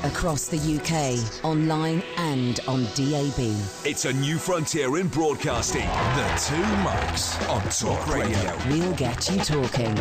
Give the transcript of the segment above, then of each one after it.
Across the UK, online and on DAB. It's a new frontier in broadcasting. The Two Mics on Talk Radio. We'll get you talking.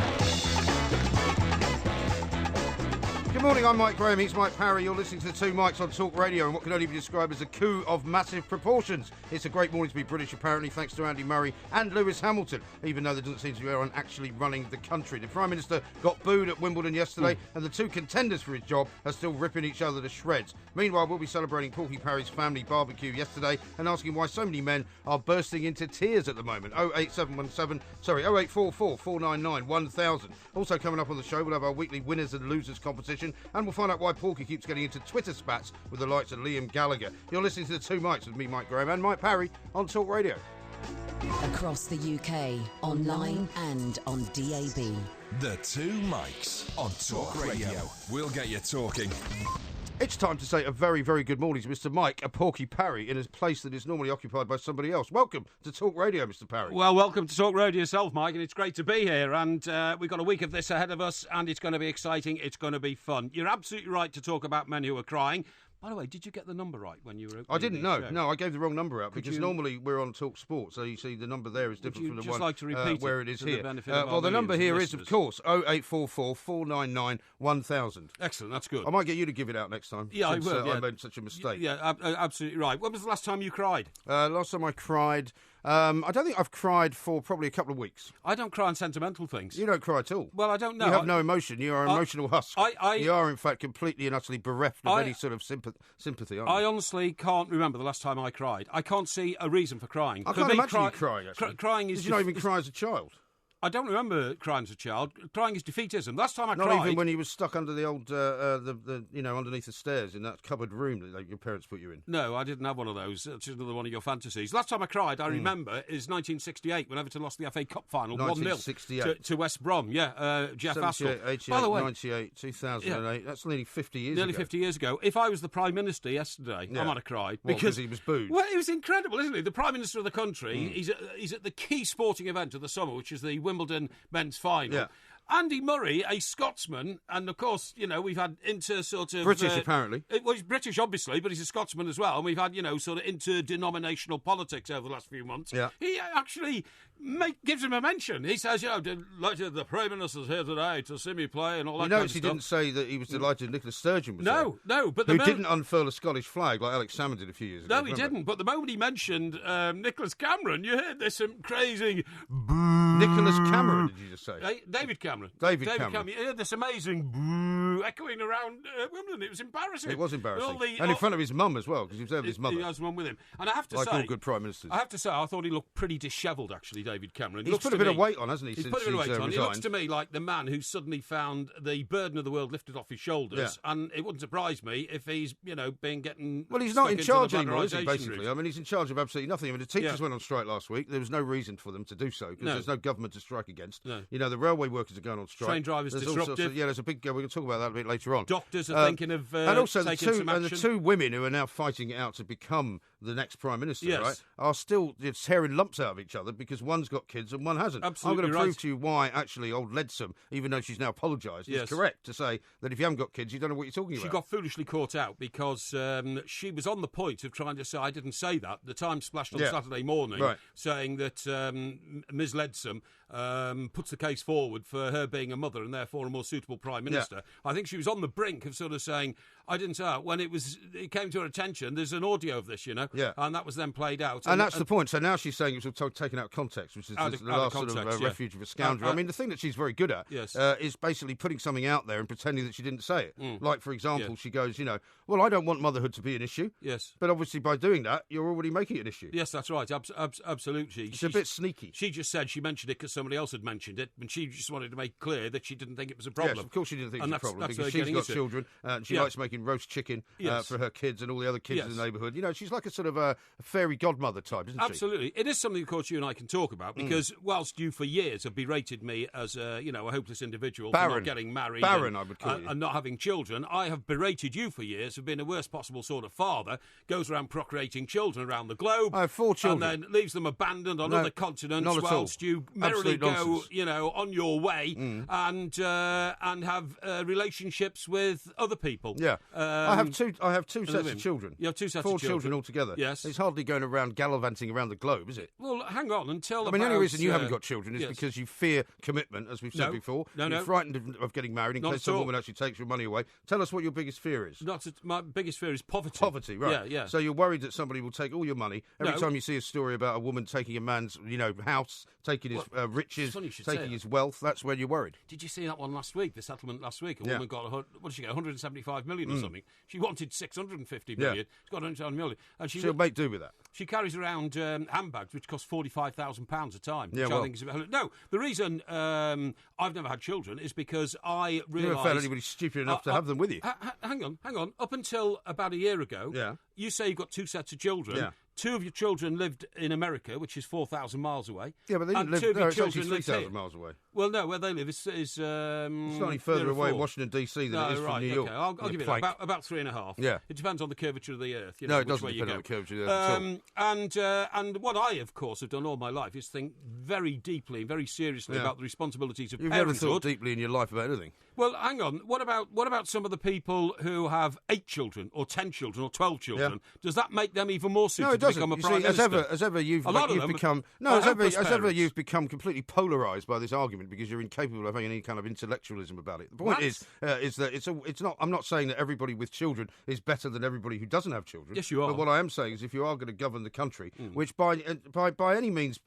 Good morning, I'm Mike Graham, he's Mike Parry. You're listening to the Two Mics on Talk Radio and what can only be described as a coup of massive proportions. It's a great morning to be British, apparently, thanks to Andy Murray and Lewis Hamilton, even though there doesn't seem to be anyone actually running the country. The Prime Minister got booed at Wimbledon yesterday and the two contenders for his job are still ripping each other to shreds. Meanwhile, we'll be celebrating Porky Parry's family barbecue yesterday and asking why so many men are bursting into tears at the moment. 0844 499 1000. Also coming up on the show, we'll have our weekly winners and losers competition. And we'll find out why Porky keeps getting into Twitter spats with the likes of Liam Gallagher. You're listening to the Two Mics with me, Mike Graham, and Mike Parry on Talk Radio. Across the UK, online and on DAB. The Two Mics on Talk Radio. We'll get you talking. It's time to say a very, very good morning to Mr. Mike Porky Parry in a place that is normally occupied by somebody else. Welcome to Talk Radio, Mr. Parry. Well, welcome to Talk Radio yourself, Mike, and it's great to be here. And we've got a week of this ahead of us, and it's going to be exciting. It's going to be fun. You're absolutely right to talk about men who are crying. By the way, did you get the number right when you were... I didn't know. No, I gave the wrong number out because normally we're on Talk Sport, so you see the number there is different from the one like to repeat where it is here. Well, the number here is, of course, 0844 499 1000. Excellent, that's good. I might get you to give it out next time. Yeah, since, I will. I made such a mistake. Yeah, absolutely right. When was the last time you cried? Last time I cried... I don't think I've cried for probably a couple of weeks. I don't cry on sentimental things. You don't cry at all. Well, I don't know. You have no emotion. You are an emotional husk. You are, in fact, completely and utterly bereft of any sort of sympathy, aren't you? I honestly can't remember the last time I cried. I can't see a reason for crying. I can't imagine you crying, actually. Crying is... Did you not even cry as a child? I don't remember crying as a child. Crying is defeatism. Last time I cried... Not even when you were stuck under the old, underneath the stairs in that cupboard room that your parents put you in. No, I didn't have one of those. It's another one of your fantasies. Last time I cried, I remember, is 1968 when Everton lost the FA Cup final 1-0 to West Brom. Yeah, Jeff Askell. 88, By the way, 98, 2008. Yeah, that's nearly 50 years ago. Nearly 50 years ago. If I was the Prime Minister yesterday, I might have cried. Because he was booed? Well, it was incredible, isn't it? The Prime Minister of the country, he's at the key sporting event of the summer, which is the Wimbledon men's final. Yeah. Andy Murray, a Scotsman, and of course, we've had British, apparently. Well, he's British, obviously, but he's a Scotsman as well. And we've had, sort of interdenominational politics over the last few months. Yeah. He actually gives him a mention. He says, delighted the Prime Minister's here today to see me play and all that kind of stuff. He didn't say that he was delighted Nicola Sturgeon was there. No, but who didn't unfurl a Scottish flag like Alex Salmond did a few years ago. No, he didn't. But the moment he mentioned Nicholas Cameron, you heard there's some crazy boo. Nicholas Cameron, did you just say? David Cameron. David Cameron. You heard this amazing boo echoing around Wimbledon. It was embarrassing. It was embarrassing. And in front of his mum as well, because he was there with his mother. He has one with him. And I have to say... Like all good Prime Ministers. I have to say, I thought he looked pretty dishevelled, actually, David Cameron. He's put a bit of weight on, hasn't he, He's since put a bit of weight on. resigned. He looks to me like the man who suddenly found the burden of the world lifted off his shoulders. Yeah. And it wouldn't surprise me if he's, been getting... Well, he's not in charge anymore, is he, basically? I mean, he's in charge of absolutely nothing. I mean, the teachers went on strike last week. There was no reason for them to do so, because there's no government to strike against. No. The railway workers are going on strike. Train drivers disruptive. There's a big... We're going to talk about that a bit later on. Doctors are thinking of and also taking some action. And the two women who are now fighting it out to become the next Prime Minister, right, are still tearing lumps out of each other because one's got kids and one hasn't. Absolutely. I'm going to prove to you why, actually, old Leadsom, even though she's now apologised, is correct to say that if you haven't got kids, you don't know what you're talking about. She got foolishly caught out because she was on the point of trying to say, I didn't say that. The Times splashed on Saturday morning saying that Ms Leadsom puts the case forward for her being a mother and therefore a more suitable Prime Minister. Yeah. I think she was on the brink of sort of saying, I didn't say that. When it came to her attention, there's an audio of this, and that was then played out. And that's the point. So now she's saying it was taken out of context, which is the last sort of refuge of a scoundrel. I mean, the thing that she's very good at is basically putting something out there and pretending that she didn't say it. Like, for example, she goes, well, I don't want motherhood to be an issue. Yes. But obviously by doing that, you're already making it an issue. Yes, that's right. Absolutely. It's a bit sneaky. She just said she mentioned it because somebody else had mentioned it, and she just wanted to make clear that she didn't think it was a problem. Yes, of course she didn't think it was a problem, because she's got children, and she likes making roast chicken for her kids and all the other kids in the neighbourhood. She's like a sort of a fairy godmother type, isn't she? Absolutely. It is something, of course, you and I can talk about, because whilst you for years have berated me as a hopeless individual for not getting married I would call you. And not having children, I have berated you for years for being the worst possible sort of father, goes around procreating children around the globe. I have 4 children. And then leaves them abandoned on other continents whilst you merrily go, on your way and have relationships with other people. Yeah. I have two sets of children. You have 2 sets 4 of children. children altogether. Yes. It's hardly going around gallivanting around the globe, is it? Well, hang on until. The only reason you haven't got children is because you fear commitment, as we've said before. You're frightened of getting married in case some woman actually takes your money away. Tell us what your biggest fear is. My biggest fear is poverty. Poverty, right? Yeah. So you're worried that somebody will take all your money every time you see a story about a woman taking a man's, house, taking his riches, taking his wealth. That's where you're worried. Did you see that one last week? The settlement last week. A woman got what did she get? 175 million or something. She wanted 650 million. She got 175 million, and she'll make do with that. She carries around handbags which cost £45,000 a time. Yeah, I think is no. The reason I've never had children is because I realised you never found anybody stupid enough to have them with you. Hang on. Up until about a year ago, you say you've got 2 sets of children. Yeah. 2 of your children lived in America, which is 4,000 miles away. Yeah, but they didn't live. No, it's actually 3,000 miles away. Well, no, where they live is it's slightly further away in Washington DC than it is from New York. Okay. I'll give you that. About 3.5. Yeah, it depends on the curvature of the Earth. No, it doesn't depend on the curvature of the Earth at all. And what I, of course, have done all my life is think very deeply, very seriously about the responsibilities of You've parenthood. never thought deeply in your life about anything. Well, hang on. What about some of the people who have 8 children or 10 children or 12 children? Yeah. Does that make them even more suited to become a prime minister? As ever you've become completely polarised by this argument because you're incapable of having any kind of intellectualism about it. The point is that it's not. I'm not saying that everybody with children is better than everybody who doesn't have children. Yes, you are. But what I am saying is, if you are going to govern the country, which by any means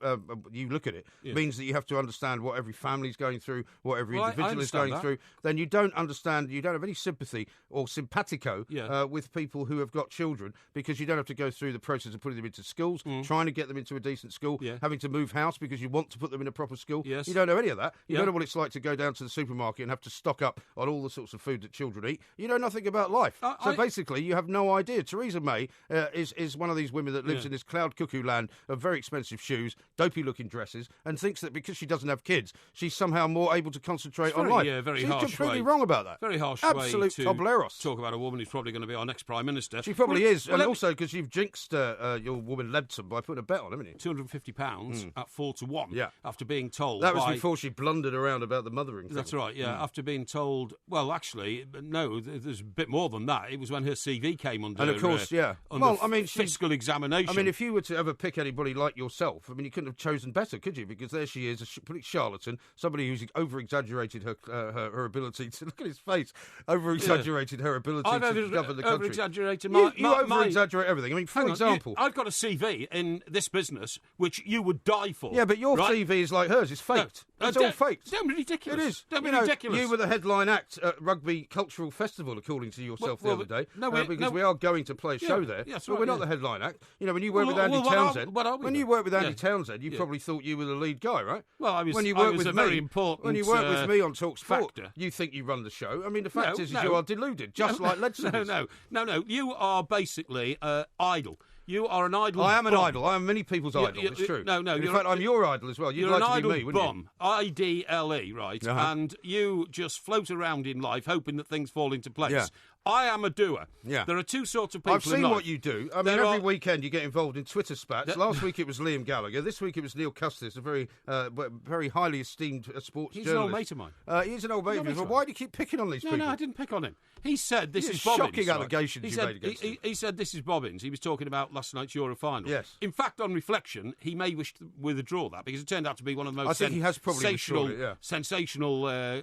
you look at it means that you have to understand what every family is going through, what every individual is going through, then you don't understand. You don't have any sympathy or simpatico with people who have got children because you don't have to go through the process of putting them into schools. Trying to get them into a decent school, having to move house because you want to put them in a proper school. Yes. You don't know any of that. You don't know what it's like to go down to the supermarket and have to stock up on all the sorts of food that children eat. You know nothing about life. Basically, you have no idea. Theresa May is one of these women that lives in this cloud cuckoo land of very expensive shoes, dopey-looking dresses, and thinks that because she doesn't have kids, she's somehow more able to concentrate on life. She's completely wrong about that. Very harsh Absolute way tableros. Talk about a woman who's probably going to be our next Prime Minister. She probably is. And also because you've jinxed your woman Ledson by putting a bet on, haven't you? £250 at 4-1 after being told. That was before she blundered around about the mothering thing. That's right, after being told, well, actually, no, there's a bit more than that. It was when her CV came under, and of course, fiscal examination. I mean, if you were to ever pick anybody like yourself, I mean, you couldn't have chosen better, could you? Because there she is, a complete charlatan, somebody who's over-exaggerated her ability to, look at his face, over-exaggerated her ability to govern the country. Over-exaggerated you over-exaggerate everything. I mean, for example... I've got a CV in this business which you would die for. Yeah, but your CV is like hers. It's faked. It's all faked. Don't be ridiculous. It is. Don't be ridiculous. You were the headline act at Rugby Cultural Festival, according to yourself the other day. Because we are going to play a show there. Yes, but we're not the headline act. You know, when you worked with Andy Townsend, when you worked with Andy Townsend, you probably thought you were the lead guy, right? Well, I was a very important When you worked with me on Talk Sport, factor. You think you run the show. I mean, the fact is you are deluded, just like Ledson is. No. You are basically idle. You are an idle I am bum. an idol. I am many people's idol. It's true. No. In fact, I'm your idol as well. You'd like to be me, wouldn't bum. you? I-D-L-E, right? Uh-huh. And you just float around in life hoping that things fall into place. Yeah. I am a doer. Yeah. There are 2 sorts of people I've seen in life. what you do. I mean, every weekend you get involved in Twitter spats. Last week it was Liam Gallagher. This week it was Neil Custis, a very highly esteemed sports journalist. He's an old mate of mine. He's an old mate of mine. But why do you keep picking on these people? No, I didn't pick on him. He said this is Bobbins. Shocking allegations you made against him. He said this is Bobbins. He was talking about last night's Euro final. Yes. In fact, on reflection, he may wish to withdraw that because it turned out to be one of the most sensational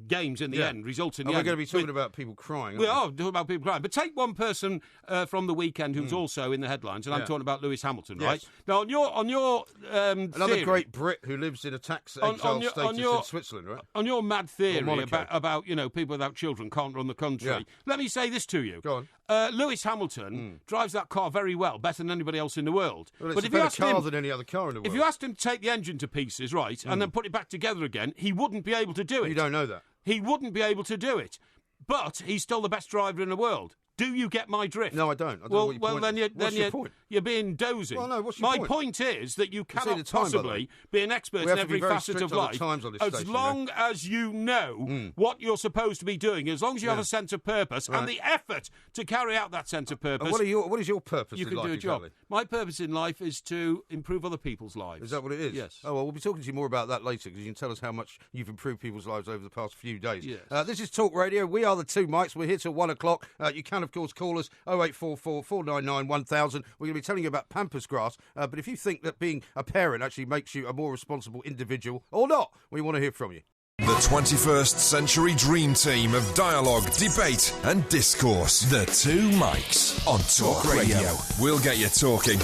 games in the end, resulting in the we're end. going to be talking about people crying. We are talking about people crying. But take one person from the weekend who's also in the headlines, and I'm talking about Lewis Hamilton, right? Now, on your another theory, great Brit who lives in a tax exile status in Switzerland, right? On your mad theory about people without children can't run the country, let me say this to you. Go on. Lewis Hamilton drives that car very well, better than anybody else in the world. Well, it's a better car than any other car in the world. If you asked him to take the engine to pieces, right, and then put it back together again, he wouldn't be able to do it. You don't know that. He wouldn't be able to do it. But he's still the best driver in the world. Do you get my drift? No, I don't. I don't know what your point is. What's your point? You're being dozy. Well, no, what's your point? My point is that you cannot time, possibly be an expert in every facet of life as long as you know what you're supposed to be doing, as long as you have a sense of purpose and the effort to carry out that sense of purpose. What is your purpose in life? You can do a job. My purpose in life is to improve other people's lives. Is that what it is? Yes. Oh, well, we'll be talking to you more about that later because you can tell us how much you've improved people's lives over the past few days. Yes. This is Talk Radio. We are the Two Mics. We're here till 1 o'clock. You can, of course, call us 0844 499 1000. We're going to be telling you about Pampas grass. But if you think that being a parent actually makes you a more responsible individual or not, we want to hear from you. The 21st century dream team of dialogue, debate and discourse. The Two Mics on Talk Radio. We'll get you talking.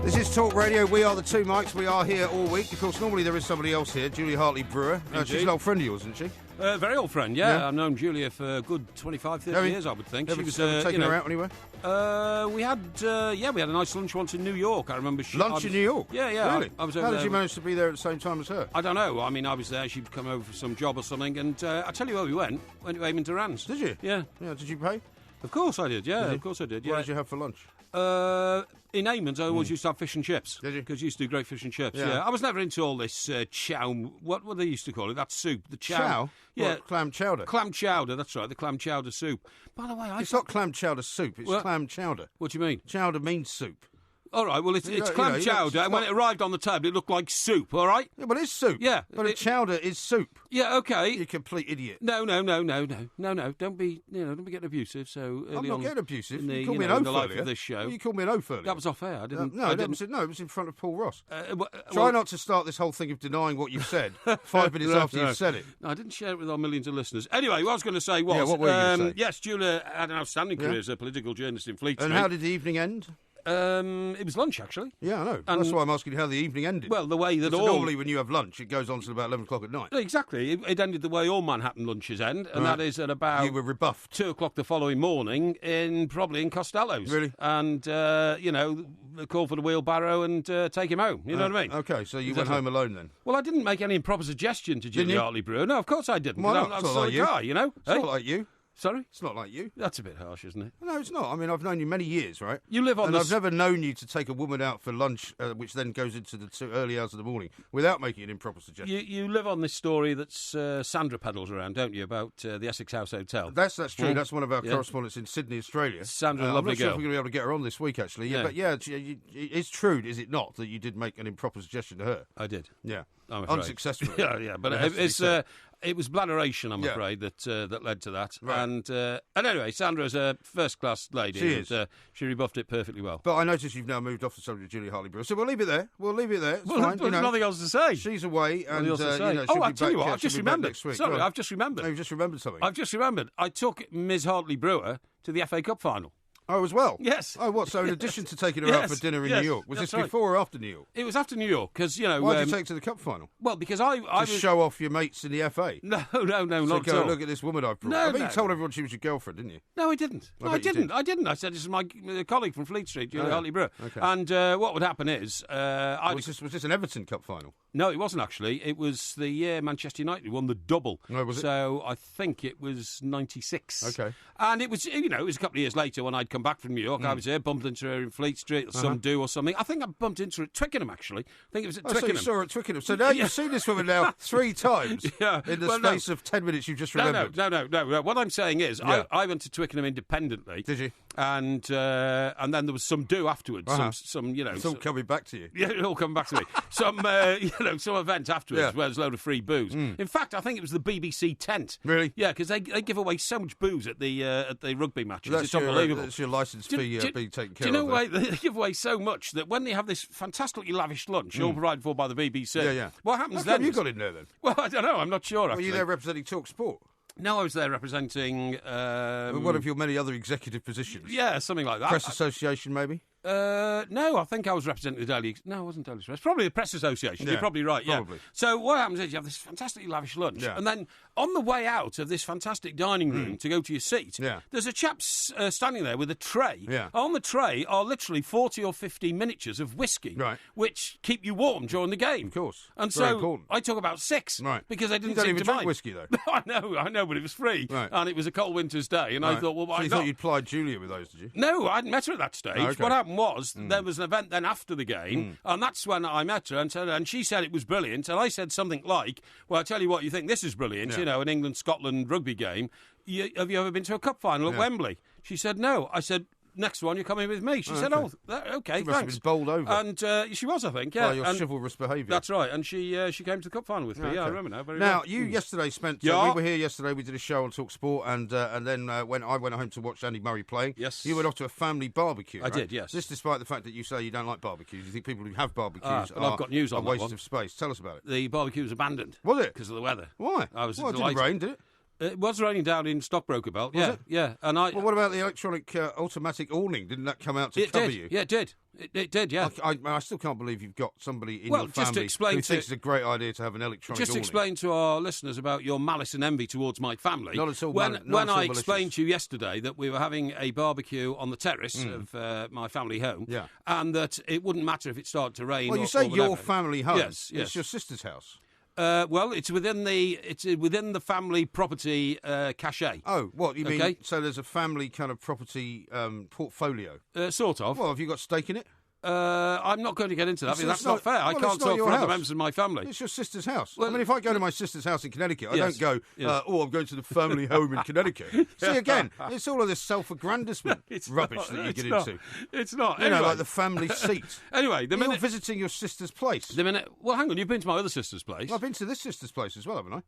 This is Talk Radio. We are the Two Mics. We are here all week. Of course, normally there is somebody else here, Julia Hartley-Brewer. She's an old friend of yours, isn't she? Very old friend, yeah. I've known Julia for a good 25, 30 years, I would think. She was taking her out anywhere? We had a nice lunch once in New York. I remember. In New York? Yeah. Really? I was over How did there. you manage to be there at the same time as her? I don't know. I mean, I was there. She'd come over for some job or something, and I tell you where we went. Went to Eamon Duran's. Did you? Yeah. Yeah. Did you pay? Of course I did. Yeah, of course I did. Yeah. What did you have for lunch? In Eamon's, I always used to have fish and chips. Did you? Because you used to do great fish and chips. Yeah. I was never into all this chow. What they used to call it? That soup. The chow. Chow? Yeah. What, clam chowder? Clam chowder, that's right. The clam chowder soup. By the way, It's not clam chowder soup. It's clam chowder. What do you mean? Chowder means soup. All right, well, it's clam chowder, and when it arrived on the table, it looked like soup, all right? Yeah, but it's soup. Yeah. But a chowder is soup. Yeah, okay. You complete idiot. No. Don't be getting abusive so early on. I'm not getting abusive. In the, you called me an oaf life earlier. of this show. Well, you called me an oaf earlier. That was off air. I didn't. It was in front of Paul Ross. Try not to start this whole thing of denying what you've said 5 minutes after you've said it. No, I didn't share it with our millions of listeners. Anyway, what I was going to say was... what were you going to say? Yes, Julia had an outstanding career as a political journalist in Fleet Street. And how did the evening end? It was lunch, actually. Yeah, I know. That's why I'm asking you how the evening ended. Well, the way that normally when you have lunch, it goes on till about 11 o'clock at night. Exactly. It ended the way all Manhattan lunches end, and that is at about... You were rebuffed. 2 o'clock the following morning, probably in Costello's. Really? And, the call for the wheelbarrow and take him home. You know what I mean? Okay, so you went home alone then? Well, I didn't make any improper suggestion to Julia Hartley-Brewer. No, of course I didn't. Why not? I'm It's not the like you. guy, you know? It's not like you. Sorry? It's not like you. That's a bit harsh, isn't it? No, it's not. I mean, I've known you many years, right? You live on and this... I've never known you to take a woman out for lunch, which then goes into the early hours of the morning, without making an improper suggestion. You live on this story that's Sandra peddles around, don't you, about the Essex House Hotel? That's true. That's one of our correspondents in Sydney, Australia. Sandra, lovely I'm not sure girl. if we're going to be able to get her on this week, actually. Yeah. But it's true, is it not, that you did make an improper suggestion to her? I did. Yeah. I'm afraid. Unsuccessfully. Yeah, but it was bladderation, I'm afraid, that led to that. Right. And anyway, Sandra's a first-class lady. She is. She rebuffed it perfectly well. But I notice you've now moved off the subject of Julia Hartley-Brewer, so we'll leave it there. It's fine. There's nothing else to say. She's away, and I'll tell you what, I've just remembered. Sorry, I've just remembered. No, you've just remembered something. I've just remembered. I took Ms. Hartley-Brewer to the FA Cup final. Oh, as well? Yes. Oh, what? So in addition to taking her out for dinner in New York, was this before or after New York? It was after New York, because, Why did you take her to the cup final? Well, because I was... show off your mates in the FA? No, not at at all. Look at this woman I've brought. You told everyone she was your girlfriend, didn't you? No, I didn't. I didn't. I said, this is my colleague from Fleet Street, Julia Hartley-Brewer. Okay. And what would happen is... was this an Everton Cup final? No, it wasn't, actually. It was the year Manchester United won the double. Oh, was it? So I think it was 96. Okay. And it was, it was a couple of years later when I'd come back from New York. I was here, bumped into her in Fleet Street, some do or something. I think I bumped into her at Twickenham, actually. I think it was at Twickenham. So you saw her at Twickenham. So now you've seen this woman now 3 times in the space of 10 minutes you've just remembered. No. What I'm saying is I went to Twickenham independently. Did you? And then there was some do afterwards. Some It's all coming back to you. Yeah, it all coming back to me. Some event afterwards where there's a load of free booze. In fact, I think it was the BBC tent. Really? Yeah, because they give away so much booze at the rugby matches. It's your, unbelievable. That's your licence fee being taken care of. Do you know they give away so much that when they have this fantastically lavish lunch, all provided for by the BBC, what happens then? How come you got in there then? Well, I don't know. I'm not sure, actually. Were you there representing Talk Sport? No, I was there representing... one of your many other executive positions. Yeah, something like that. Press Association, maybe? No, I think I was representing the Daily... No, I wasn't Daily Express. Probably the Press Association. You're probably right, probably. So what happens is you have this fantastically lavish lunch, and then on the way out of this fantastic dining room to go to your seat, there's a chap standing there with a tray. Yeah. On the tray are literally 40 or 50 miniatures of whiskey, which keep you warm during the game. Of course. And Very so important. I took about 6 because I didn't you don't seem even to drink mind. whiskey, though. I know, but it was free, and it was a cold winter's day, and I thought, well, why so you not? thought you'd plied Julia with those, did you? No, I hadn't met her at that stage. Okay. What happened was there was an event then after the game, and that's when I met her, and she said it was brilliant, and I said something like, well, I tell you what, you think this is brilliant, you know, an England-Scotland rugby game. Have you ever been to a cup final at Wembley? She said, no. I said, next one, you're coming with me. She said, okay, she must thanks. have been bowled over. And she was, I think, yeah. By your chivalrous behaviour. That's right, and she came to the cup final with me. Yeah, I remember now. Very now, well. you yesterday spent... we were here yesterday, we did a show on Talk Sport, and then when I went home to watch Andy Murray playing, you went off to a family barbecue, I did, yes. This despite the fact that you say you don't like barbecues. You think people who have barbecues but I've got news on a waste that one. of space. Tell us about it. The barbecue was abandoned. Was it? Because of the weather. Why? I was it didn't rain, did it? It was raining down in Stockbroker Belt, yeah. And well, what about the electronic automatic awning? Didn't that come out to cover you? Yeah, it did. It did, yeah. I still can't believe you've got somebody in your family who thinks it's a great idea to have an electronic awning. Just explain to our listeners about your malice and envy towards my family. Not at all. When I explained to you yesterday that we were having a barbecue on the terrace of my family home, and that it wouldn't matter if it started to rain. Well, you say your family home. Yes. It's your sister's house. Well, it's within the family property cachet. Oh, what you mean? So there's a family kind of property portfolio. Sort of. Well, have you got stake in it? I'm not going to get into that. That's not fair. I can't talk for other members of my family. It's your sister's house. Well, I mean, if I go to my sister's house in Connecticut, I don't go, I'm going to the family home in Connecticut. See, again, it's all of this self-aggrandizement rubbish that you get into. It's not. You know, like the family seat. Anyway, you're visiting your sister's place. Well, hang on, you've been to my other sister's place. Well, I've been to this sister's place as well, haven't I?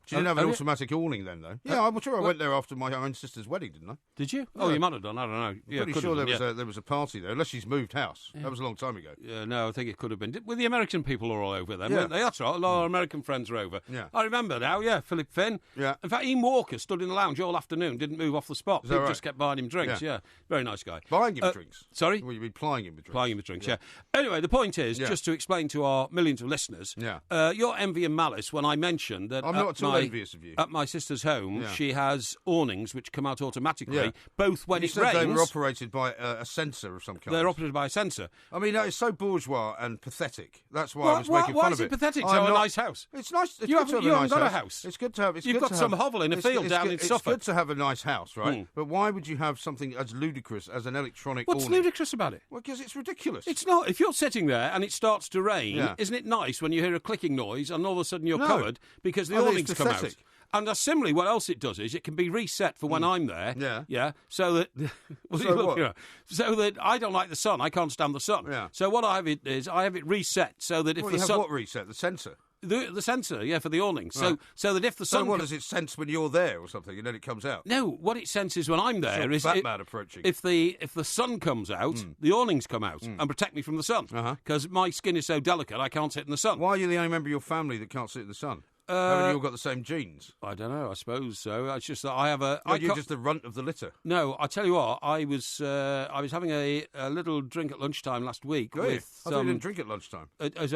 She didn't have an automatic awning then, though. Yeah, I'm sure I went there after my own sister's wedding, didn't I? Did you? Oh, you might have done. I don't know. I'm pretty sure there was a party there, unless she's moved house. That was a long time ago. No, I think it could have been. Well, the American people are all over then, weren't they? That's right. A lot of our American friends are over. Yeah. I remember now, Philip Finn. Yeah. In fact, Ian Walker stood in the lounge all afternoon, didn't move off the spot. People just kept buying him drinks, Very nice guy. Buying him drinks? Sorry? Well, you mean plying him with drinks? Plying him with drinks, yeah. Anyway, the point is, just to explain to our millions of listeners, your envy and malice when I mentioned that... I'm not at all envious of you. At my sister's home, she has awnings which come out automatically, both when it rains... They were operated by a sensor of some kind. They're operated by a sensor. I mean, it's so bourgeois and pathetic. That's why I was making fun of it. Why is it pathetic to have a nice house? It's nice. You haven't got a house. It's good to have... You've got some hovel in a field down in Suffolk. It's good to have a nice house, right? But why would you have something as ludicrous as an electronic awning? What's ludicrous about it? Well, because it's ridiculous. It's not. If you're sitting there and it starts to rain, isn't it nice when you hear a clicking noise and all of a sudden you're covered because the awnings come out? And similarly, what else it does is it can be reset for when I'm there. So that so that I don't like the sun. I can't stand the sun. So what I have I have it reset so that if the sun... what reset? The sensor? The sensor, for the awning. So that if the sun... So what, does it sense when you're there or something and then it comes out? No, what it senses when I'm there is... Batman approaching. If the sun comes out, the awnings come out and protect me from the sun. Because my skin is so delicate, I can't sit in the sun. Why are you the only member of your family that can't sit in the sun? Haven't you all got the same genes? I don't know. I suppose so. It's just that I have you're just the runt of the litter. No, I tell you what. I was having a little drink at lunchtime last week. I didn't drink at lunchtime. It was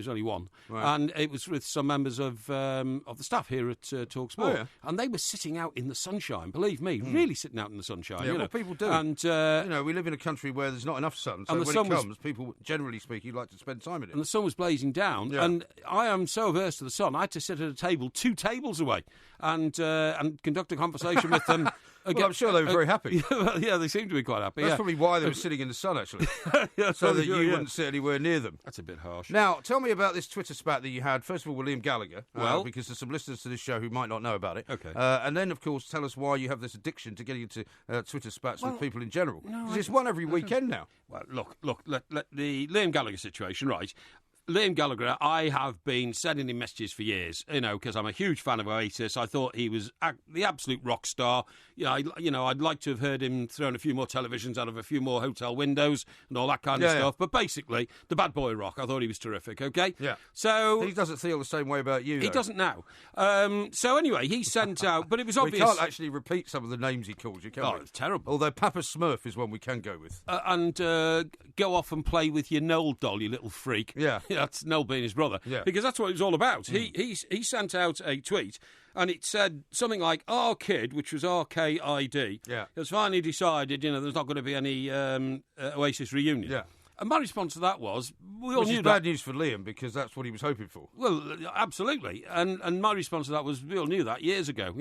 only one, and it was with some members of the staff here at Talk Sport, and they were sitting out in the sunshine. Believe me, really sitting out in the sunshine. Yeah, people do. And we live in a country where there's not enough sun, so when it comes, people generally speaking like to spend time in it. And the sun was blazing down, and I am so averse to the sun. I had to sit at a table 2 tables away and conduct a conversation with them. Well, I'm sure they were very happy. They seem to be quite happy. That's probably why they were sitting in the sun, actually, so that you wouldn't sit anywhere near them. That's a bit harsh. Now, tell me about this Twitter spat that you had. First of all, with Liam Gallagher, because there's some listeners to this show who might not know about it. Okay. And then, of course, tell us why you have this addiction to getting into Twitter spats with people in general. Because it's one every weekend now. Well, look, the Liam Gallagher situation, right? Liam Gallagher, I have been sending him messages for years, because I'm a huge fan of Oasis. I thought he was the absolute rock star. I'd like to have heard him throwing a few more televisions out of a few more hotel windows and all that kind of stuff. But basically, the bad boy rock, I thought he was terrific, okay? Yeah. So he doesn't feel the same way about you, though. He doesn't now. So anyway, he sent out, but it was obvious. We can't actually repeat some of the names he called you, can we? Oh, it's terrible. Although Papa Smurf is one we can go with. And go off and play with your Noel doll, you little freak. Yeah. That's Noel being his brother. Yeah. Because that's what it was all about. He sent out a tweet, and it said something like, "Our kid," which was RKID, has finally decided, there's not going to be any Oasis reunion. Yeah. And my response to that was, we all Which knew is bad news for Liam, because that's what he was hoping for. Well, absolutely. And my response to that was, we all knew that years ago,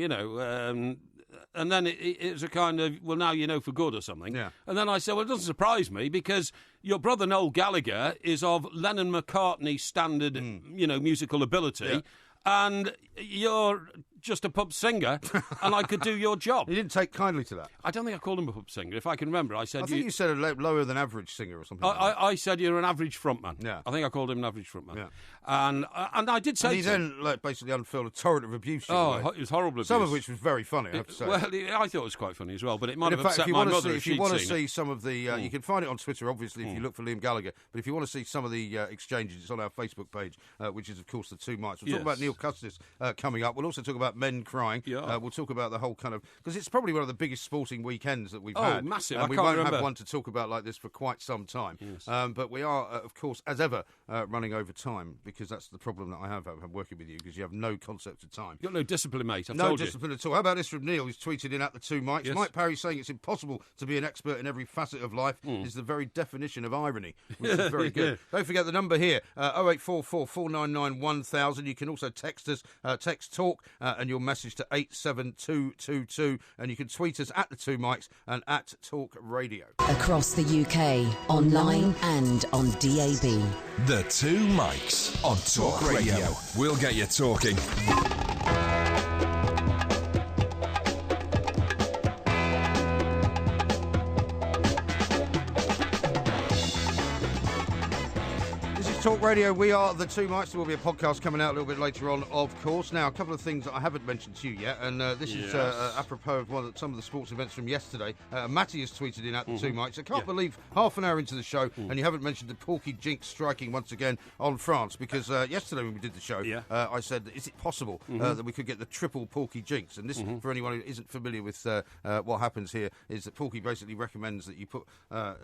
and then it was a kind of, well, now you know for good or something. Yeah. And then I said, well, it doesn't surprise me, because your brother Noel Gallagher is of Lennon-McCartney standard, musical ability, and you're just a pub singer, and I could do your job. He didn't take kindly to that. I don't think I called him a pub singer. If I can remember, I said... I think you said a lower than average singer or something. I said you're an average frontman. Yeah. I think I called him an average frontman. Yeah. And I did say... And he then basically unfurled a torrent of abuse. It was horrible abuse. Some of which was very funny, I have to say. Well, I thought it was quite funny as well, but it might have upset if you my want mother if you want to see it. some of the... you can find it on Twitter, obviously, if you look for Liam Gallagher. But if you want to see some of the exchanges, it's on our Facebook page, which is, of course, the Two Mics. We'll talk about Neil Custis coming up. We'll also talk about men crying. Yeah. We'll talk about the whole kind of... Because it's probably one of the biggest sporting weekends that we've had. Oh, massive. And we won't have one to talk about like this for quite some time. Yes. But we are, of course, as ever, running over time, because that's the problem that I have working with you, because you have no concept of time. You've got no discipline, mate. I've no told you. discipline at all. How about this from Neil? He's tweeted in at the Two Mics. Yes. Mike Parry saying it's impossible to be an expert in every facet of life is the very definition of irony, which is very good. Don't forget the number here, 0844 499 1000. You can also text us, text talk, and your message to 87222, and you can tweet us at the Two Mics and at Talk Radio. Across the UK, online and on DAB. The Two Mics on Talk Radio. We'll get you talking. Talk Radio, we are the Two Mics. There will be a podcast coming out a little bit later on, of course. Now, a couple of things that I haven't mentioned to you yet, and this is apropos of some of the sports events from yesterday. Matty has tweeted in at the Two Mics. I can't believe half an hour into the show, and you haven't mentioned the Porky jinx striking once again on France, because yesterday when we did the show, I said, is it possible that we could get the triple Porky jinx? And this, for anyone who isn't familiar with what happens here, is that Porky basically recommends that you put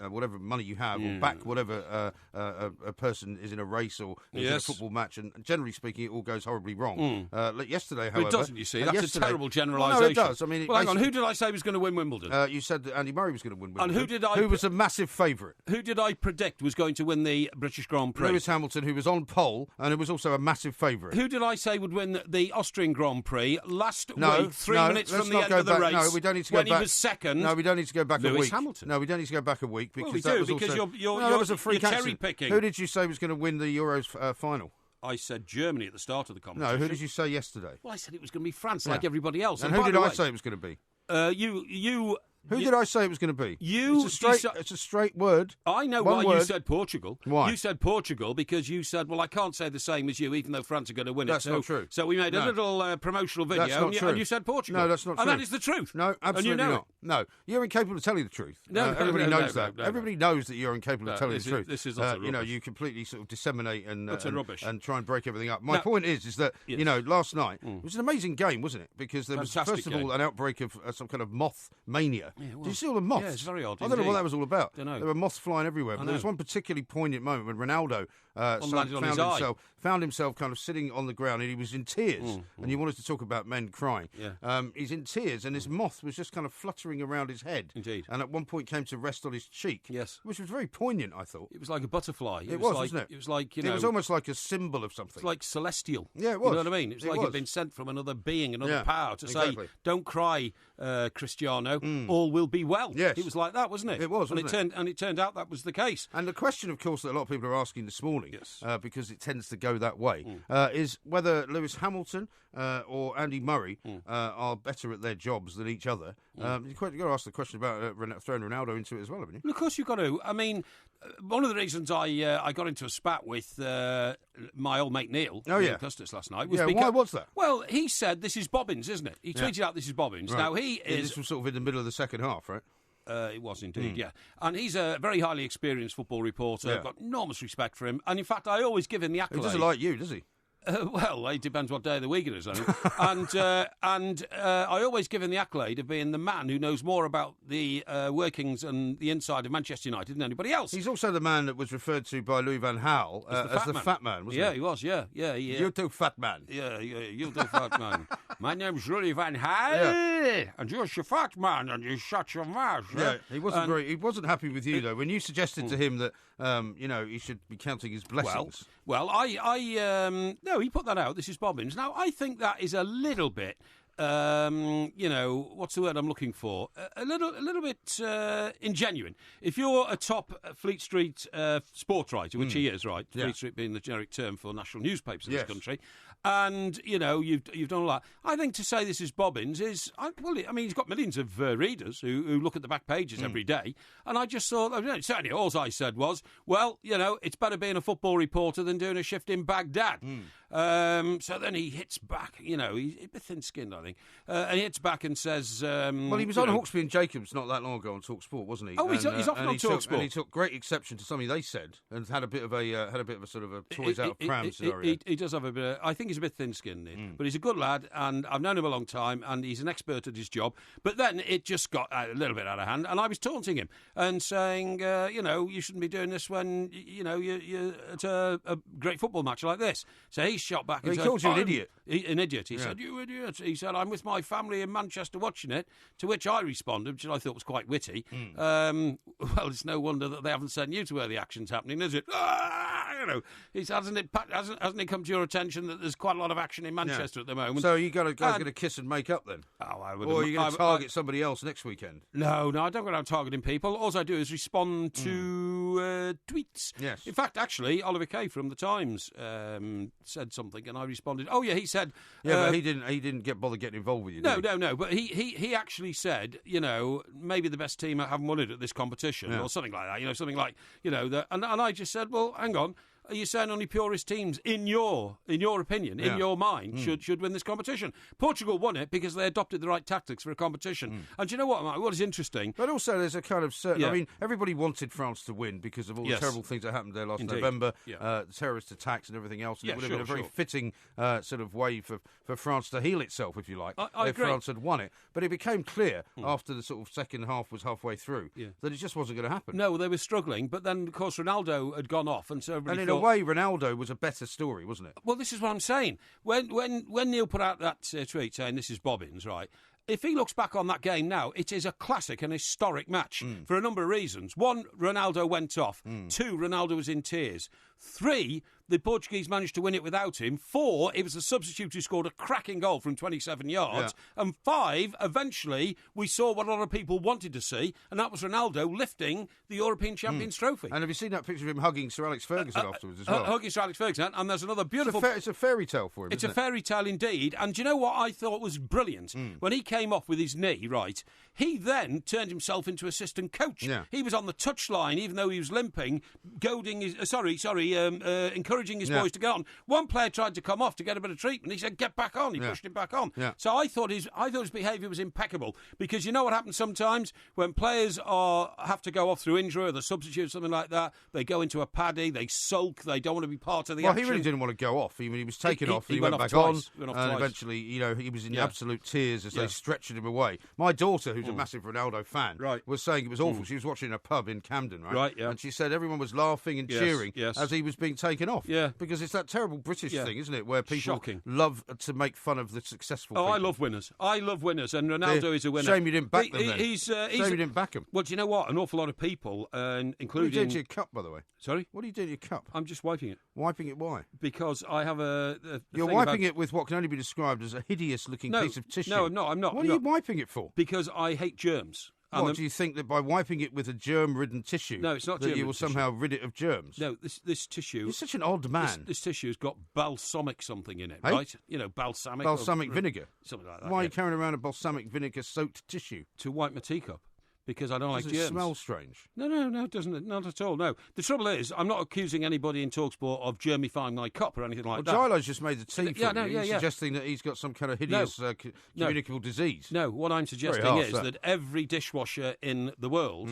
whatever money you have, or back whatever a person is in a race or in a football match, and generally speaking, it all goes horribly wrong. Yesterday, however, it doesn't. You see, that's a terrible generalisation. No, it does. I mean, hang on. Who did I say was going to win Wimbledon? You said that Andy Murray was going to win Wimbledon. And who was a massive favourite? Who did I predict was going to win the British Grand Prix? Lewis Hamilton, who was on pole and who was also a massive favourite. Who did I say would win the Austrian Grand Prix last week? 3 minutes from the end of the race. No, we don't need to go back. When he was second. No, we don't need to go back a week. Lewis Hamilton. No, we don't need to go back a week, because we that do, was because also... you're cherry picking. Who did you say was going to win the Euros final? I said Germany at the start of the competition. No, who did you say yesterday? Well, I said it was going to be France, like everybody else. And who did I say it was going to be? Who did I say it was going to be? It's a straight word. I know why you said Portugal. Why? You said Portugal because you said, well, I can't say the same as you, even though France are going to win That's not true. So we made a little promotional video, That's not true. And you said Portugal. No, that's not true. And that is the truth. No, absolutely and you know not. No, you're incapable of telling the truth. No, everybody knows that. No. Everybody knows that you're incapable of telling the truth. This is utter rubbish. You completely sort of disseminate and rubbish. And try and break everything up. My point is that last night it was an amazing game, wasn't it? Because there was first of all an outbreak of some kind of moth mania. Did you see all the moths? Yeah, it's very odd. I don't know what that was all about. Don't know. There were moths flying everywhere. But there was one particularly poignant moment when Ronaldo found himself kind of sitting on the ground, and he was in tears. And you wanted to talk about men crying. Yeah. He's in tears, and this moth was just kind of fluttering around his head. Indeed. And at one point came to rest on his cheek. Yes. Which was very poignant, I thought. It was like a butterfly. It was, wasn't it? It was like, it was almost like a symbol of something. It's like celestial. Yeah, it was. You know what I mean? It was like it'd been sent from another being, another power to say, don't cry, Cristiano, all will be well. Yes. It was like that, wasn't it? It was, and it turned out that was the case. And the question, of course, that a lot of people are asking this morning, because it tends to go that way, is whether Lewis Hamilton or Andy Murray are better at their jobs than each other. You've got to ask the question about throwing Ronaldo into it as well, haven't you? Well, of course you've got to. I mean, one of the reasons I got into a spat with my old mate Neil Custis last night was because... Why was that? Well, he said, this is Bobbins, isn't it? He tweeted out, this is Bobbins. Right. Now, he is... This was sort of in the middle of the second half, right? It was indeed, yeah. And he's a very highly experienced football reporter. I've got enormous respect for him. And in fact, I always give him the accolade. He doesn't like you, does he? Well, it depends what day of the week it is, I think. and I always give him the accolade of being the man who knows more about the workings and the inside of Manchester United than anybody else. He's also the man that was referred to by Louis van Gaal as the fat man, wasn't he? Yeah, he was, yeah. You too, fat man. Yeah, you too, fat man. My name's Louis van Gaal, and you're a fat man, and you shut your mouth. Yeah, he wasn't happy with you, though, when you suggested to him that, he should be counting his blessings. Well, no, he put that out. This is Bobbins. Now, I think that is a little bit, what's the word I'm looking for? A little bit ingenuine. If you're a top Fleet Street sports writer, which he is, right? Yeah. Fleet Street being the generic term for national newspapers in this country, and you've done all that. I think to say this is Bobbins is, he's got millions of readers who look at the back pages every day, and I just thought, certainly all I said was, well, it's better being a football reporter than doing a shift in Baghdad. So then he hits back, he's a bit thin-skinned, I think, and he hits back and says... he was on Hawksby and Jacobs not that long ago on TalkSport, wasn't he? Oh, he's often on TalkSport. And he took great exception to something they said and had a bit of a sort of a toys out of pram scenario. He does have a bit of... I think he's a bit thin-skinned, but he's a good lad, and I've known him a long time, and he's an expert at his job. But then it just got a little bit out of hand, and I was taunting him and saying, you shouldn't be doing this when, you're at a great football match like this. So he shot back and he called you an idiot. An idiot. He said, you idiot. He said, I'm with my family in Manchester watching it, to which I responded, which I thought was quite witty. Well, it's no wonder that they haven't sent you to where the action's happening, is it? Hasn't it come to your attention that there's quite a lot of action in Manchester at the moment? So you guys going to kiss and make up then? Oh, I would. Or are you going to target somebody else next weekend? No, I don't go around targeting people. All I do is respond to tweets. Yes. In fact, actually, Oliver Kay from The Times said something, and I responded. Oh yeah, he said. Yeah, but he didn't bother getting involved with you. No. But he actually said, maybe the best team haven't won it at this competition, or something like that. Something like and I just said, well, hang on. Are you saying only purist teams, in your opinion, in your mind, should win this competition? Portugal won it because they adopted the right tactics for a competition. And do you know what, Mike? What is interesting? But also there's a kind of certain... I mean, everybody wanted France to win because of all the terrible things that happened there last November, the terrorist attacks and everything else. And it would have been a very fitting sort of way for France to heal itself, if you like, I if agree. France had won it. But it became clear after the sort of second half was halfway through that it just wasn't going to happen. No, they were struggling. But then, of course, Ronaldo had gone off, and so everybody thought... a way, Ronaldo was a better story, wasn't it? Well, this is what I'm saying. When Neil put out that tweet saying this is Bobbins, right? If he looks back on that game now, it is a classic and historic match for a number of reasons. One, Ronaldo went off. Two, Ronaldo was in tears. Three, the Portuguese managed to win it without him. Four, it was a substitute who scored a cracking goal from 27 yards. Yeah. And five, eventually, we saw what a lot of people wanted to see, and that was Ronaldo lifting the European Champions Trophy. And have you seen that picture of him hugging Sir Alex Ferguson afterwards as well? Hugging Sir Alex Ferguson, and there's another beautiful... It's a fairy tale for him, It's a fairy tale indeed. And do you know what I thought was brilliant? When he came off with his knee, right, he then turned himself into assistant coach. Yeah. He was on the touchline, even though he was limping, goading his... encouraging his boys to get on. One player tried to come off to get a bit of treatment. He said, get back on. He pushed him back on. Yeah. So I thought his behaviour was impeccable, because you know what happens sometimes when players have to go off through injury or the substitute or something like that, they go into a paddy, they sulk, they don't want to be part of the action. Well, he really didn't want to go off. He was taken off, he went back twice. on, and eventually, he was in absolute tears as they stretched him away. My daughter, who's a massive Ronaldo fan, was saying it was awful. She was watching a pub in Camden, and she said everyone was laughing and cheering as he was being taken off. Yeah. Because it's that terrible British thing, isn't it, where people love to make fun of the successful people. I love winners, and Ronaldo is a winner. Shame you didn't back them then. Shame you didn't back him. Well, do you know what? An awful lot of people, including... What are you doing to your cup, by the way? Sorry? What are you doing to your cup? I'm just wiping it. Wiping it, why? Because I have You're wiping it with what can only be described as a hideous-looking piece of tissue. No, I'm not. What are you wiping it for? Because I hate germs. What, do you think that by wiping it with a germ-ridden tissue, no, it's not that you will somehow rid it of germs? No, this tissue... You're such an odd man. This tissue's got balsamic something in it, Hey? right? You know, balsamic... Balsamic vinegar. Something like that. Why are you carrying around a balsamic vinegar-soaked tissue? To wipe my teacup. Because I don't like Does germs. it smell strange? No, it doesn't. Not at all, no. The trouble is, I'm not accusing anybody in TalkSport of germifying my cup or anything like that. Gilo's just made the tea for you. He's suggesting that he's got some kind of hideous communicable disease. No, what I'm suggesting is that every dishwasher in the world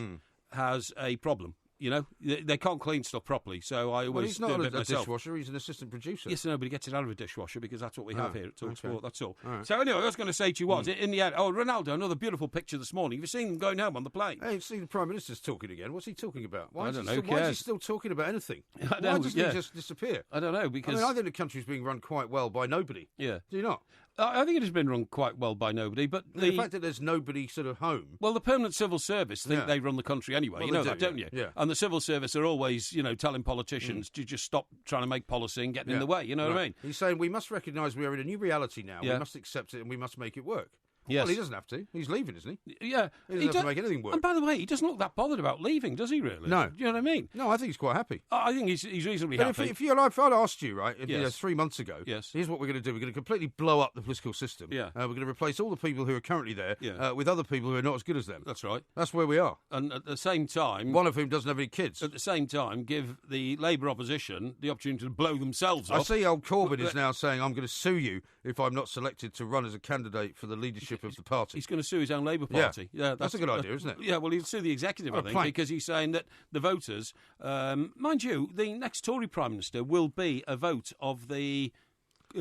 has a problem. You know, they can't clean stuff properly, so I always he's not do a bit a myself. dishwasher, he's an assistant producer. Yes, no, but he gets it out of a dishwasher because that's what we have here at TalkSport, okay. that's all. Right. So anyway, what I was going to say to you was, in the end, Ronaldo, another beautiful picture this morning. Have you seen him going home on the plane? Hey, see the Prime Minister's talking again. What's he talking about? I don't know, Why is he still talking about anything? I know, Why doesn't he just disappear? I don't know, because... I think the country's being run quite well by nobody. Yeah. Do you not? I think it has been run quite well by nobody, but the fact that there's nobody sort of home. Well, the permanent civil service think they run the country anyway. Well, you know that, don't you? Yeah. And the civil service are always, telling politicians to just stop trying to make policy and getting in the way. You know what I mean? He's saying we must recognise we are in a new reality now. Yeah. We must accept it and we must make it work. Yes. Well, he doesn't have to. He's leaving, isn't he? Yeah. He doesn't have to make anything work. And by the way, he doesn't look that bothered about leaving, does he, really? No. Do you know what I mean? No, I think he's quite happy. I think he's reasonably happy. If I'd asked you, right, Yes. 3 months ago, Yes. here's what we're going to do. We're going to completely blow up the political system. Yeah. We're going to replace all the people who are currently there Yeah. with other people who are not as good as them. That's right. That's where we are. And at the same time... One of whom doesn't have any kids. At the same time, give the Labour opposition the opportunity to blow themselves up. I see old Corbyn is now saying, I'm going to sue you if I'm not selected to run as a candidate for the leadership of the party. He's going to sue his own Labour Party. Yeah, that's a good idea, isn't it? Yeah, well, he'll sue the executive, I think, plank. because he's saying that the voters... mind you, the next Tory Prime Minister will be a vote of the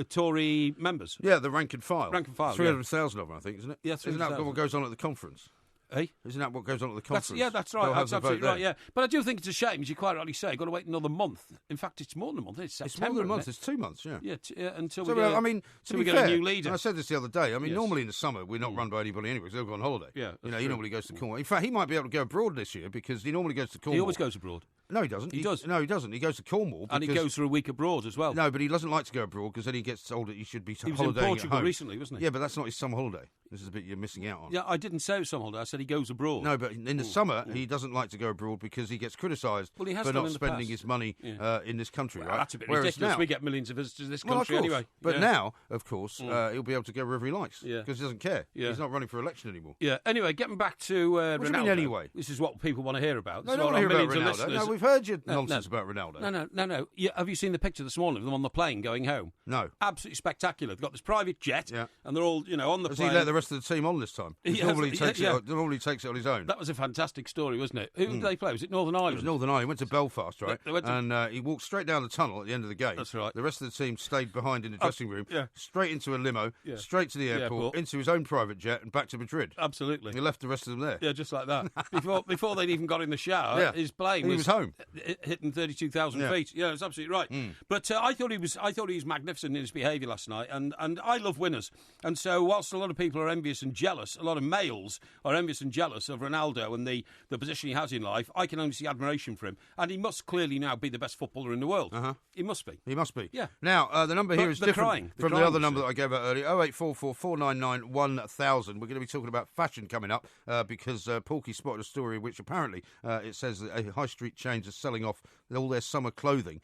Tory members. Yeah, the rank and file. Rank and file, 300,000 of them, I think, isn't it? Yeah, Isn't that 300,000. what goes on at the conference? Eh? Isn't that what goes on at the conference? That's right. They'll have That's the vote absolutely there. right, yeah. But I do think it's a shame, as you quite rightly say, you've got to wait another month. In fact, it's more than a month. It's September. It's more than a month. isn't It's 2 months, yeah. it? Yeah, until So, we get, I mean, until we be get fair, a new leader. and I said this the other day. I mean, Yes. normally in the summer we're not run by anybody anyway because they'll go on holiday. Yeah, he that's true. normally goes to Cornwall. In fact, he might be able to go abroad this year because he normally goes to Cornwall. He always goes abroad. No, he doesn't. He does. No, he doesn't. He goes to Cornwall. And he goes for a week abroad as well. No, but he doesn't like to go abroad because then he gets told that he should be He was holidaying in Portugal at home. recently, wasn't he? Yeah, but that's not his summer holiday. This is a bit you're missing out on. Yeah, I didn't say it was some holiday. I said he goes abroad. No, but in the summer, he doesn't like to go abroad because he gets criticised Well, he has for done not in the spending past. his money in this country, Well, right? that's a bit Whereas ridiculous. now, We get millions of visitors to this well, of country course. anyway. But Yeah. now, of course, he'll be able to go wherever he likes Yeah. because he doesn't care. Yeah. He's not running for election anymore. Yeah. Anyway, getting back to Ronaldo. What do you mean anyway? This is what people want to hear about. No, This I is don't what want to our hear about millions of Ronaldo. listeners- No, we've heard your No, nonsense about Ronaldo. No. Yeah, have you seen the picture this morning of them on the plane going home? No. Absolutely spectacular. They've got this private jet, and they're all, on the Has plane. he let the rest of the team on this time? He normally takes yeah. it. Normally takes it on his own. That was a fantastic story, wasn't it? Who did they play? Was it Northern Ireland? It was Northern Ireland. He went to Belfast, right? They went to- And he walked straight down the tunnel at the end of the game. That's right. The rest of the team stayed behind in the dressing room, yeah. straight into a limo, straight to the airport, into his own private jet, and back to Madrid. Absolutely. He left the rest of them there. Yeah, just like that. Before they'd even got in the shower, his plane was home, hitting 32,000 feet. Yeah, that's absolutely right. But I thought he was magnificent in his behaviour last night, and I love winners. And so, whilst a lot of people are envious and jealous, a lot of males are envious and jealous of Ronaldo and the position he has in life, I can only see admiration for him, and he must clearly now be the best footballer in the world. He must be. He must be. Yeah. Now, the number here is different from the other number that that I gave out earlier, 0844 499 1000. We're going to be talking about fashion coming up because Porky spotted a story which apparently it says that a high street chains are selling off all their summer clothing,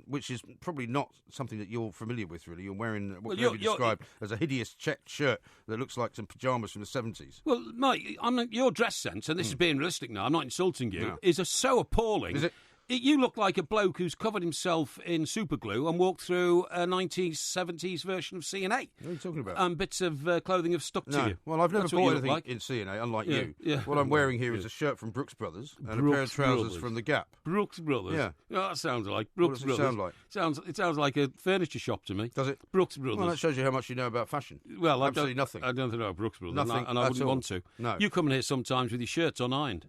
which is probably not something that you're familiar with, really. You're wearing what can be described as a hideous checked shirt that looks like some pyjamas from the 70s. Well, Mike, your dress sense, and this is being realistic now, I'm not insulting you, is so appalling. Is it? You look like a bloke who's covered himself in super glue and walked through a 1970s version of CNA. What are you talking about? And bits of clothing have stuck to you. Well, I've never That's what bought you look anything like. in CNA, unlike you. Yeah. What I'm wearing here is a shirt from Brooks Brothers and a pair of trousers from The Gap. Brooks Brothers? Yeah. Oh, that sounds like Brooks What does it Brothers. sound like? It sounds like a furniture shop to me. Does it? Brooks Brothers. Well, that shows you how much you know about fashion. Well, absolutely nothing. I don't know about Brooks Brothers. Nothing and I at wouldn't all. want to. No. You come in here sometimes with your shirts unironed.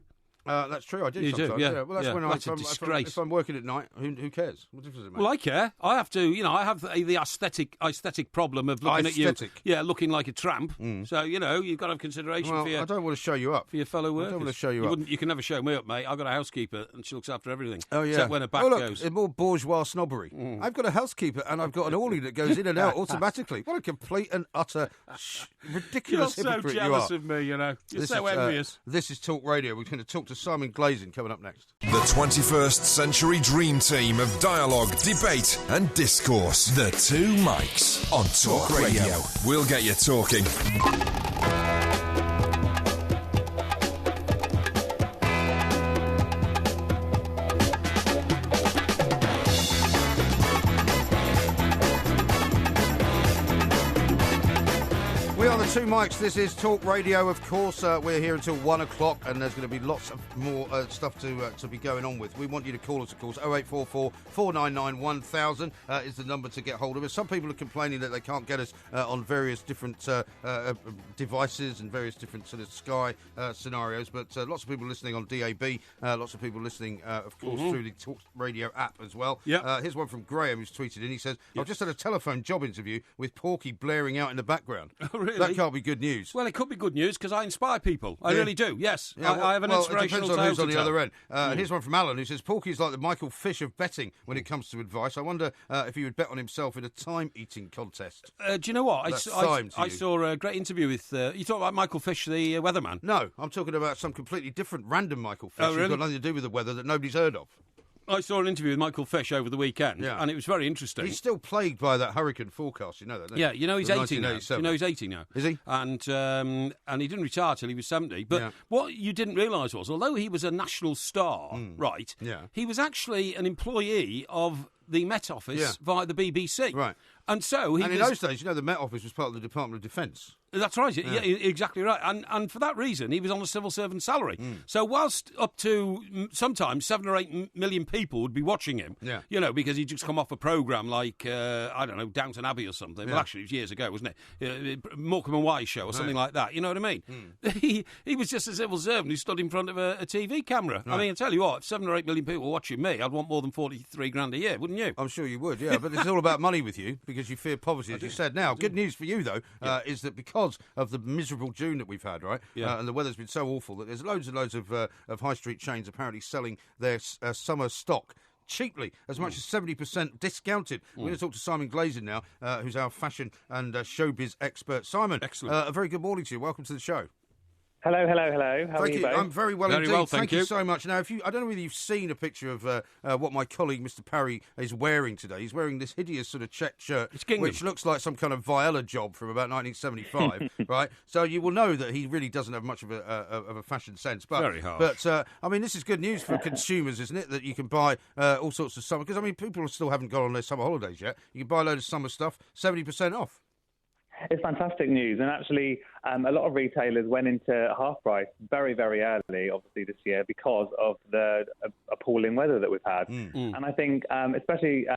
That's true. I do You sometimes. do, yeah. Well, that's Yeah. when That's a disgrace. if I'm working at night, who cares? What difference does it make? Well, I care. I have to, I have the aesthetic problem of looking at you. Yeah, looking like a tramp. So, you've got to have consideration for your... I don't want to show you up. For your fellow workers. I don't want to show you up. You can never show me up, mate. I've got a housekeeper and she looks after everything. Oh, yeah. Except when her back goes. It's more bourgeois snobbery. I've got a housekeeper and I've got an awning that goes in and out automatically. What a complete and utter ridiculous hypocrite you are. You're so jealous of me, You're so envious. This is Talk Radio. We're going to talk to Simon Glazing coming up next. The 21st century dream team of dialogue, debate and discourse. The Two Mics on Talk Radio. We'll get you talking. We are the Two Mics. This is Talk Radio, of course. We're here until 1 o'clock, and there's going to be lots of more stuff to be going on with. We want you to call us, of course. 0844 499 1000 is the number to get hold of us. Some people are complaining that they can't get us on various different devices and various different sort of Sky scenarios, but lots of people listening on DAB, lots of people listening, of course, through the Talk Radio app as well. Yep. Here's one from Graham who's tweeted in. He says, I've just had a telephone job interview with Porky blaring out in the background. Oh, really? That can't be good news. Well, it could be good news because I inspire people. I really do, yes. Yeah, I have an inspirational it depends on tale who's on to the tell. other end. And here's one from Alan who says, Porky's like the Michael Fish of betting when it comes to advice. I wonder if he would bet on himself in a time-eating contest. Do you know what? I you. saw a great interview with... you talk about Michael Fish, the weatherman? No, I'm talking about some completely different random Michael Fish Oh, really? who's got nothing to do with the weather that nobody's heard of. I saw an interview with Michael Fish over the weekend, Yeah. and it was very interesting. He's still plagued by that hurricane forecast, you know that, don't you? Yeah, he's From 80 now. 1987. He's 80 now. Is he? And he didn't retire till he was 70. But Yeah. what you didn't realise was, although he was a national star, right, Yeah. he was actually an employee of the Met Office Yeah. via the BBC. Right. And so he And in was... those days, the Met Office was part of the Department of Defence. That's right. Yeah, exactly right. And for that reason, he was on a civil servant salary. So whilst up to sometimes 7 or 8 million people would be watching him, because he'd just come off a programme like, I don't know, Downton Abbey or something. Well, actually, it was years ago, wasn't it? Morecambe and Wise show or something like that. You know what I mean? He was just a civil servant who stood in front of a TV camera. Right. I mean, I tell you what, if 7 or 8 million people were watching me, I'd want more than 43 grand a year, wouldn't you? I'm sure you would, yeah. But it's all about money with you because you fear poverty, as you said. Now, good news for you, though, is that because of the miserable June that we've had, right, and the weather's been so awful that there's loads and loads of high street chains apparently selling their summer stock cheaply, as much as 70% discounted. We're going to talk to Simon Glazing now, who's our fashion and showbiz expert. Simon, excellent. A very good morning to you. Welcome to the show. Hello. How are you both? I'm very well Very indeed. well, thank thank you. so much. Now, I don't know whether you've seen a picture of what my colleague Mr. Parry is wearing today. He's wearing this hideous sort of checked shirt, which looks like some kind of Viola job from about 1975, right? So you will know that he really doesn't have much of a fashion sense. But, very harsh. But I mean, this is good news for consumers, isn't it? That you can buy all sorts of summer, because I mean, people still haven't gone on their summer holidays yet. You can buy a load of summer stuff, 70% off. It's fantastic news, and actually a lot of retailers went into half price very, very early, obviously this year, because of the appalling weather that we've had. And I think especially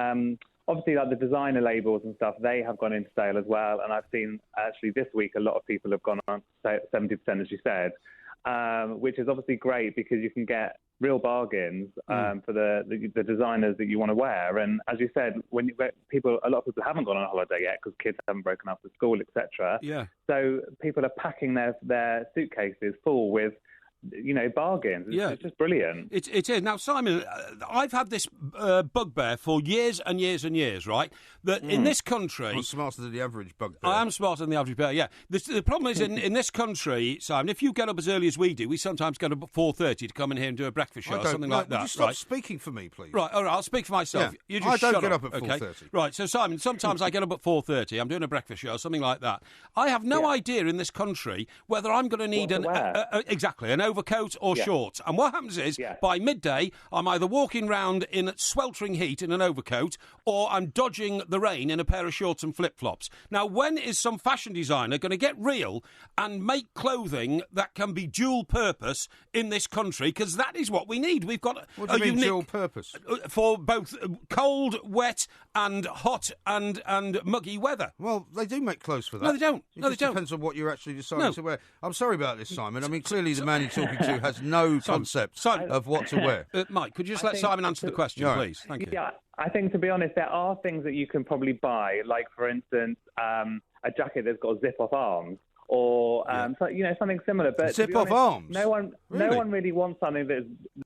obviously like the designer labels and stuff, they have gone into sale as well, and I've seen actually this week a lot of people have gone on 70%, as you said, which is obviously great because you can get real bargains for the designers that you want to wear. And as you said, a lot of people haven't gone on holiday yet because kids haven't broken up with school, etc. Yeah. So people are packing their suitcases full with bargains. It's just brilliant. It is. Now, Simon, I've had this bugbear for years and years and years, right? That in this country... Well, smarter than the average bugbear. I am smarter than the average bear, yeah. The problem is, in this country, Simon, if you get up as early as we do, we sometimes get up at 4:30 to come in here and do a breakfast show or something like that. Would you stop speaking for me, please? Right, all right, I'll speak for myself. Yeah. You just I don't shut get up at okay? 4:30. Right, so Simon, sometimes I get up at 4:30, I'm doing a breakfast show, something like that. I have no idea in this country whether I'm going to need an overcoat or shorts. And what happens is, by midday, I'm either walking round in sweltering heat in an overcoat, or I'm dodging the rain in a pair of shorts and flip-flops. Now, when is some fashion designer going to get real and make clothing that can be dual purpose in this country? Because that is what we need. We've got what do you mean unique, dual purpose? For both cold, wet, and hot and muggy weather. Well, they do make clothes for that. No, they don't. It just depends on what you're actually deciding to wear. I'm sorry about this, Simon. I mean, clearly the man in talking to has no concept of what to wear. Mike, could you just let Simon answer the question, please? Thank you. Yeah, I think, to be honest, there are things that you can probably buy, like, for instance, a jacket that's got zip-off arms. Or something similar, but zip-off arms. No one really wants something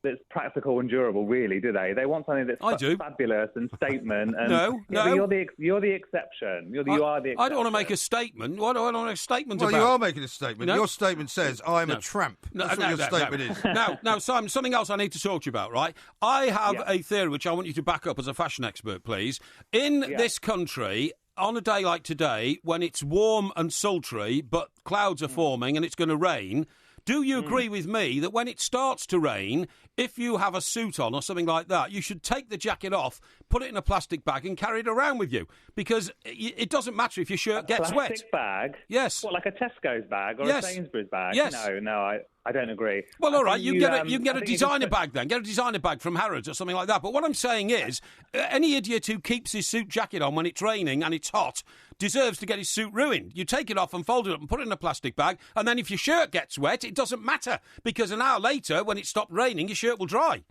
that's practical and durable, really, do they? They want something that's fabulous and statement. And, no. You're the exception. You are the exception. I don't want to make a statement. What do I want to make a statement about? Well, you are making a statement. No. Your statement says, "I'm a tramp." That's what your statement is. Now, Simon, something else I need to talk to you about, right? I have a theory which I want you to back up as a fashion expert, please. In this country, on a day like today, when it's warm and sultry, but clouds are forming and it's going to rain, do you agree with me that when it starts to rain, if you have a suit on or something like that, you should take the jacket off, put it in a plastic bag and carry it around with you? Because it doesn't matter if your shirt gets wet. Plastic bag? Yes. What, like a Tesco's bag or a Sainsbury's bag? Yes. No, I don't agree. Well, all right, you can get a designer bag then. Get a designer bag from Harrods or something like that. But what I'm saying is, any idiot who keeps his suit jacket on when it's raining and it's hot deserves to get his suit ruined. You take it off and fold it up and put it in a plastic bag, and then if your shirt gets wet, it doesn't matter, because an hour later, when it stopped raining, your shirt will dry.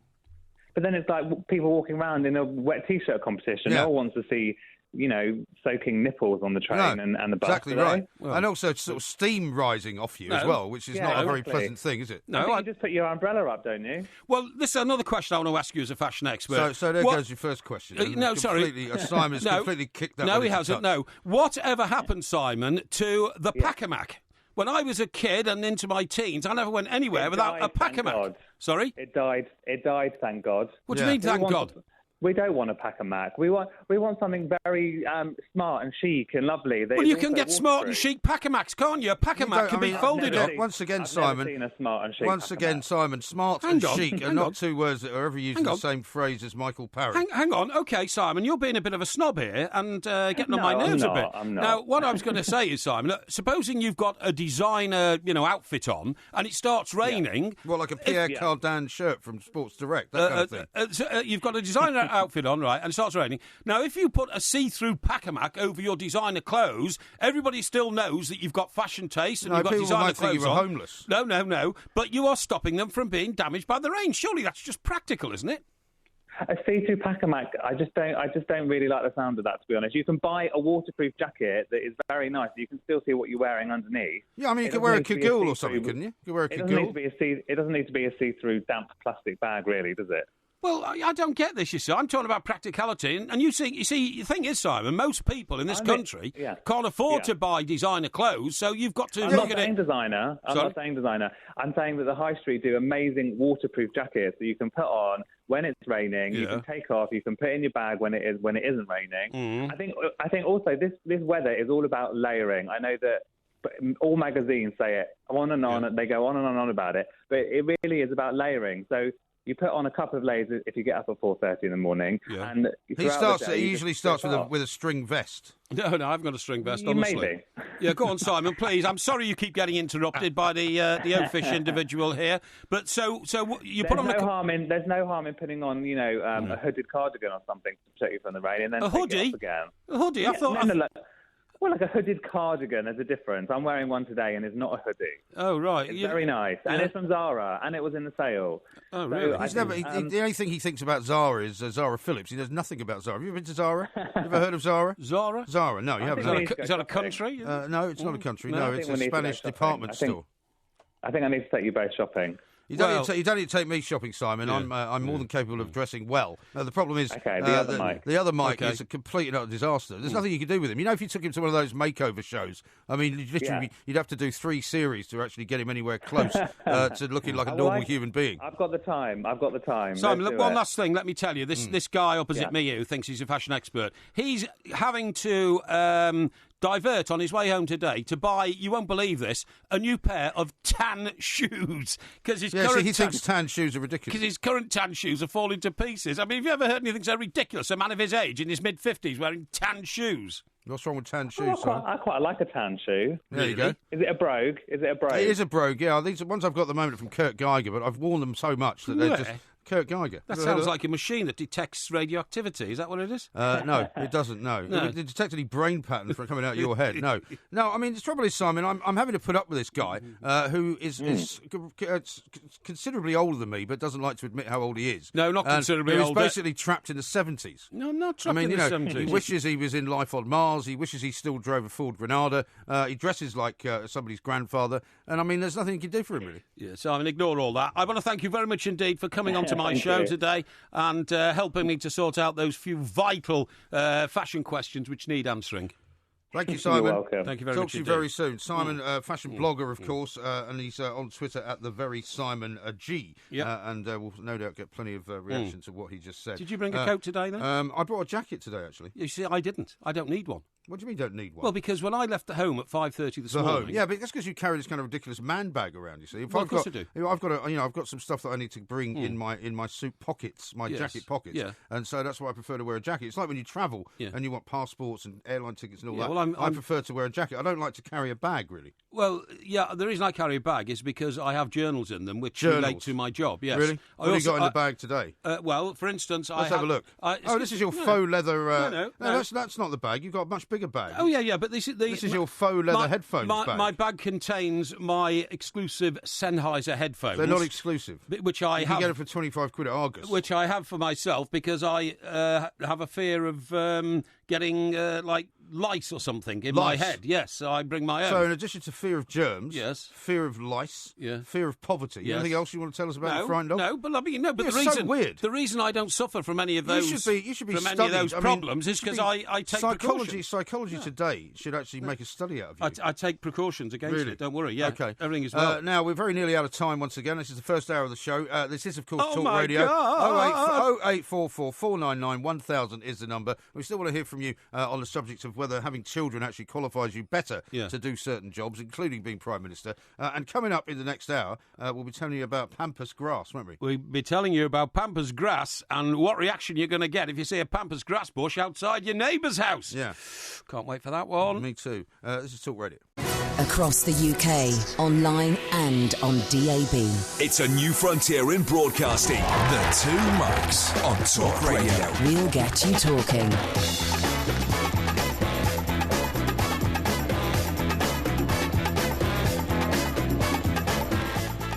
But then it's like people walking around in a wet T-shirt competition. No one wants to see, soaking nipples on the train and the bus. Exactly right. Well, and also sort of steam rising off you as well, which is not a very pleasant thing, is it? No, you just put your umbrella up, don't you? Well, this is another question I want to ask you as a fashion expert. So there goes your first question. Sorry. Simon's completely kicked that. No, he hasn't. No. Whatever happened, Simon, to the Pack-a-Mac? When I was a kid and into my teens, I never went anywhere without a Pack-a-Mac. Sorry? It died, thank God. What do you mean, thank God? We don't want a Pack-a-Mac. We want something very smart and chic and lovely. Well, you can get smart and chic Pack-a-Macs, can't you? A Pack-a-Mac can be folded up. Once again, Simon. Never seen a smart and chic smart and chic are not two words that are ever used in the same phrase as Michael Parry. Hang on. OK, Simon, you're being a bit of a snob here and getting on my nerves a bit. I'm not. Now, what I was going to say is, Simon, supposing you've got a designer, outfit on and it starts raining. Well, like a Pierre Cardin shirt from Sports Direct, that kind of thing. You've got a designer outfit on, right, and it starts raining. Now, if you put a see-through Pack-a-Mac over your designer clothes, everybody still knows that you've got fashion taste and you've got designer clothes think you were homeless. No. But you are stopping them from being damaged by the rain. Surely that's just practical, isn't it? A see-through Pack-a-Mac, I just don't really like the sound of that, to be honest. You can buy a waterproof jacket that is very nice. You can still see what you're wearing underneath. Yeah, I mean, you could wear a cagoule or something, couldn't you? You could wear a cagoule. It doesn't need to be a see-through damp plastic bag, really, does it? Well, I don't get this, you see. I'm talking about practicality. And you see, the thing is, Simon, most people in this country can't afford to buy designer clothes, so you've got to look at it. I'm not saying designer. I'm saying that the high street do amazing waterproof jackets that you can put on when it's raining. You can take off. You can put in your bag when it isn't raining. Mm. I think also this weather is all about layering. I know that all magazines say it on and on. They go on and on about it, but it really is about layering. So you put on a couple of layers if you get up at 4:30 in the morning. Yeah. And he usually starts with a string vest. No, I haven't got a string vest, honestly. Maybe. Yeah, go on, Simon, please. I'm sorry you keep getting interrupted by the oafish individual here. But so you put on there's no harm in putting on, a hooded cardigan or something to protect you from the rain, and then a hoodie. Take it off again. A hoodie? I thought. Well, like a hooded cardigan, there's a difference. I'm wearing one today, and it's not a hoodie. Oh, right. It's very nice. Yeah. And it's from Zara, and it was in the sale. Oh, really? The only thing he thinks about Zara is Zara Phillips. He knows nothing about Zara. Have you ever been to Zara? You ever heard of Zara? Zara? Zara, no, you haven't. Is that a country? No, it's not a country. No, it's a Spanish department store. I think I need to take you both shopping. You don't need to take me shopping, Simon. Yeah. I'm more than capable of dressing well. Now, the problem is the other Mike is a complete and utter disaster. There's nothing you can do with him. If you took him to one of those makeover shows, I mean, literally, you'd have to do 3 series to actually get him anywhere close to looking like a normal human being. I've got the time. Simon, one last thing. Let me tell you, this guy opposite me who thinks he's a fashion expert, he's having to divert on his way home today to buy, you won't believe this, a new pair of tan shoes. He thinks tan shoes are ridiculous. Because his current tan shoes are falling to pieces. I mean, have you ever heard anything so ridiculous? A man of his age, in his mid-50s, wearing tan shoes. What's wrong with tan shoes, Simon? I quite like a tan shoe. There you go. Is it a brogue? It is a brogue, yeah. These are ones I've got at the moment from Kurt Geiger, but I've worn them so much that Kurt Geiger. That sounds like a machine that detects radioactivity. Is that what it is? No, it doesn't, no. It detects any brain patterns from coming out of your head, no. No, I mean, the trouble is, Simon, I'm having to put up with this guy who is considerably older than me, but doesn't like to admit how old he is. No, not considerably older. old. He's basically trapped in the 70s. No, not trapped in the 70s. He wishes he was in Life on Mars. He wishes he still drove a Ford Granada. He dresses like somebody's grandfather. And, I mean, there's nothing you can do for him, really. Yeah, Simon, ignore all that. I want to thank you very much indeed for coming onto my show today and helping me to sort out those few vital fashion questions which need answering. Thank you, Simon. You're welcome. Thank you very much. much. Talk to you very soon. Simon, fashion blogger, of course, and he's on Twitter at the very Simon G. Yep. And we'll no doubt get plenty of reaction to what he just said. Did you bring a coat today, then? I brought a jacket today, actually. You see, I didn't. I don't need one. What do you mean you don't need one? Well, because when I left the home at 5:30 this morning... Yeah, but that's because you carry this kind of ridiculous man bag around, you see. Well, of course I do. I've got some stuff that I need to bring in my suit pockets, my jacket pockets. Yeah. And so that's why I prefer to wear a jacket. It's like when you travel and you want passports and airline tickets and all that. Well, I prefer to wear a jacket. I don't like to carry a bag, really. Well, yeah, the reason I carry a bag is because I have journals in them which relate to my job, yes. Really? What have you got in the bag today? Well, for instance, Let's have a look. This is your faux leather... No, that's not the bag. You've got a much bigger bag. Oh, yeah, but this is your faux leather headphones bag. My bag contains my exclusive Sennheiser headphones. They're not exclusive. Which I have. You can get them for 25 quid at Argos. Which I have for myself because I have a fear of getting like lice or something in my head. Yes, so I bring my own. So in addition to fear of germs, fear of lice, fear of poverty, anything else you want to tell us about the frightened dog? No, but I mean, but the reason I don't suffer from any of those you should be from any of those problems is because I take precautions. Psychology Today should actually make a study out of you. I take precautions against it. Don't worry. Yeah, okay. Everything is well. Now we're very nearly out of time once again. This is the first hour of the show. This is of course Talk my Radio. God. 0844 499 1000 is the number. We still want to hear from you on the subject of whether having children actually qualifies you better to do certain jobs, including being Prime Minister. And coming up in the next hour, we'll be telling you about pampas grass, won't we? We'll be telling you about pampas grass and what reaction you're going to get if you see a pampas grass bush outside your neighbour's house. Yeah. Can't wait for that one. Me too. This is Talk Radio. Across the UK, online and on DAB. It's a new frontier in broadcasting. The Two Mics on Talk Radio. We'll get you talking.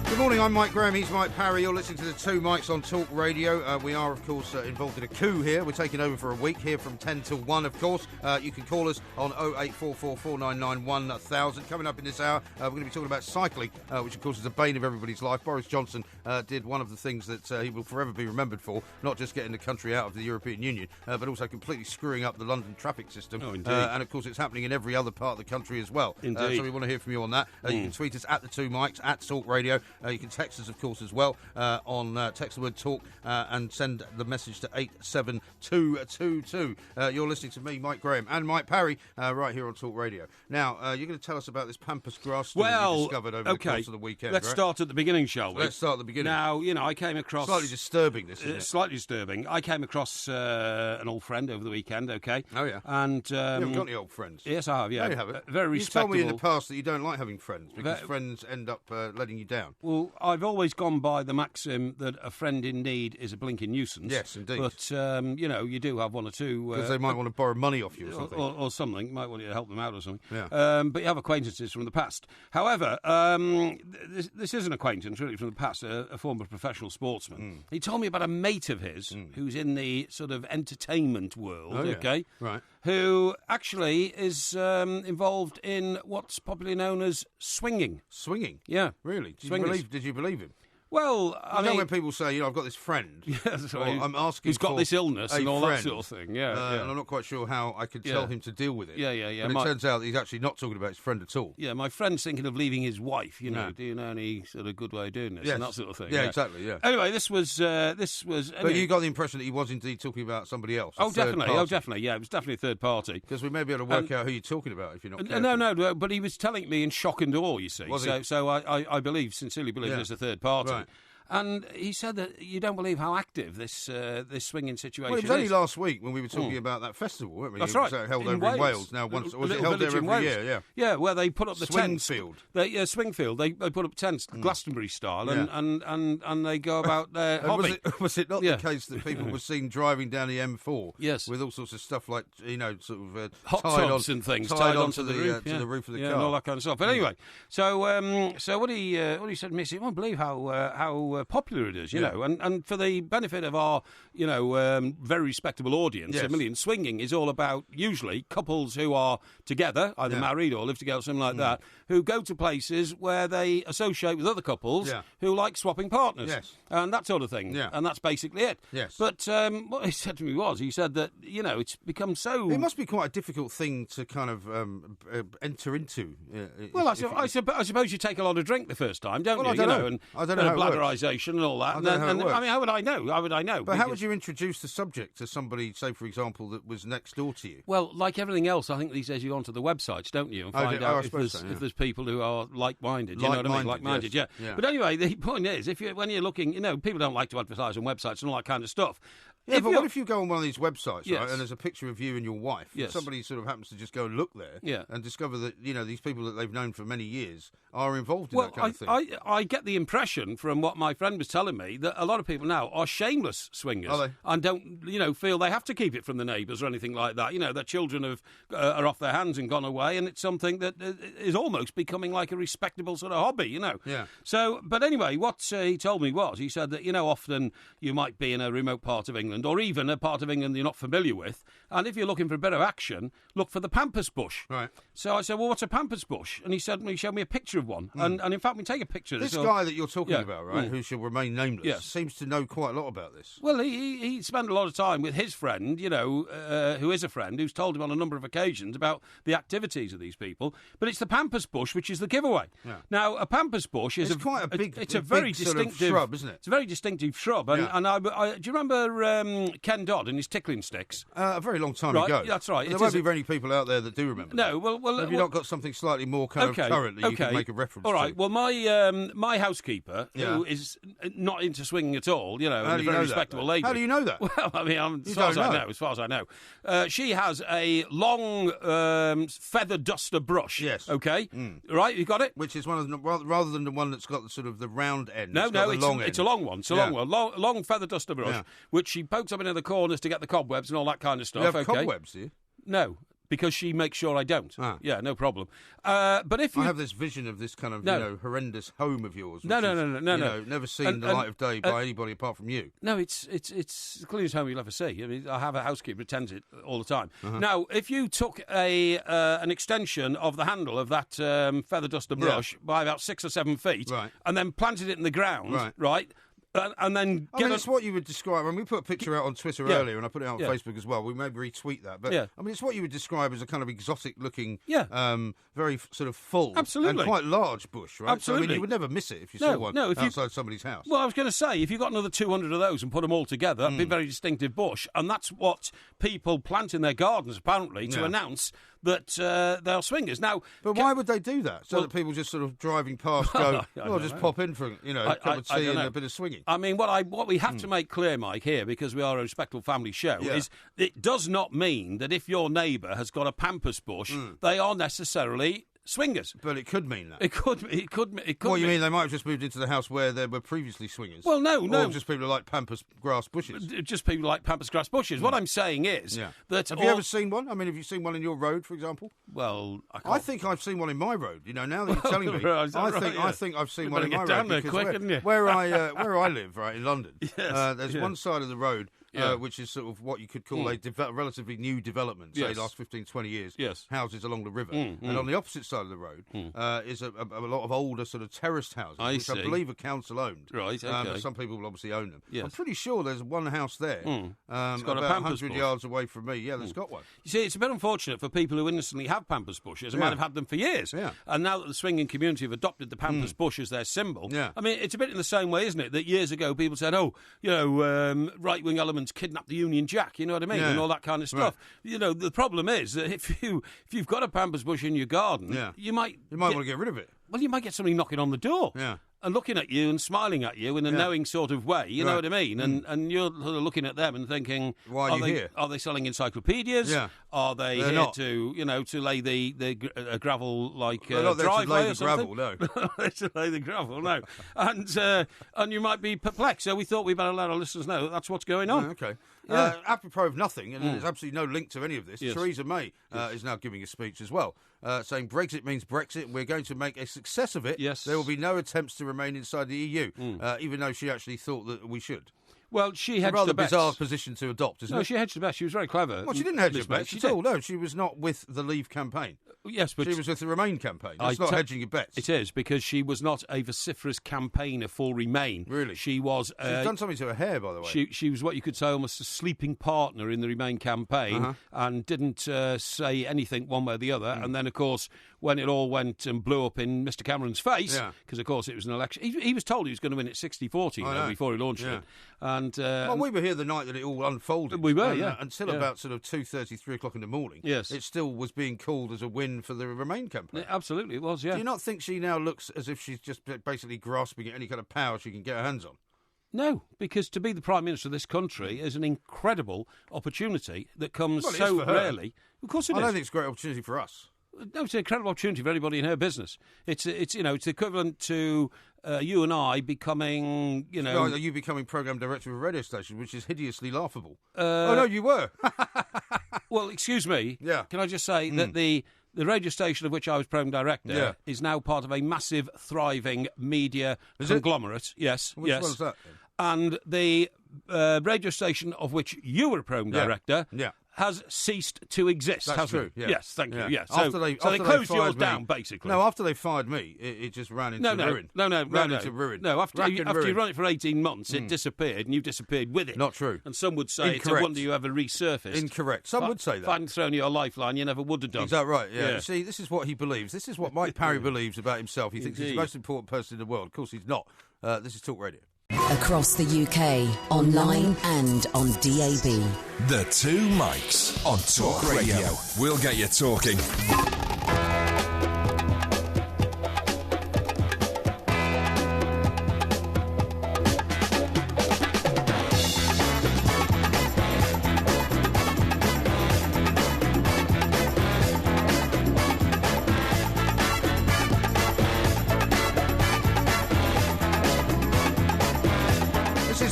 Good morning, I'm Mike Graham, he's Mike Parry. You're listening to the Two Mics on Talk Radio. We are, of course, involved in a coup here. We're taking over for a week here from 10 till 1, of course. You can call us on 0844 499 1000. Coming up in this hour, we're going to be talking about cycling, which, of course, is the bane of everybody's life. Boris Johnson did one of the things that he will forever be remembered for, not just getting the country out of the European Union, but also completely screwing up the London traffic system. Oh, indeed. And, of course, it's happening in every other part of the country as well. Indeed. So we want to hear from you on that. You can tweet us at the Two Mics, at Talk Radio. You can text us, of course, as well on text the word talk and send the message to 87222. You're listening to me, Mike Graham, and Mike Parry right here on Talk Radio. Now, you're going to tell us about this pampas grass story you discovered over the course of the weekend. Let's start at the beginning, shall we? Let's start at the beginning. Now, I came across... Slightly disturbing, this, isn't it? Slightly disturbing. I came across an old friend over the weekend, okay? Oh, yeah. And... you haven't got any old friends? Yes, I have, yeah. No, you haven't. Very respectable... You told me in the past that you don't like having friends because friends end up letting you down. Well, I've always gone by the maxim that a friend in need is a blinking nuisance. Yes, indeed. But, you do have one or two... Because they might want to borrow money off you or something. Or something. You might want you to help them out or something. Yeah. But you have acquaintances from the past. However, this is an acquaintance, really, from the past, a former professional sportsman. He told me about a mate of his who's in the sort of entertainment world, okay? Right. Who actually is involved in what's popularly known as swinging. Swinging? Yeah. Really? Did you believe him? Well, I mean... when people say, I've got this friend, I'm asking who's got this illness and all that sort of thing, and I'm not quite sure how I could tell him to deal with it. Yeah. But it turns out he's actually not talking about his friend at all. Yeah, my friend's thinking of leaving his wife, Do you know any sort of good way of doing this and that sort of thing? Yeah, exactly, yeah. Anyway, this was... But you got the impression that he was indeed talking about somebody else? Definitely, yeah, it was definitely a third party. Because we may be able to work out who you're talking about if you're not careful. No, but he was telling me in shock and awe, you see. So I sincerely believe there's a third party. Right. And he said that you don't believe how active this swinging situation is. Well, it was only last week when we were talking about that festival, weren't we? That's right. It was held in over in Wales. Now, was it held there every year? Yeah. Yeah, where they put up the tents. Swingfield. Swingfield. They put up tents, Glastonbury style, and they go about their hobby. Was it not the case that people were seen driving down the M4 with all sorts of stuff like, sort of hot tubs and things tied onto the roof of the car and all that kind of stuff. But anyway, so what he said to me, he won't believe how popular it is, you know, and for the benefit of our very respectable audience, a million, swinging is all about usually couples who are together, either married or live together, something like that, who go to places where they associate with other couples who like swapping partners and that sort of thing, and that's basically it. But what he said to me was, he said that it's become so. It must be quite a difficult thing to kind of enter into. Well, I suppose you take a lot of drink the first time, don't you? I don't know. And I don't know how bladderisation and all that. I don't know how it works. I mean, how would I know? But how would you introduce the subject to somebody, say, for example, that was next door to you? Well, like everything else, I think these days you go onto the websites, don't you, and find out if there's people who are like-minded. You know what I mean? Like-minded, yeah. But anyway, the point is, when you're looking, people don't like to advertise on websites and all that kind of stuff. Yeah, but what if you go on one of these websites, right, and there's a picture of you and your wife, and somebody sort of happens to just go and look there and discover that, these people that they've known for many years are involved in that kind of thing? I get the impression from what my friend was telling me that a lot of people now are shameless swingers and don't, feel they have to keep it from the neighbours or anything like that. Their children are off their hands and gone away, and it's something that is almost becoming like a respectable sort of hobby, Yeah. So, but anyway, what he told me was, he said that, often you might be in a remote part of England, or even a part of England you're not familiar with, and if you're looking for a bit of action, look for the pampas bush. Right. So I said, well, what's a pampas bush? And he showed me a picture of one, and in fact, we take a picture of this guy that you're talking about, right, who shall remain nameless, seems to know quite a lot about this. Well, he spent a lot of time with his friend, who is a friend, who's told him on a number of occasions about the activities of these people, but it's the pampas bush which is the giveaway. Yeah. Now, a pampas bush is quite a big, it's a very distinctive sort of shrub, isn't it? It's a very distinctive shrub, and do you remember Ken Dodd and his tickling sticks? A very long time ago. That's right. There won't be very people out there that do remember. No, have you not got something slightly more kind of current that you can make a reference to? All right. Well, my housekeeper, who is not into swinging at all, and a very respectable lady. How do you know that? Well, I mean, as far as I know, she has a long feather duster brush. Yes. Okay. Right. You got it. Which is one of the, rather than the one that's got the sort of the round end. No, it's a long one. It's a long one. Long feather duster brush, which she pokes up into the corners to get the cobwebs and all that kind of stuff. You have cobwebs, do you? No. Because she makes sure I don't. Yeah, no problem. But if you... I have this vision of this kind of horrendous home of yours. No. Never seen the light of day by anybody apart from you. No, it's the cleanest home you'll ever see. I mean, I have a housekeeper who tends it all the time. Now, if you took an extension of the handle of that feather duster brush by about 6 or 7 feet, and then planted it in the ground, right? And then it's what you would describe. I mean, we put a picture out on Twitter earlier, and I put it out on Facebook as well. We maybe retweet that. But I mean, it's what you would describe as a kind of exotic-looking, very sort of full, and quite large bush, right? Absolutely. So, I mean, you would never miss it if you saw one outside somebody's house. Well, I was going to say, if you got another 200 of those and put them all together, that'd be a very distinctive bush, and that's what people plant in their gardens apparently to announce that they are swingers. Now, but why would they do that? So that people just sort of driving past go, just pop in for a cup of tea and a bit of swinging. I mean, what we have to make clear, Mike, here, because we are a respectable family show, is it does not mean that if your neighbour has got a pampas bush, they are necessarily swingers. But it could mean that. It could. What you mean? They might have just moved into the house where there were previously swingers. Well, no. Or just people who like pampas grass bushes. Just people who like pampas grass bushes. What I'm saying is that. Have you ever seen one? I mean, have you seen one in your road, for example? Well, I think I've seen one in my road. Now that you're telling me, I think I've seen one in my road because where I live, right in London, there's one side of the road. Which is sort of what you could call a relatively new development, say last 15, 20 years, houses along the river. And on the opposite side of the road is a lot of older sort of terraced houses, which I believe are council-owned. Right, okay. Some people will obviously own them. Yes. I'm pretty sure there's one house there, about 100 yards away from me. Yeah, that's got one. You see, it's a bit unfortunate for people who innocently have pampas bushes and might have had them for years. Yeah. And now that the swinging community have adopted the pampas bush as their symbol, I mean, it's a bit in the same way, isn't it, that years ago people said, right-wing elements kidnapped the Union Jack, you know what I mean, and all that kind of stuff. Right. The problem is that if you've got a pampas bush in your garden, you might want to get rid of it. Well, you might get somebody knocking on the door. Yeah. looking at you and smiling at you in a knowing sort of way. You know what I mean? And you're sort of looking at them and thinking, why are you here? Are they selling encyclopedias? Yeah. Are they here to lay the gravel driveway or something? No. To lay the gravel, no. And you might be perplexed. So we thought we'd better let our listeners know that's what's going on. Okay. Apropos of nothing, and there's absolutely no link to any of this, Theresa May is now giving a speech as well, saying Brexit means Brexit, and we're going to make a success of it. Yes. There will be no attempts to remain inside the EU, even though she actually thought that we should. Well, she hedged the bets. It's a rather the bets. bizarre position to adopt, isn't it? No, she hedged the bets. She was very clever. Well, she didn't hedge the bets at all. No, she was not with the Leave campaign. Yes, but she was with the Remain campaign. It's not hedging your bets. It is, because she was not a vociferous campaigner for Remain. Really? She was... She's done something to her hair, by the way. She was what you could say almost a sleeping partner in the Remain campaign and didn't say anything one way or the other. And then, of course, when it all went and blew up in Mr Cameron's face, because, of course, it was an election... He was told he was going to win it 60-40 before he launched it. And well, we were here the night that it all unfolded. We were, Until about sort of 2:30, 3 o'clock in the morning. Yes. It still was being called as a win for the Remain campaign. Absolutely, it was, yeah. Do you not think she now looks as if she's just basically grasping at any kind of power she can get her hands on? No, because to be the Prime Minister of this country is an incredible opportunity that comes so rarely. Of course it is. I don't think it's a great opportunity for us. No, it's an incredible opportunity for anybody in her business. It's equivalent to you and I becoming, you becoming programme director of a radio station, which is hideously laughable. Oh, no, you were. Well, excuse me. Yeah. Can I just say that the radio station of which I was programme director is now part of a massive, thriving media conglomerate. Yes, Which one's that? And the radio station of which you were programme director has ceased to exist. That's true. Yeah. Yes, thank you. Yes. After they closed yours me, down, basically. No, after they fired me, it just ran into ruin. Into ruin. No, after you run it for 18 months, it disappeared, and you disappeared with it. Not true. And some would say it's a wonder you ever resurfaced. Incorrect. Some would say that. If I'd thrown you a lifeline, you never would have done. Is that right? Yeah. See, this is what he believes. This is what Mike Parry believes about himself. He thinks he's the most important person in the world. Of course, he's not. This is Talk Radio. Across the UK, online and on DAB. The Two Mics on Talk Radio. We'll get you talking.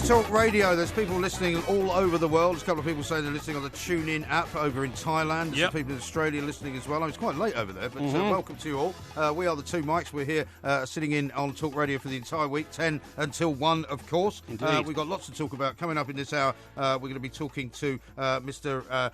Talk Radio. There's people listening all over the world. There's a couple of people saying they're listening on the TuneIn app over in Thailand. There's some people in Australia listening as well. It's quite late over there, but welcome to you all. We are the Two Mics. We're here sitting in on Talk Radio for the entire week, 10 until 1, of course. We've got lots to talk about. Coming up in this hour, we're going to be talking to Mr.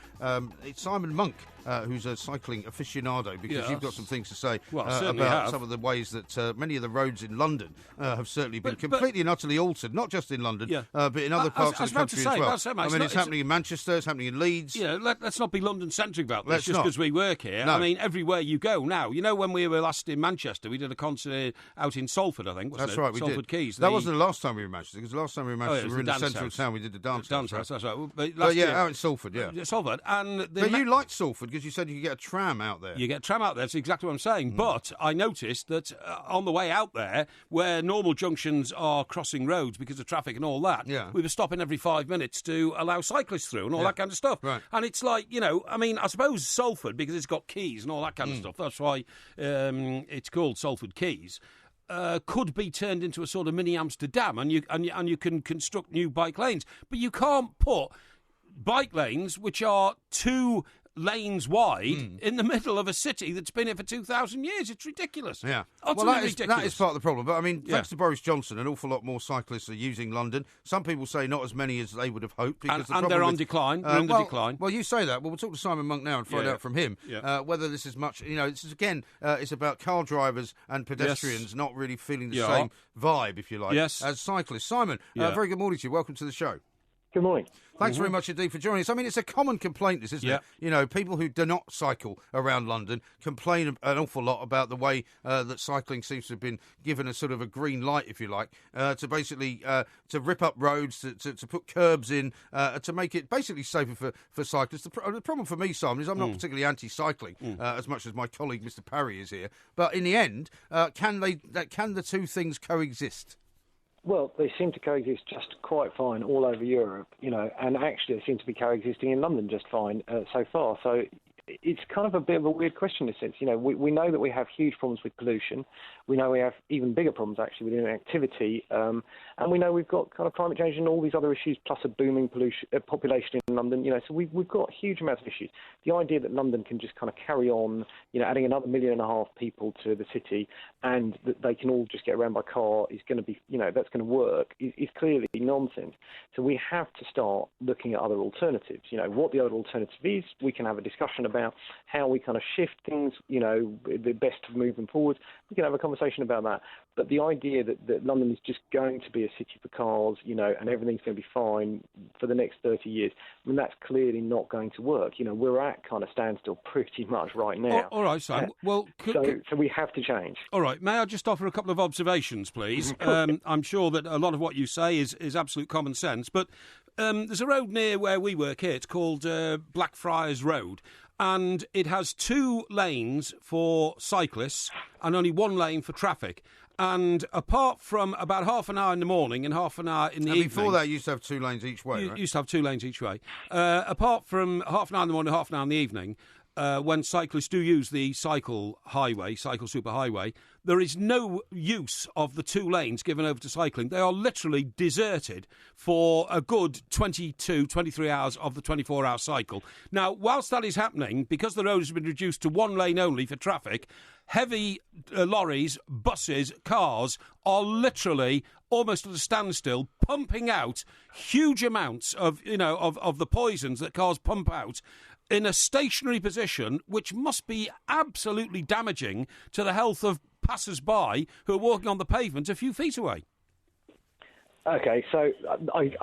Simon Monk. Who's a cycling aficionado, because you've got some things to say about some of the ways that many of the roads in London have certainly been completely and utterly altered, not just in London, but in other parts of the country as well. I mean, it's happening in Manchester, it's happening in Leeds. Yeah, let's not be London-centric about this, just because we work here. No. I mean, everywhere you go now. You know, when we were last in Manchester, we did a concert out in Salford, I think, wasn't it? That's right, we Salford did. Keys. That wasn't the last time we were in Manchester, because the last time we were in Manchester, we were in the centre of town, we did the dance house. That's right. But out in Salford, Salford. But you liked Salford, because you said you could get a tram out there. You get a tram out there, that's exactly what I'm saying. But I noticed that on the way out there, where normal junctions are crossing roads because of traffic and all that, we were stopping every 5 minutes to allow cyclists through and all that kind of stuff. Right. And it's like, I mean, I suppose Salford, because it's got quays and all that kind of stuff, that's why it's called Salford Quays. Could be turned into a sort of mini Amsterdam, and you can construct new bike lanes, but you can't put bike lanes which are 2 lanes wide in the middle of a city that's been here for 2,000 years. It's ridiculous. Yeah. Utterly ridiculous. That is part of the problem. But, I mean, thanks to Boris Johnson, an awful lot more cyclists are using London. Some people say not as many as they would have hoped. Because and they're on decline. They're in the decline. Well, you say that. Well, we'll talk to Simon Monk now and find out from him whether this is much... this is, again, it's about car drivers and pedestrians not really feeling the same vibe, if you like, as cyclists. Simon, very good morning to you. Welcome to the show. Good morning. Thanks very much indeed for joining us. I mean, it's a common complaint, this, isn't it? You know, people who do not cycle around London complain an awful lot about the way that cycling seems to have been given a sort of a green light, if you like, to basically to rip up roads, to put curbs in, to make it basically safer for cyclists. The problem for me, Simon, is I'm not particularly anti-cycling as much as my colleague Mr. Parry is here. But in the end, can the two things coexist? Well, they seem to coexist just quite fine all over Europe, you know, and actually they seem to be coexisting in London just fine so far. So it's kind of a bit of a weird question in a sense. You know, we know that we have huge problems with pollution. We know we have even bigger problems, actually, with inactivity. And we know we've got kind of climate change and all these other issues, plus a booming population in London. You know, so we've got huge amounts of issues. The idea that London can just kind of carry on, you know, adding another 1.5 million people to the city and that they can all just get around by car is going to be, you know, that's going to work is clearly nonsense. So we have to start looking at other alternatives. You know, what the other alternative is, we can have a discussion about how we kind of shift things, you know, the best of moving forward. We can have a conversation about that. But the idea that London is just going to be a city for cars, you know, and everything's going to be fine for the next 30 years, I mean, that's clearly not going to work. You know, we're at kind of standstill pretty much right now. All right, Sam. Well, so we have to change. All right. May I just offer a couple of observations, please? I'm sure that a lot of what you say is absolute common sense, but there's a road near where we work here. It's called Blackfriars Road. And it has 2 lanes for cyclists and only 1 lane for traffic. And apart from about half an hour in the morning and half an hour in the evening... Before that, you used to have 2 lanes each way, right? Used to have 2 lanes each way. Apart from half an hour in the morning and half an hour in the evening, when cyclists do use the cycle superhighway, there is no use of the 2 lanes given over to cycling. They are literally deserted for a good 22, 23 hours of the 24-hour cycle. Now, whilst that is happening, because the road has been reduced to 1 lane only for traffic, heavy lorries, buses, cars are literally almost at a standstill, pumping out huge amounts of, you know, of the poisons that cars pump out in a stationary position, which must be absolutely damaging to the health of passers-by who are walking on the pavement a few feet away. Okay, so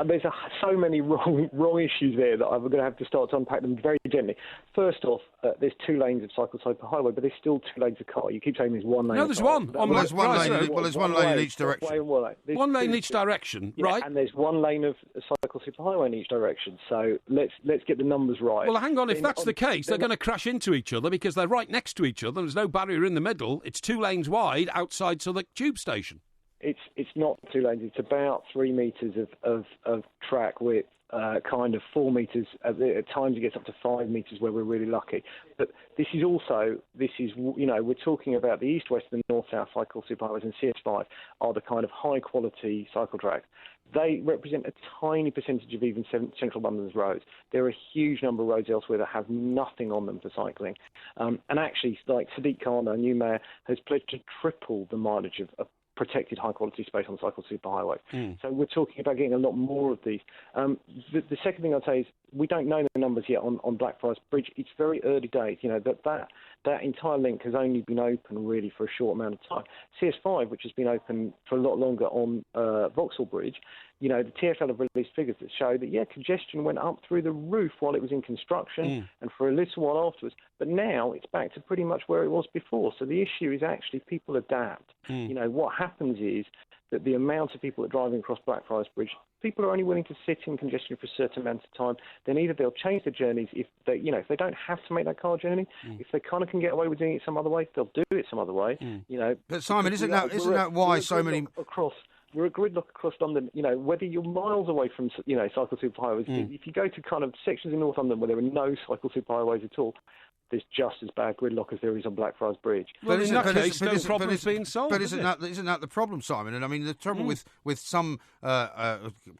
there's so many wrong issues there that I'm going to have to start to unpack them very gently. First off, there's 2 lanes of cycle superhighway, but there's still 2 lanes of car. You keep saying there's 1 lane. No, there's one. There's one lane in each direction. One lane in each direction, right? And there's 1 lane of cycle superhighway in each direction. So let's get the numbers right. Well, hang on. If that's the case, they're going to crash into each other because they're right next to each other. There's no barrier in the middle. It's 2 lanes wide outside to the tube station. It's not 2 lanes. It's about 3 metres of track width, kind of 4 metres. At times it gets up to 5 metres where we're really lucky. But this is you know, we're talking about the east-west and north-south cycle superhighways, and CS5 are the kind of high-quality cycle tracks. They represent a tiny percentage of even central London's roads. There are a huge number of roads elsewhere that have nothing on them for cycling. And actually, like Sadiq Khan, our new mayor, has pledged to triple the mileage of protected high-quality space on cycle superhighways. So we're talking about getting a lot more of these. The second thing I'd say is we don't know the numbers yet on Blackfriars Bridge. It's very early days. You know, that entire link has only been open really for a short amount of time. CS5, which has been open for a lot longer on Vauxhall Bridge, you know, the TfL have released figures that show that, congestion went up through the roof while it was in construction and for a little while afterwards. But now it's back to pretty much where it was before. So the issue is actually people adapt. You know, what happens is that the amount of people that are driving across Blackfriars Bridge, people are only willing to sit in congestion for a certain amount of time. Then either they'll change their journeys if they don't have to make that car journey. If they kind of can get away with doing it some other way, they'll do it some other way. You know. But Simon, isn't that why so many we're a gridlock across London, you know, whether you're miles away from, you know, cycle superhighways. If you go to kind of sections in North London where there are no cycle superhighways at all, there's just as bad gridlock as there is on Blackfriars Bridge. Well, in that case, no problem's being solved. But isn't that the problem, Simon? And I mean, the trouble with some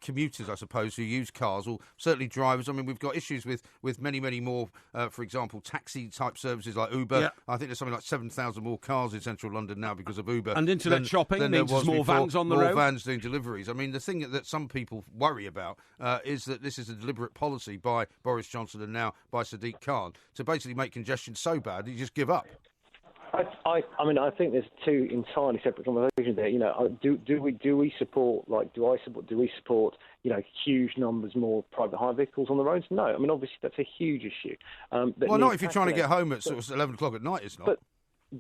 commuters, I suppose, who use cars, or certainly drivers. I mean, we've got issues with many more, for example, taxi-type services like Uber. Yeah. I think there's something like 7,000 more cars in central London now because of Uber. And internet shopping means there's more vans on the road. More vans doing deliveries. I mean, the thing that some people worry about is that this is a deliberate policy by Boris Johnson and now by Sadiq Khan to basically make congestion so bad you just give up. I think there's two entirely separate conversations there. Do we support huge numbers more private hire vehicles on the roads? No. I mean, obviously that's a huge issue. Well, not if you're trying to get home at sort of 11 o'clock at night. It's not.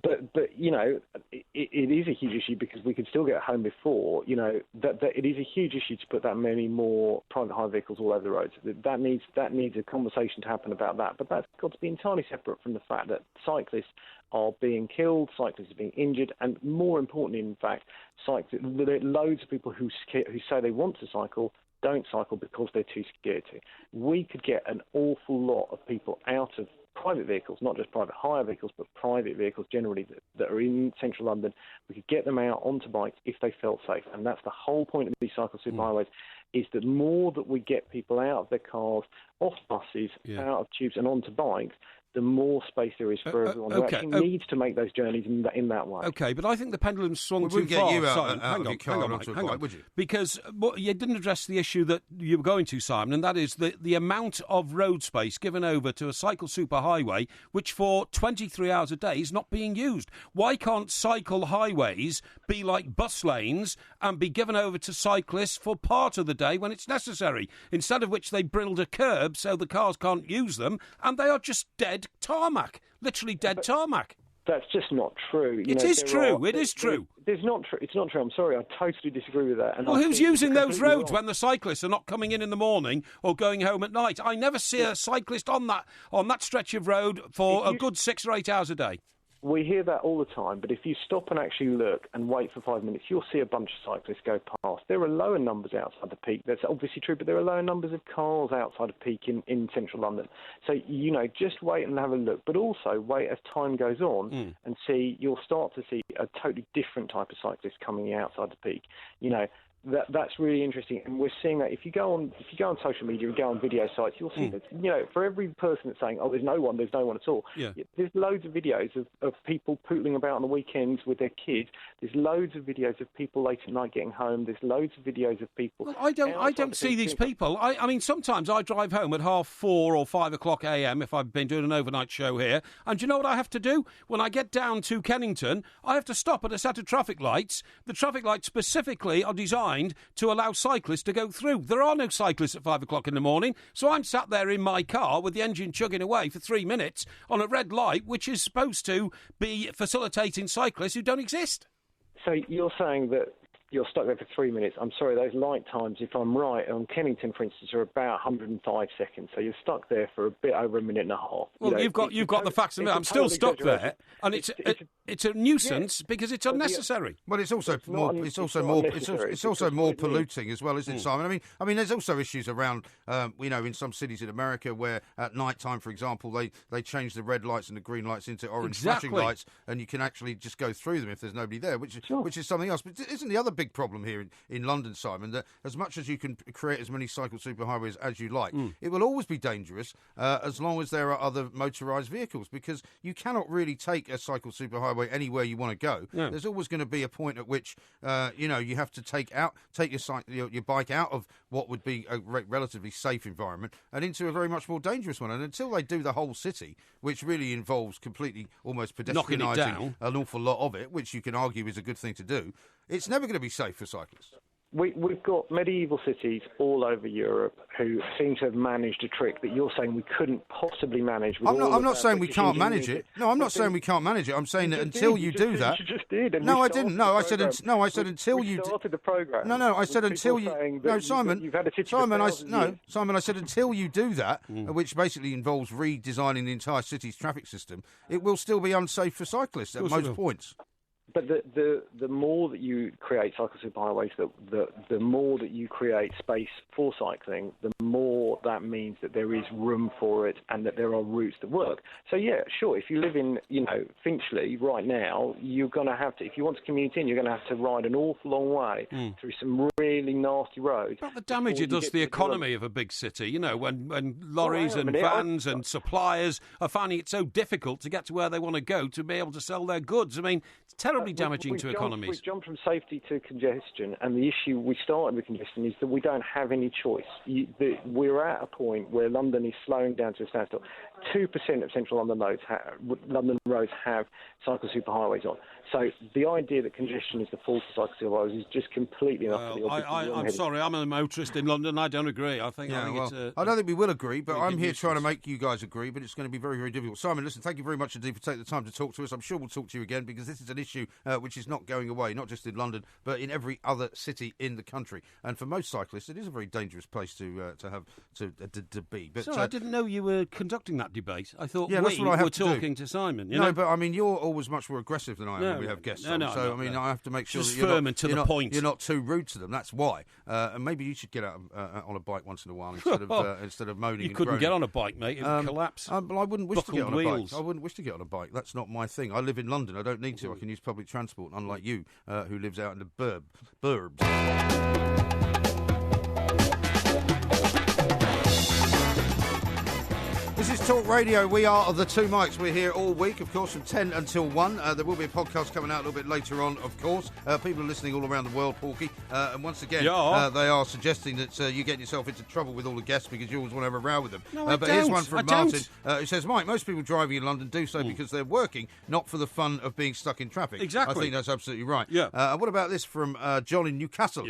But it is a huge issue because we could still get home before. That it is a huge issue to put that many more private hire vehicles all over the roads. That needs a conversation to happen about that. But that's got to be entirely separate from the fact that cyclists are being killed, cyclists are being injured, and more importantly, in fact, there are loads of people who say they want to cycle don't cycle because they're too scared to. We could get an awful lot of people out of private vehicles, not just private hire vehicles, but private vehicles generally that are in central London. We could get them out onto bikes if they felt safe. And that's the whole point of these cycle superhighways, is the more that we get people out of their cars, off buses, out of tubes and onto bikes, the more space there is for everyone who actually needs to make those journeys in that way. OK, but I think the pendulum's swung too far. Hang on, would you? Because you didn't address the issue that you were going to, Simon, and that is the amount of road space given over to a cycle superhighway, which for 23 hours a day is not being used. Why can't cycle highways be like bus lanes and be given over to cyclists for part of the day when it's necessary, instead of which they build a curb so the cars can't use them, and they are just dead tarmac, literally dead tarmac. That's just not true. It is true. It's not true. It's not true. I'm sorry. I totally disagree with that. And well, who's using those roads when the cyclists are not coming in the morning or going home at night? I never see a cyclist on that stretch of road for a good 6 or 8 hours a day. We hear that all the time, but if you stop and actually look and wait for 5 minutes, you'll see a bunch of cyclists go past. There are lower numbers outside the peak. That's obviously true, but there are lower numbers of cars outside of peak in central London. So, just wait and have a look, but also wait as time goes on and see, you'll start to see a totally different type of cyclist coming outside the peak. That's really interesting, and we're seeing that if you go on social media and go on video sites, you'll see that for every person that's saying, "Oh, there's no one at all." Yeah. There's loads of videos of people pootling about on the weekends with their kids. There's loads of videos of people late at night getting home. There's loads of videos of people. Well, I don't see these people. I mean, sometimes I drive home at 4:30 or 5 o'clock a.m. if I've been doing an overnight show here, and do you know what I have to do when I get down to Kennington? I have to stop at a set of traffic lights. The traffic lights specifically are designed to allow cyclists to go through. There are no cyclists at 5 o'clock in the morning, so I'm sat there in my car with the engine chugging away for 3 minutes on a red light, which is supposed to be facilitating cyclists who don't exist. So you're saying that you're stuck there for 3 minutes. I'm sorry, those light times, if I'm right, on Kennington, for instance, are about 105 seconds. So you're stuck there for a bit over a minute and a half. Well, you've got the facts. I'm still stuck there, and it's a nuisance because it's unnecessary. Well, it's also more polluting as well, isn't it, Simon? I mean, there's also issues around, in some cities in America where at night time, for example, they change the red lights and the green lights into orange flashing lights, and you can actually just go through them if there's nobody there, which is something else. But isn't the other big problem here in London, Simon, that as much as you can create as many cycle superhighways as you like, it will always be dangerous as long as there are other motorised vehicles, because you cannot really take a cycle superhighway anywhere you want to go. No. There's always going to be a point at which you have to take your bike out of what would be a relatively safe environment and into a very much more dangerous one. And until they do the whole city, which really involves completely almost pedestrianising an awful lot of it, which you can argue is a good thing to do, it's never going to be safe for cyclists. We've got medieval cities all over Europe who seem to have managed a trick that you're saying we couldn't possibly manage. I'm not saying we can't manage it. No, I'm not saying we can't manage it. I'm saying that until you do that. You just did. No, I didn't. No, I said until you started the program. No, I said until you. No, Simon. You've had a Simon. I said until you do that, which basically involves redesigning the entire city's traffic system, it will still be unsafe for cyclists at most points. But the more that you create cycle superhighways, the more that you create space for cycling, the more that means that there is room for it and that there are routes that work. So yeah, sure, if you live in Finchley right now, you're going to have to, if you want to commute in, you're going to have to ride an awful long way through some really nasty roads. But the damage it does to the economy of a big city, when lorries and vans and suppliers are finding it so difficult to get to where they want to go to be able to sell their goods. I mean, it's terrible incredibly damaging to economies. We jumped from safety to congestion, and the issue we started with congestion is that we don't have any choice. We're at a point where London is slowing down to a standstill. 2% of central London roads have cycle superhighways on. So the idea that congestion is the fault of cycle superhighways is just completely enough. I'm sorry, I'm a motorist in London. I don't agree. I don't think we will agree, but I'm here trying to make you guys agree, but it's going to be very, very difficult. Simon, listen, thank you very much indeed for taking the time to talk to us. I'm sure we'll talk to you again, because this is an issue which is not going away, not just in London, but in every other city in the country. And for most cyclists, it is a very dangerous place to be. But I didn't know you were conducting that debate. I thought we were talking to Simon. No, but I mean, you're always much more aggressive than I am when we have guests on. So, I mean, I have to make sure that you're not too rude to them. That's why. And maybe you should get out on a bike once in a while instead of moaning. You couldn't get on a bike, mate. It would collapse. I wouldn't wish to get on a wheels. bike. I wouldn't wish to get on a bike. That's not my thing. I live in London. I don't need to. I can use public transport, unlike you, who lives out in the burbs. This is Talk Radio. We are the Two Mics. We're here all week, of course, from 10 until 1. There will be a podcast coming out a little bit later on, of course. People are listening all around the world, Porky. And once again, they are suggesting that you get yourself into trouble with all the guests because you always want to have a row with them. No, but here's one from Martin who says, Mike, most people driving in London do so because they're working, not for the fun of being stuck in traffic. Exactly. I think that's absolutely right. Yeah. What about this from John in Newcastle,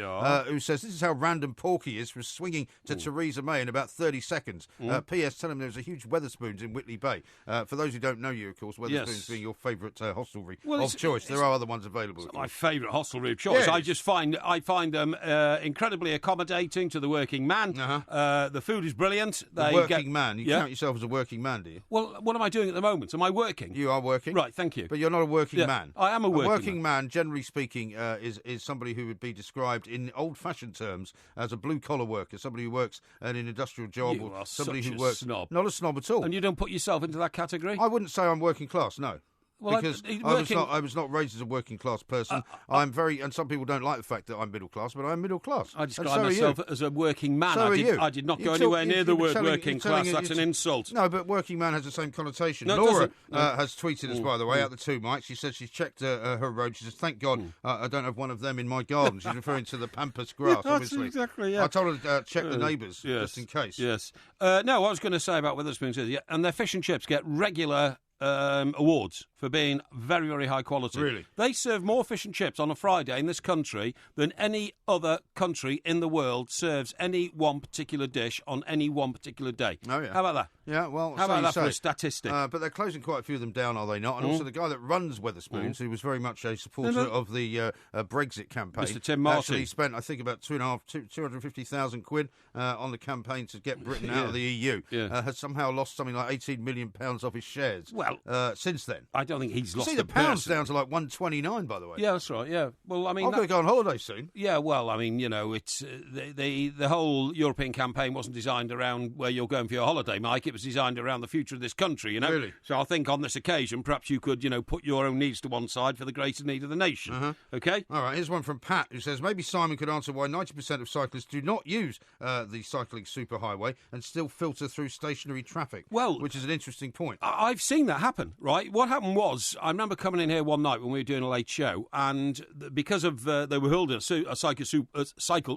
who says, this is how random Porky is for swinging to Theresa May in about 30 seconds. P.S. Tell him there's a huge Wetherspoons in Whitley Bay. For those who don't know you, of course, Wetherspoons being your favourite hostelry of choice. There are other ones available. My favourite hostelry of choice. Yes. I find them incredibly accommodating to the working man. The food is brilliant. Man. You count yourself as a working man, do you? Well, what am I doing at the moment? Am I working? You are working. Right, thank you. But you're not a working man. I am a working man, generally speaking, is somebody who would be described in old-fashioned terms as a blue-collar worker, somebody who works in an industrial job, You or are somebody such who a works. snob. Not a snob at all. And you don't put yourself into that category? I wouldn't say I'm working class, no. Well, because I was not raised as a working class person. I'm very, and some people don't like the fact that I'm middle class, but I'm middle class. I describe myself as a working man. I did not go anywhere near the word working class. That's an insult. No, but working man has the same connotation. No, Laura has tweeted us, by the way, out the Two Mics. She said she's checked her road. She says, "Thank God I don't have one of them in my garden." She's referring to the pampas grass, obviously. Exactly. Yeah. I told her to check the neighbours just in case. Yes. No, what I was going to say about Wetherspoons is, and their fish and chips get regular awards for being very, very high quality. Really? They serve more fish and chips on a Friday in this country than any other country in the world serves any one particular dish on any one particular day. Oh, yeah. How about that? Yeah, well, how about that for a statistic? But they're closing quite a few of them down, are they not? And also the guy that runs Wetherspoons, who was very much a supporter of the Brexit campaign. Mr. Tim Martin. Actually spent, I think, about 250,000 quid on the campaign to get Britain out of the EU. Has somehow lost something like £18 million off his shares. Well, since then. I don't think he's lost. See, the pound's down to like 129, by the way. Yeah, that's right. Yeah. Well, I mean, I'm going to go on holiday soon. Yeah. Well, I mean, it's the whole European campaign wasn't designed around where you're going for your holiday, Mike. It was designed around the future of this country. Really? So I think on this occasion, perhaps you could, put your own needs to one side for the greater need of the nation. Okay. All right. Here's one from Pat who says maybe Simon could answer why 90% of cyclists do not use the cycling superhighway and still filter through stationary traffic. Well, which is an interesting point. I've seen that happen. Right. What happened was, I remember coming in here one night when we were doing a late show, and because of they were holding a cycle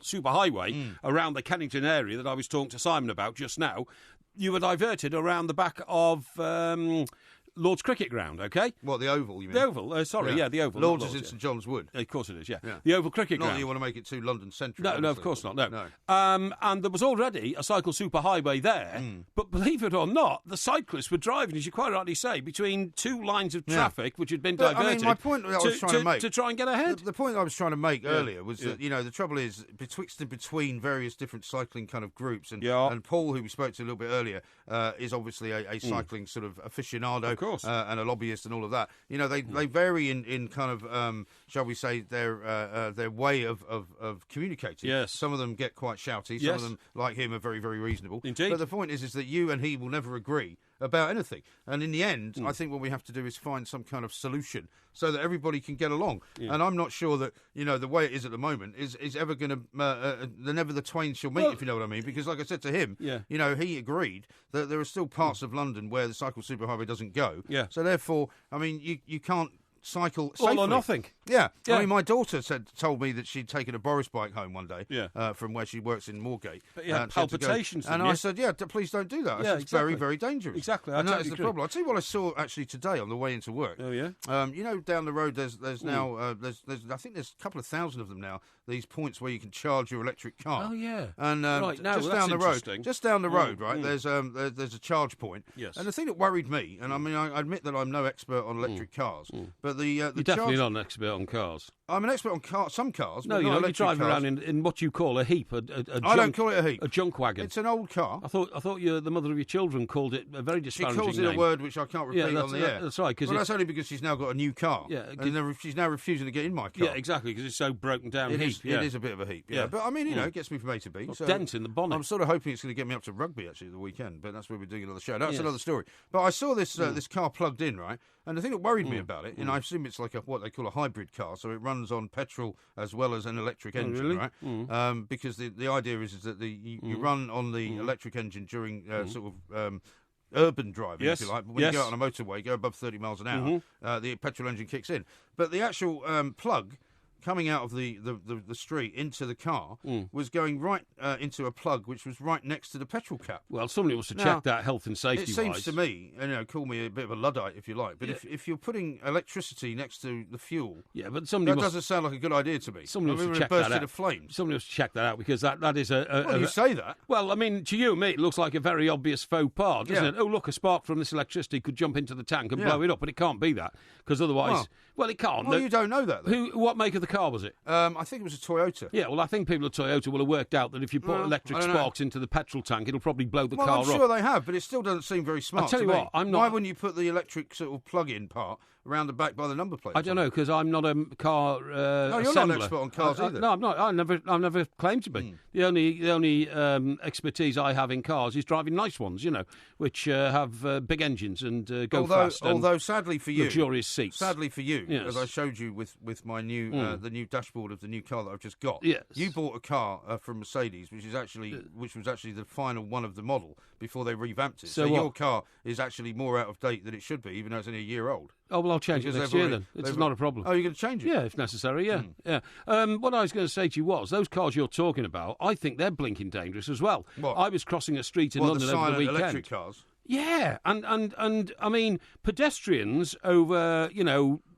superhighway around the Kennington area that I was talking to Simon about just now, you were diverted around the back of Lord's Cricket Ground, okay? What, the Oval, you mean? The Oval, the Oval. Lord's is in St John's Wood. Of course it is, yeah. The Oval Cricket Ground. Not that you want to make it too London-centric. No, of course not, no. And there was already a cycle superhighway there, but believe it or not, the cyclists were driving, as you quite rightly say, between two lines of traffic which had been diverted my point I was trying to make, to try and get ahead. The point I was trying to make earlier was that, the trouble is, betwixt and between various different cycling kind of groups, and Paul, who we spoke to a little bit earlier, is obviously a cycling sort of aficionado, of course. And a lobbyist and all of that. They vary in kind of, shall we say, their way of communicating. Yes. Some of them get quite shouty. Some of them, like him, are very, very reasonable. Indeed. But the point is that you and he will never agree about anything. And in the end, I think what we have to do is find some kind of solution so that everybody can get along. Yeah. And I'm not sure that, the way it is at the moment is ever going to, never the twain shall meet, if you know what I mean. Because like I said to him, he agreed that there are still parts of London where the cycle superhighway doesn't go. Yeah. So therefore, I mean, you can't cycle safely. All or nothing. Yeah. I mean, my daughter told me that she'd taken a Boris bike home one day from where she works in Moorgate. But you had palpitations, and I said, please don't do that. It's very, very dangerous. Exactly. And that is the problem. I'll tell you what I saw actually today on the way into work. Oh, yeah? Down the road there's now, I think there's a couple of thousand of them now, these points where you can charge your electric car. Oh, yeah. And right, now, just down the road, right, there's a charge point. Yes. And the thing that worried me, and I mean, I admit that I'm no expert on electric cars, but You're definitely not an expert on cars. I'm an expert on some cars. No, but not you drive cars. around in what you call a heap. I don't call it a heap. A junk wagon. It's an old car. I thought the mother of your children called it a very disparaging name. She calls it a word which I can't repeat on the air. That's right. That's only because she's now got a new car. Yeah, and she's now refusing to get in my car. Yeah, exactly, because it's so broken down heap. It is a bit of a heap. Yeah. But I mean, it gets me from A to B. So dent in the bonnet. I'm sort of hoping it's going to get me up to rugby actually the weekend, but that's where we're doing another show. That's another story. But I saw this car plugged in, right? And the thing that worried me about it, and I assume it's like what they call a hybrid car, so it runs on petrol as well as an electric engine, right? Because the idea is that you run on the electric engine during sort of urban driving, if you like. But when you go out on a motorway, go above 30 miles an hour, the petrol engine kicks in. But the actual plug coming out of the street into the car was going right into a plug which was right next to the petrol cap. Well, somebody must have checked that health and safety It seems to me, call me a bit of a Luddite if you like, but if you're putting electricity next to the fuel, but doesn't sound like a good idea to me. Somebody must have checked that out. Of flames. Somebody must check that out because that is you say that. Well, I mean, to you and me, it looks like a very obvious faux pas, doesn't it? Oh, look, a spark from this electricity could jump into the tank and blow it up, but it can't be that because otherwise, it can't. Well, you don't know that. Though. What make of the car was it? I think it was a Toyota. Yeah, well, I think people at Toyota will have worked out that if you put electric sparks into the petrol tank, it'll probably blow the car up. I'm sure they have, but it still doesn't seem very smart. I'll tell you what, I'm not. Why wouldn't you put the electric sort of plug-in part around the back by the number plate? I don't know, because I'm not a car No, you're assembler. not an expert on cars either. No, I'm not. I've never claimed to be. The only expertise I have in cars is driving nice ones, which have big engines and go fast. Although sadly for you, luxurious seats. Sadly for you, as I showed you with my new the new dashboard of the new car that I've just got. Yes. You bought a car from Mercedes, which was actually the final one of the model before they revamped it. So your car is actually more out of date than it should be, even though it's only a year old. Oh, well, I'll change it next year then. It's not a problem. Oh, you're going to change it? Yeah, if necessary, yeah. What I was going to say to you was, those cars you're talking about, I think they're blinking dangerous as well. What? I was crossing a street in London over the weekend. Electric cars? Yeah, and I mean, pedestrians over,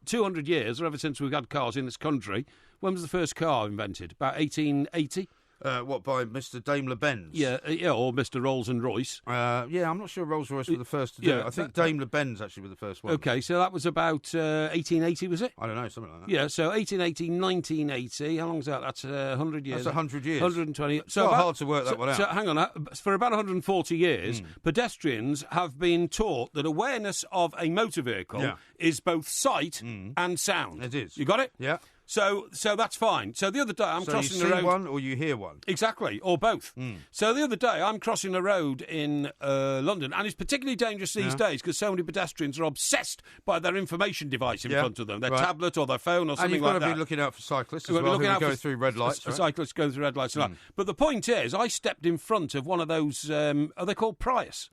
200 years, or ever since we've had cars in this country, when was the first car invented? About 1880? By Mr. Daimler-Benz? Yeah, or Mr. Rolls and Royce. I'm not sure Rolls-Royce were the first to do it. I think Daimler-Benz actually were the first one. Okay, so that was about 1880, was it? I don't know, something like that. Yeah, so 1880, 1980. How long is that? That's 100 years. That's 100 years. 120. It's not hard to work that one out. So hang on, for about 140 years, pedestrians have been taught that awareness of a motor vehicle is both sight and sound. It is. You got it? Yeah. So that's fine. So the other day I'm crossing the road. So you see one or you hear one? Exactly, or both. So the other day I'm crossing a road in London, and it's particularly dangerous these days because so many pedestrians are obsessed by their information device in front of them, their tablet or their phone or something like that. And you've got to be looking out for cyclists as well, who go through red lights. Cyclists go through red lights and that. But the point is, I stepped in front of one of those, are they called Prius?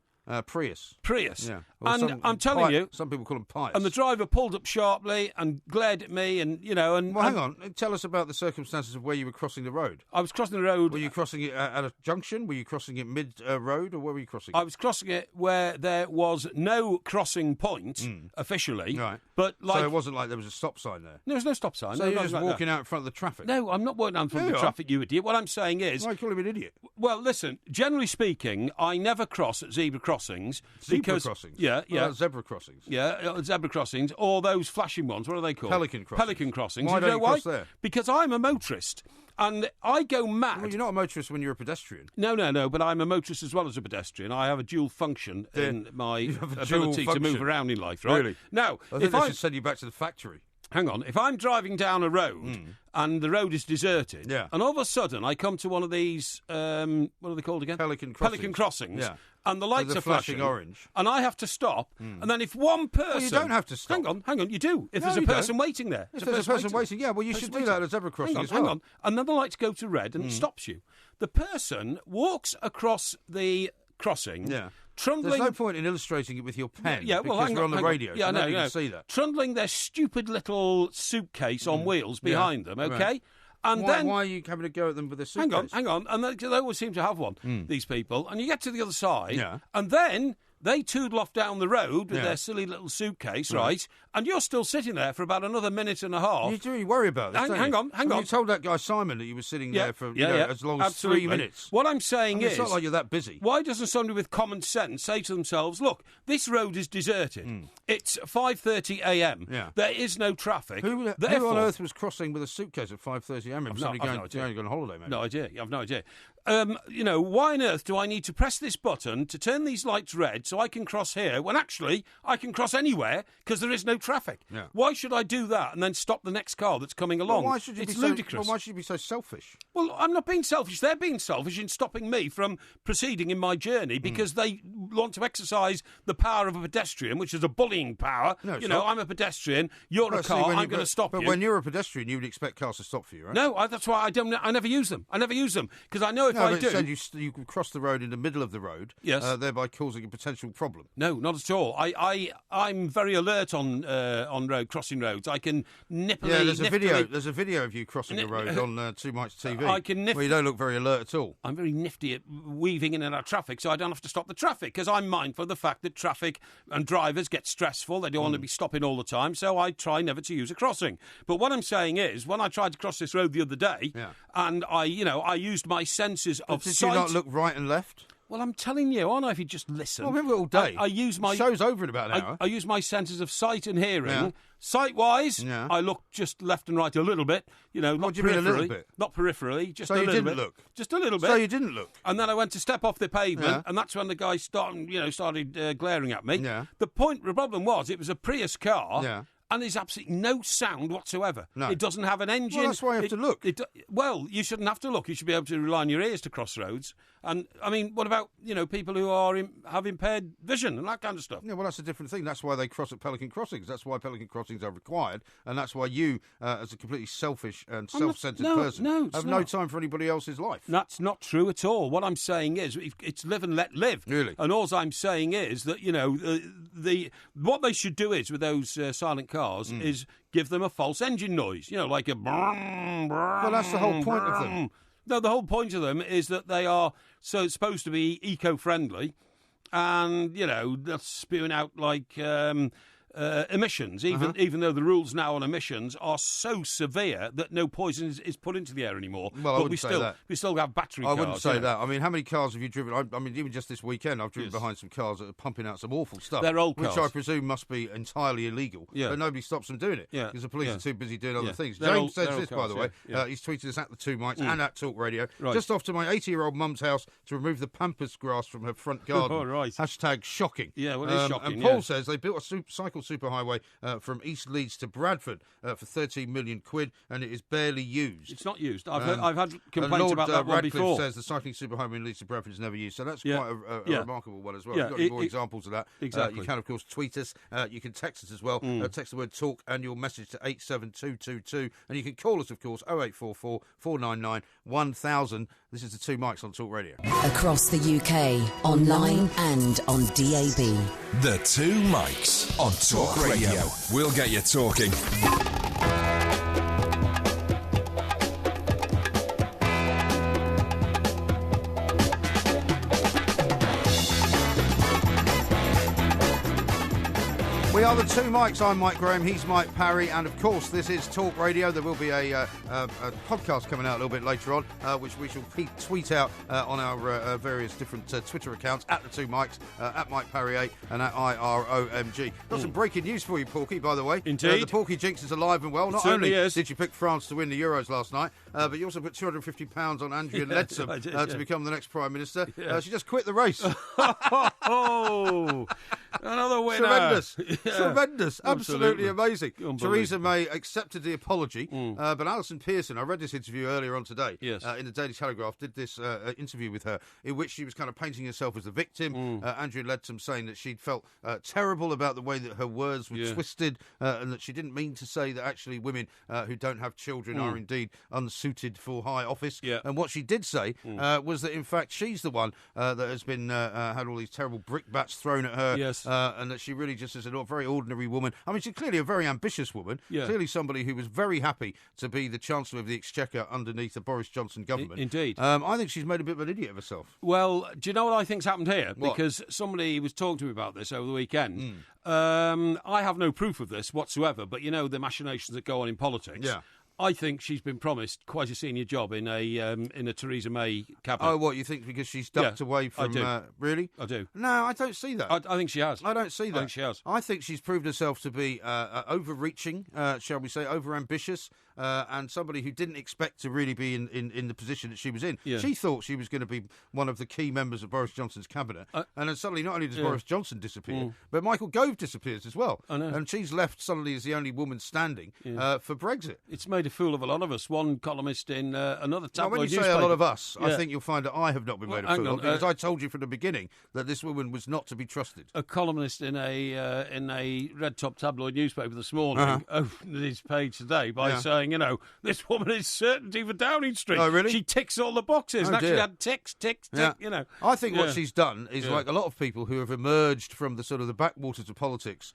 Prius. Yeah. And I'm telling you... Some people call them Pius. And the driver pulled up sharply and glared at me and, and... Well, hang on. Tell us about the circumstances of where you were crossing the road. I was crossing the road... Were you crossing it at a junction? Were you crossing it mid-road? Or where were you crossing it? I was crossing it where there was no crossing point, officially. Right. But so it wasn't like there was a stop sign there? There was no stop sign. So you're just walking out in front of the traffic? No, I'm not walking out in front of the traffic, you idiot. What I'm saying is... Why call him an idiot? Well, listen, generally speaking, I never cross at zebra crossings. Zebra crossings? Yeah. Zebra crossings? Yeah, zebra crossings, or those flashing ones, what are they called? Pelican crossings. Pelican crossings. Why don't you cross there? Because I'm a motorist. And I go mad. Well, you're not a motorist when you're a pedestrian. No, but I'm a motorist as well as a pedestrian. I have a dual function in my ability to move around in life, right? Really? Now, I think they should send you back to the factory. Hang on. If I'm driving down a road and the road is deserted, and all of a sudden I come to one of these, what are they called again? Pelican crossings. Pelican crossings. Yeah. And the lights are flashing orange. And I have to stop. And then if one person... Well, you don't have to stop. Hang on, you do. If there's a person waiting there. If there's a person waiting, well, you should do that at a zebra crossing as well. Hang on. And then the lights go to red and it stops you. The person walks across the crossing, trundling... There's no point in illustrating it with your pen because we're on the radio, so nobody can see that. Trundling their stupid little suitcase on wheels behind them, okay? Right. And why then... Why are you having a go at them with a suitcase? Hang on. And they always seem to have one, these people. And you get to the other side, and then... They toodle off down the road with their silly little suitcase, right? And you're still sitting there for about another minute and a half. You do really worry about this, Hang on. You told that guy Simon that you were sitting there for as long as 3 minutes. What I'm saying is... It's not like you're that busy. Why doesn't somebody with common sense say to themselves, look, this road is deserted. It's 5:30 a.m. There is no traffic. Who on earth was crossing with a suitcase at 5:30 a.m? Somebody going on holiday, maybe? No idea. I've no idea. Why on earth do I need to press this button to turn these lights red so I can cross here when actually I can cross anywhere because there is no traffic? Yeah. Why should I do that and then stop the next car that's coming along? Well, why should you it's be ludicrous. Why should you be so selfish? Well, I'm not being selfish. They're being selfish in stopping me from proceeding in my journey because they want to exercise the power of a pedestrian, which is a bullying power. No, it's not. I'm a pedestrian. You're a car. I'm going to stop you. But when you're a pedestrian, you would expect cars to stop for you, right? No, that's why I never use them. I never use them because I know if I do... You can cross the road in the middle of the road, thereby causing a potential problem. No, not at all. I'm very alert on crossing roads. I can nippily... Yeah, there's a video of you crossing the road on Two Mics TV where you don't look very alert at all. I'm very nifty at weaving in and out of traffic, so I don't have to stop the traffic because I'm mindful of the fact that traffic and drivers get stressful. They don't want to be stopping all the time, so I try never to use a crossing. But what I'm saying is, when I tried to cross this road the other day, and I used my senses of sight... Did you not look right and left? Well, I'm telling you, aren't I, if you just listen. Well, remember all day. I use my... Show's over in about an hour. I use my senses of sight and hearing. Yeah. Sight-wise, I look just left and right a little bit. Not what do you mean a little bit? Not peripherally, just so a little bit. So you didn't look? Just a little bit. So you didn't look? And then I went to step off the pavement, and that's when the guy started glaring at me. Yeah. The problem was, it was a Prius car. Yeah. And there's absolutely no sound whatsoever. No. It doesn't have an engine. Well, that's why you have to look. Well, you shouldn't have to look. You should be able to rely on your ears to cross roads. And, I mean, what about, people who have impaired vision and that kind of stuff? Yeah, well, that's a different thing. That's why they cross at Pelican Crossings. That's why Pelican Crossings are required. And that's why you, as a completely selfish and self-centred person, have no time for anybody else's life. That's not true at all. What I'm saying is, it's live and let live. Really? And all I'm saying is that, what they should do is, with those silent cars, is give them a false engine noise, like a... Well, that's the whole point of them. No, the whole point of them is that they are supposed to be eco-friendly and, they're spewing out like emissions, even though the rules now on emissions are so severe that no poison is put into the air anymore. Well, I wouldn't say that. We still have battery cars. I wouldn't say that. I mean, how many cars have you driven? I mean, even just this weekend, I've driven behind some cars that are pumping out some awful stuff. They're old cars. Which I presume must be entirely illegal. Yeah. But nobody stops them doing it. Yeah. Because the police are too busy doing other things. James says this, by the way. He's tweeted us at the Two Mics and at Talk Radio. Right. Just off to my 80-year-old mum's house to remove the pampas grass from her front garden. Right. Hashtag shocking. Yeah, well, it's shocking. And Paul says they built a cycle superhighway from East Leeds to Bradford for 13 million quid, and it is barely used. It's not used. I've had complaints about that one before. Lord Radcliffe says the cycling superhighway in Leeds to Bradford is never used, so that's quite a remarkable one as well. We've got any more examples of that. Exactly. You can, of course, tweet us. You can text us as well. Text the word talk and your message to 87222, and you can call us, of course, 0844 499 1000. This is the Two Mics on Talk Radio. Across the UK, online and on DAB. The Two Mics on Talk Radio. We'll get you talking. We are the Two Mics. I'm Mike Graham. He's Mike Parry. And, of course, this is Talk Radio. There will be a podcast coming out a little bit later on, which we shall tweet out on our various different Twitter accounts, at the Two Mics, at Mike Parry 8 and at IROMG. Got some breaking news for you, Porky, by the way. Indeed. The Porky Jinx is alive and well. Not only did you pick France to win the Euros last night, but you also put £250 on Andrea Leadsom to become the next Prime Minister. Yeah. She just quit the race. Oh, another winner. Tremendous. Tremendous. Absolutely amazing. Theresa May accepted the apology, but Alison Pearson, I read this interview earlier on today in the Daily Telegraph, did this interview with her in which she was kind of painting herself as the victim. Andrew Leadsom saying that she'd felt terrible about the way that her words were twisted and that she didn't mean to say that actually women who don't have children are indeed unsuited for high office. And what she did say was that in fact she's the one that has been had all these terrible brickbats thrown at her, and that she really just is a very ordinary woman. I mean, she's clearly a very ambitious woman, clearly somebody who was very happy to be the Chancellor of the Exchequer underneath the Boris Johnson government. Indeed. I think she's made a bit of an idiot of herself. Well, do you know what I think's happened here? What? Because somebody was talking to me about this over the weekend. I have no proof of this whatsoever, but you know the machinations that go on in politics. Yeah. I think she's been promised quite a senior job in a Theresa May cabinet. Oh, what, you think because she's ducked away from... I do. Really? I do. No, I don't see that. I think she has. I don't see that. I think she has. I think she's proved herself to be overreaching, shall we say, overambitious, and somebody who didn't expect to really be in the position that she was in. Yeah. She thought she was going to be one of the key members of Boris Johnson's cabinet, and then suddenly not only does Boris Johnson disappear, but Michael Gove disappears as well. I know. And she's left suddenly as the only woman standing for Brexit. It's made a fool of a lot of us. One columnist in another tabloid when you newspaper. say a lot of us, I think you'll find that I have not been made a hang fool on, of, because I told you from the beginning that this woman was not to be trusted. A columnist in a red top tabloid newspaper this morning opened his page today by saying, you know, this woman is certainty for Downing Street. Oh, really? She ticks all the boxes. And actually had ticks, you know. I think what she's done is like a lot of people who have emerged from the sort of the backwaters of politics,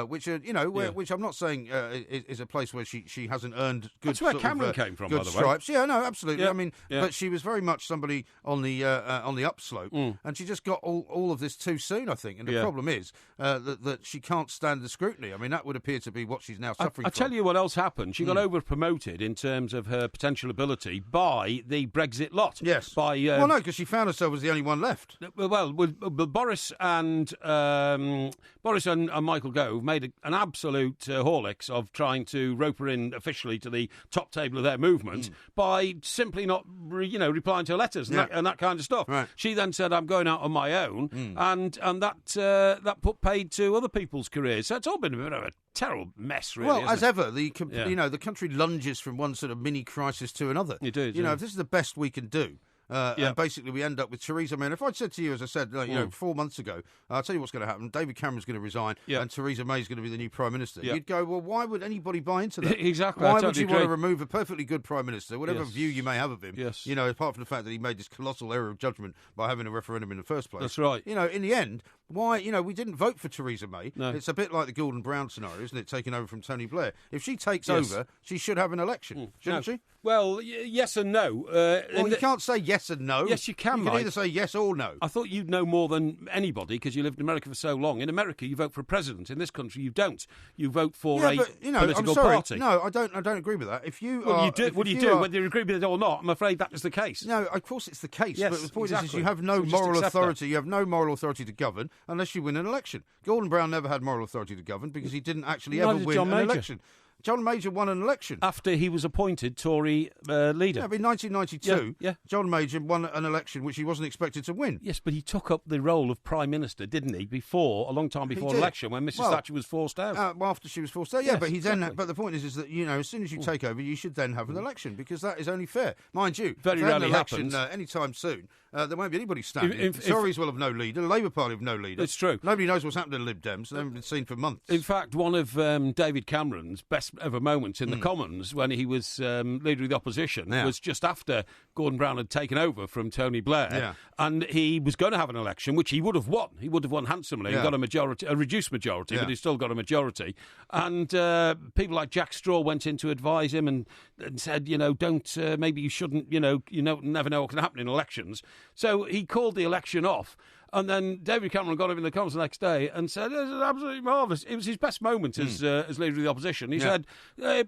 which are, you know, which I'm not saying is a place where she hasn't earned good. That's where Cameron came from, good by the way. stripes. Yeah, no, absolutely. Yeah. I mean, but she was very much somebody on the upslope, and she just got all of this too soon, I think. And the problem is that she can't stand the scrutiny. I mean, that would appear to be what she's now suffering from. I tell you what else happened. She got over-promoted in terms of her potential ability by the Brexit lot. Yes. By well, no, because she found herself as the only one left. Well, Boris and Michael Gove made an absolute Horlicks of trying to rope her in officially to the top table of their movement by simply not, replying to her letters and that kind of stuff. Right. She then said, "I'm going out on my own," and that put paid to other people's careers. So it's all been a bit of a terrible mess, really. Well, as ever, the country lunges from one sort of mini crisis to another. It does. If this is the best we can do. And basically we end up with Theresa May. And if I'd said to you, as I said, 4 months ago, I'll tell you what's going to happen. David Cameron's going to resign and Theresa May's going to be the new Prime Minister. You'd go, well, why would anybody buy into that? Exactly. Why would you want to remove a perfectly good Prime Minister, whatever view you may have of him, Yes. apart from the fact that he made this colossal error of judgment by having a referendum in the first place? That's right. In the end, why, we didn't vote for Theresa May. No. It's a bit like the Gordon Brown scenario, isn't it, taking over from Tony Blair. If she takes over, she should have an election, shouldn't she? Well, yes and no. You can't say yes and no. Yes, you can, You Mike. can either say yes or no. I thought you'd know more than anybody because you lived in America for so long. In America, you vote for a president. In this country, you don't. You vote for political I'm sorry. party. No, I don't agree with that. If you Well, you do. What do you do? Whether you agree with it or not, I'm afraid that is the case. No, of course it's the case. Yes, but the point exactly. is you have no So just moral accept authority. You have no moral authority to govern unless you win an election. Gordon Brown never had moral authority to govern because he didn't actually Neither ever did win John an Major. election. John Major won an election. After he was appointed Tory leader. Yeah, but in 1992, Yeah. John Major won an election which he wasn't expected to win. Yes, but he took up the role of Prime Minister, didn't he, a long time before did. election when Mrs Thatcher was forced out. After she was forced out, Yes, but exactly. But the point is that as soon as you take over, you should then have an election because that is only fair, mind you. Very if we had rarely an election happens. anytime soon. There won't be anybody standing. If- Tories will have no leader. The Labour Party have no leader. It's true. Nobody knows what's happened to the Lib Dems. They haven't been seen for months. In fact, one of David Cameron's best ever moments in the Commons when he was leader of the opposition was just after Gordon Brown had taken over from Tony Blair. Yeah. And he was going to have an election, which he would have won. He would have won handsomely and got a reduced majority, but he still got a majority. And people like Jack Straw went in to advise him and said, don't, maybe you shouldn't, you never know what can happen in elections. So he called the election off. And then David Cameron got him in the Commons the next day and said, "This is absolutely marvellous." It was his best moment as leader of the opposition. He said,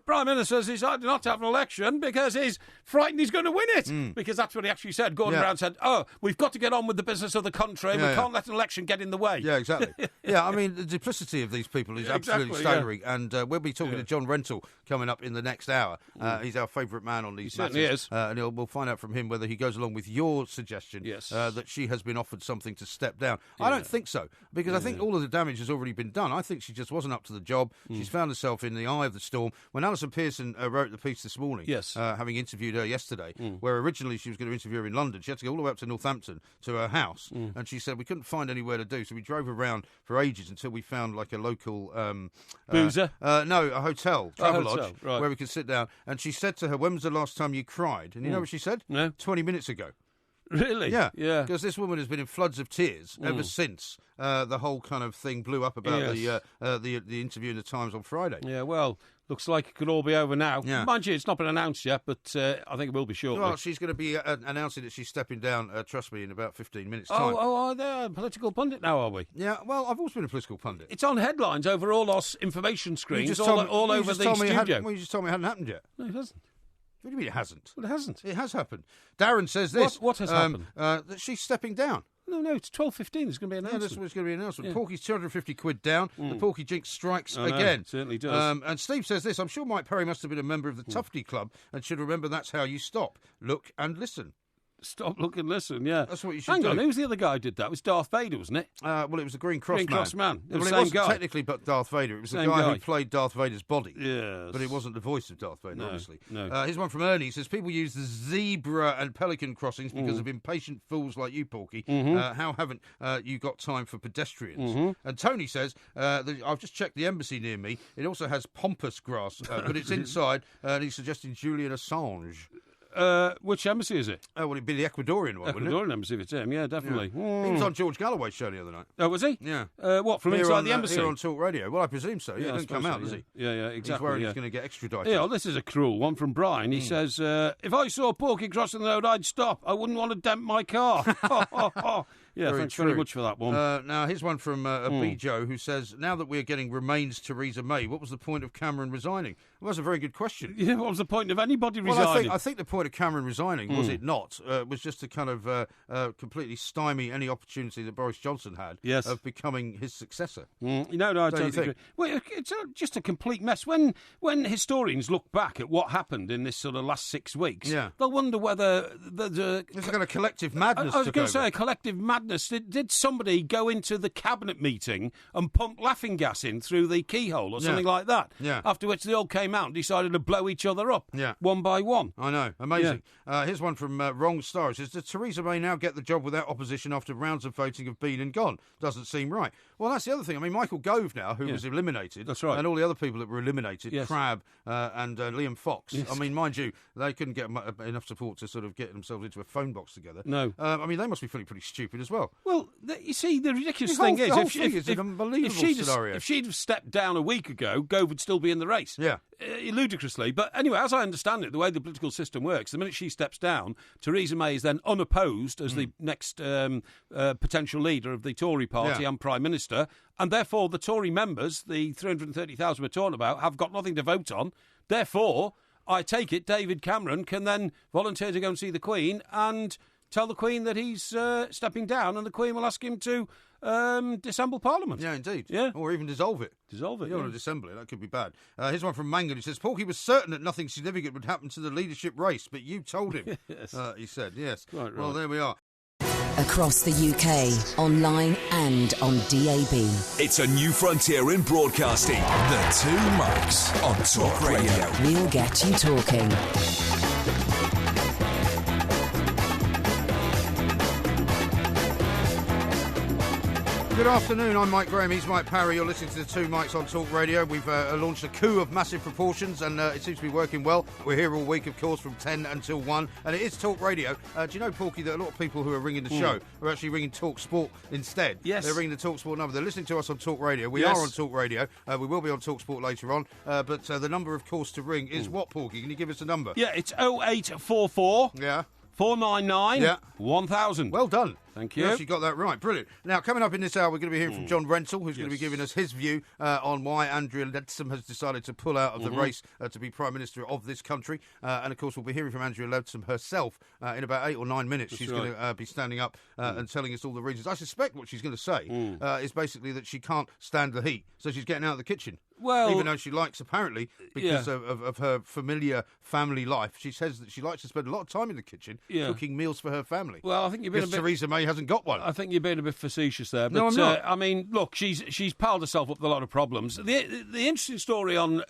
Prime Minister has decided not to have an election because he's frightened he's going to win it. Because that's what he actually said. Gordon Brown said, we've got to get on with the business of the country. We can't let an election get in the way. Yeah, exactly. I mean, the duplicity of these people is absolutely staggering. And we'll be talking to John Rentoul coming up in the next hour. He's our favourite man on these matters. Certainly is. And we'll find out from him whether he goes along with your suggestion Yes. that she has been offered something to step down. I don't think so, because I think all of the damage has already been done. I think she just wasn't up to the job. She's found herself in the eye of the storm. When Alison Pearson wrote the piece this morning, having interviewed her yesterday, where originally she was going to interview her in London, she had to go all the way up to Northampton to her house, and she said we couldn't find anywhere to do, so we drove around for ages until we found like a local boozer? No, a hotel, travel lodge, where we could sit down. And she said to her, "When was the last time you cried?" And you know what she said? No. 20 minutes ago. Really? Yeah. Yeah. Because this woman has been in floods of tears ever since the whole kind of thing blew up about the interview in the Times on Friday. Yeah, well, looks like it could all be over now. Yeah. Mind you, it's not been announced yet, but I think it will be shortly. Well, she's going to be announcing that she's stepping down, trust me, in about 15 minutes' time. Are they a political pundit now, are we? Yeah, well, I've always been a political pundit. It's on headlines over all our information screens, all over the studio. Well, you just told me it hadn't happened yet. No, it hasn't. What do you mean it hasn't? Well, it hasn't. It has happened. Darren says this. What has happened? That she's stepping down. No, it's 12:15. There's going to be an announcement. Yeah, that's what's going to be an announcement. Yeah. Porky's £250 down. The Porky jinx strikes again. No, it certainly does. And Steve says this. I'm sure Mike Perry must have been a member of the Tufty Club and should remember that's how you stop, look and listen. Stop, look and listen, yeah. That's what you should do. Hang on, who was the other guy who did that? It was Darth Vader, wasn't it? Well, it was the Green Cross Man. Green Cross Man. It was it the same wasn't guy. technically but Darth Vader. It was Same the guy guy who played Darth Vader's body. Yes. But it wasn't the voice of Darth Vader, No, obviously. no. Here's one from Ernie. He says, people use the zebra and pelican crossings because of impatient fools like you, Porky. How haven't you got time for pedestrians? And Tony says, I've just checked the embassy near me. It also has pampas grass, but it's inside, and he's suggesting Julian Assange. Which embassy is it? Oh, well, it'd be the Ecuadorian one, wouldn't it? Ecuadorian embassy, if it's him, yeah, definitely. Yeah. He was on George Galloway's show the other night. Oh, was he? Yeah. What, from inside the embassy? Here on Talk Radio. Well, I presume so. Yeah, he doesn't come out, does he? Yeah, exactly. He's worried he's going to get extradited. Yeah, well, this is a cruel one from Brian. He says, if I saw Porky crossing the road, I'd stop. I wouldn't want to dent my car. Yeah, thanks very much for that one. Now, here's one from B. Joe, who says, now that we're getting remains Theresa May, what was the point of Cameron resigning? Well, that's a very good question. Yeah, what was the point of anybody resigning? I think the point of Cameron resigning, was it not, was just to kind of completely stymie any opportunity that Boris Johnson had of becoming his successor. No, I don't agree. Well, it's just a complete mess. When historians look back at what happened in this sort of last 6 weeks, they'll wonder whether there's a kind of collective madness. I was going to say a collective madness. Did somebody go into the cabinet meeting and pump laughing gas in through the keyhole or something like that? Yeah. After which they all came out and decided to blow each other up one by one. I know. Amazing. Here's one from Wrong Star. It says, does Theresa May now get the job without opposition after rounds of voting have been and gone? Doesn't seem right. Well, that's the other thing. I mean, Michael Gove now, who was eliminated. That's right. And all the other people that were eliminated, Crabb and Liam Fox. Yes. I mean, mind you, they couldn't get enough support to sort of get themselves into a phone box together. No. I mean, they must be feeling pretty stupid as well. Well, you see, the ridiculous thing is, an unbelievable scenario. If she'd have stepped down a week ago, Gove would still be in the race. Yeah. Ludicrously. But anyway, as I understand it, the way the political system works, the minute she steps down, Theresa May is then unopposed as the next potential leader of the Tory party and Prime Minister, and therefore the Tory members, the 330,000 we're talking about, have got nothing to vote on. Therefore, I take it David Cameron can then volunteer to go and see the Queen and tell the Queen that he's stepping down, and the Queen will ask him to disassemble Parliament. Yeah, indeed. Yeah. Or even dissolve it. Dissolve it, You don't want to disassemble it, that could be bad. Here's one from Mangan who says, Porky was certain that nothing significant would happen to the leadership race, but you told him. Yes. He said, yes. Right. Well, there we are. Across the UK, online and on DAB. It's a new frontier in broadcasting. The Two Mics on Talk Radio. We'll get you talking. Good afternoon, I'm Mike Graham, he's Mike Parry, you're listening to the Two Mics on Talk Radio. We've launched a coup of massive proportions and it seems to be working well. We're here all week, of course, from 10 until 1, and it is Talk Radio. Do you know, Porky, that a lot of people who are ringing the show are actually ringing Talk Sport instead? Yes. They're ringing the Talk Sport number. They're listening to us on Talk Radio. We are on Talk Radio. We will be on Talk Sport later on, but the number, of course, to ring is what, Porky? Can you give us a number? Yeah, it's 0844 499 1000. Well done. Thank you. Yes, you got that right. Brilliant. Now, coming up in this hour, we're going to be hearing from John Rentoul, who's going to be giving us his view on why Andrea Leadsom has decided to pull out of the race to be Prime Minister of this country. And, of course, we'll be hearing from Andrea Leadsom herself in about 8 or 9 minutes. She's going to be standing up and telling us all the reasons. I suspect what she's going to say is basically that she can't stand the heat, so she's getting out of the kitchen. Well, even though she likes, apparently, because of her familiar family life, she says that she likes to spend a lot of time in the kitchen cooking meals for her family. Well, I think you've been Theresa May hasn't got one. I think you're being a bit facetious there. But, no, I'm not. I mean, look, she's piled herself up with a lot of problems. The interesting story on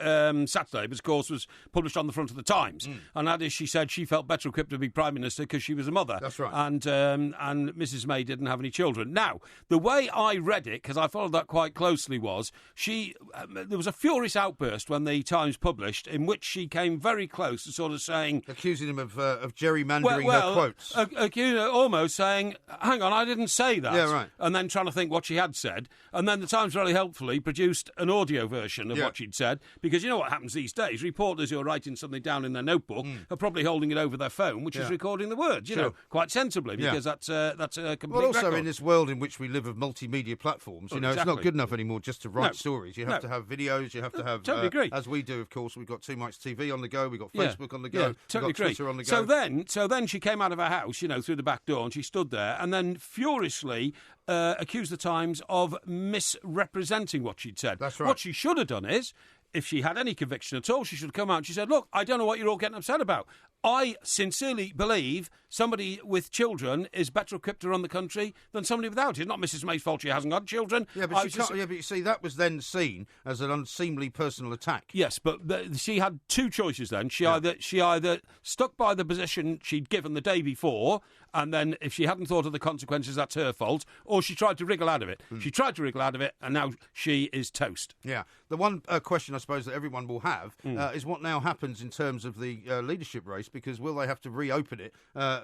Saturday, of course, was published on the front of the Times, and that is she said she felt better equipped to be Prime Minister because she was a mother. That's right. And Mrs May didn't have any children. Now, the way I read it, because I followed that quite closely, was there was a furious outburst when the Times published in which she came very close to sort of saying... Accusing him of gerrymandering her quotes. Almost saying, hang on, I didn't say that. Yeah, right. And then trying to think what she had said. And then the Times very helpfully produced an audio version of what she'd said, because you know what happens these days? Reporters who are writing something down in their notebook are probably holding it over their phone, which is recording the words, you know, quite sensibly, because that's a complete Well, also record. in this world in which we live of multimedia platforms, you know, exactly. It's not good enough anymore just to write stories. You have to have videos, you have to have... Totally agree. As we do, of course, we've got Two Mics TV on the go, we've got Facebook on the go, totally we've got agree. Twitter on the go. So then she came out of her house, you know, through the back door, and she stood there and then furiously accused the Times of misrepresenting what she'd said. That's right. What she should have done is, if she had any conviction at all, she should have come out and she said, look, I don't know what you're all getting upset about. I sincerely believe somebody with children is better equipped to run the country than somebody without. It's not Mrs May's fault she hasn't got children. Yeah, but you see, that was then seen as an unseemly personal attack. Yes, but she had two choices then. She either stuck by the position she'd given the day before, and then if she hadn't thought of the consequences, that's her fault, or she tried to wriggle out of it. She tried to wriggle out of it, and now she is toast. Yeah. The one question I suppose that everyone will have is what now happens in terms of the leadership race, because will they have to reopen it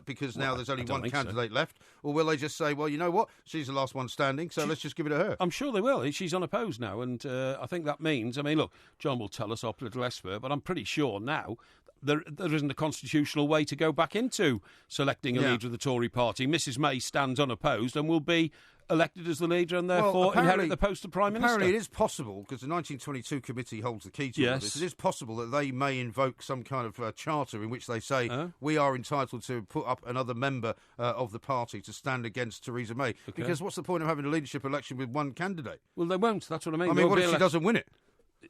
because now there's only one candidate left, or will they just say, well, you know what, she's the last one standing, so let's just give it to her? I'm sure they will. She's unopposed now, and I think that means, I mean, look, John will tell us, our political expert, but I'm pretty sure now there isn't a constitutional way to go back into selecting a leader of the Tory party. Mrs May stands unopposed and will be elected as the leader and therefore inherit the post of Prime Minister. Apparently it is possible, because the 1922 committee holds the key to all this, it is possible that they may invoke some kind of charter in which they say we are entitled to put up another member of the party to stand against Theresa May. Okay. Because what's the point of having a leadership election with one candidate? Well, they won't. That's what I mean. I mean, what if she doesn't win it?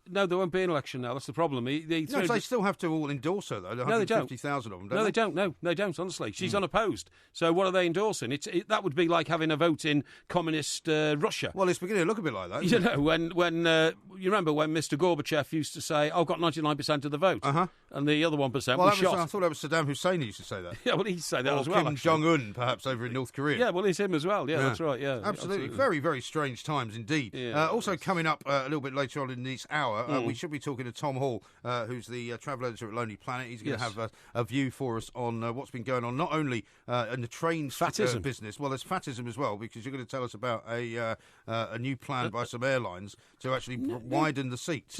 No, there won't be an election now. That's the problem. They still have to all endorse her, though. No, they don't. 150,000 of them, No, they don't. No, they don't, honestly. She's unopposed. So what are they endorsing? That would be like having a vote in communist Russia. Well, it's beginning to look a bit like that. You know, when you remember when Mr. Gorbachev used to say, I've got 99% of the vote. And the other 1% was shot. I thought that was Saddam Hussein who used to say that. Yeah, well, he used to say that or as well. Kim Jong-un, perhaps, over in North Korea. Yeah, well, it's him as well. Yeah, that's right. Yeah, absolutely. Very, very strange times indeed. Yeah, also coming up a little bit later on in this hour, we should be talking to Tom Hall, who's the travel editor at Lonely Planet. He's going to have a view for us on what's been going on, not only in the train business. Well, there's fatism as well, because you're going to tell us about a new plan by some airlines to actually widen the seats.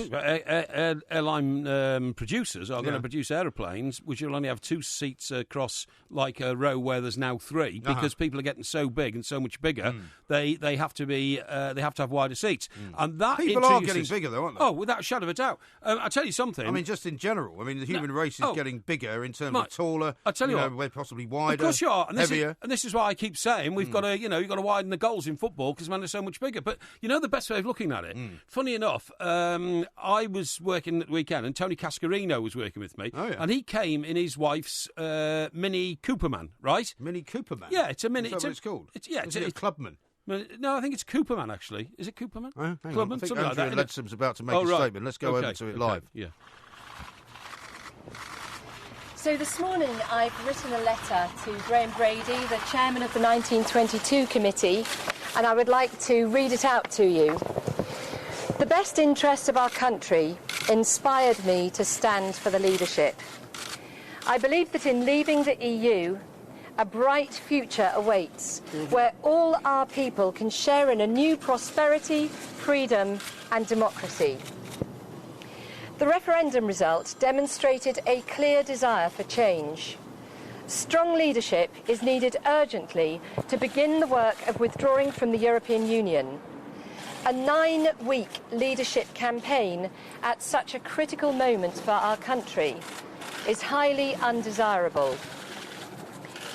Airline producers are going to produce aeroplanes which will only have 2 seats across, like a row where there's now 3, because people are getting so big and so much bigger. They have to have wider seats, and that people are getting bigger, though, aren't they? Oh, without a shadow of a doubt. I'll tell you something. I mean, just in general. I mean, the human race is getting bigger in terms of taller. I tell you what, we're possibly wider. Of course you are, and heavier. This is why I keep saying we've got to, you've got to widen the goals in football because men are so much bigger. But you know the best way of looking at it. Funny enough, I was working at the weekend, and Tony Cascarino was working with me, and he came in his wife's Mini Cooperman, right? Mini Cooperman. Yeah, it's a mini. Is that what it's called? It's a Clubman. No, I think it's Cooperman, actually. Is it Cooperman? Clubman? I think Andrew Ledsom's about to make a statement. Let's go over to it live. Yeah. So this morning I've written a letter to Graham Brady, the chairman of the 1922 committee, and I would like to read it out to you. The best interests of our country inspired me to stand for the leadership. I believe that in leaving the EU, a bright future awaits, where all our people can share in a new prosperity, freedom and democracy. The referendum result demonstrated a clear desire for change. Strong leadership is needed urgently to begin the work of withdrawing from the European Union. A 9-week leadership campaign at such a critical moment for our country is highly undesirable.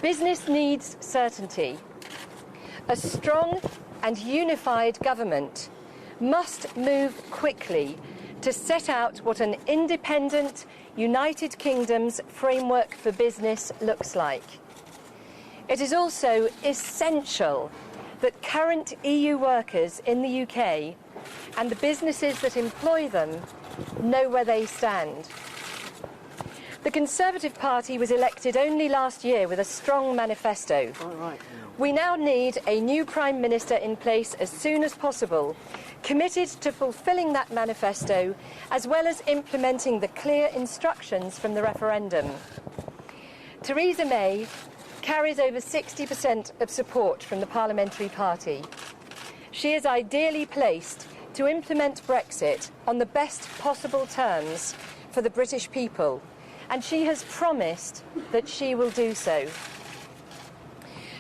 Business needs certainty. A strong and unified government must move quickly to set out what an independent United Kingdom's framework for business looks like. It is also essential that current EU workers in the UK and the businesses that employ them know where they stand. The Conservative Party was elected only last year with a strong manifesto. We now need a new Prime Minister in place as soon as possible, committed to fulfilling that manifesto, as well as implementing the clear instructions from the referendum. Theresa May carries over 60% of support from the Parliamentary Party. She is ideally placed to implement Brexit on the best possible terms for the British people, and she has promised that she will do so.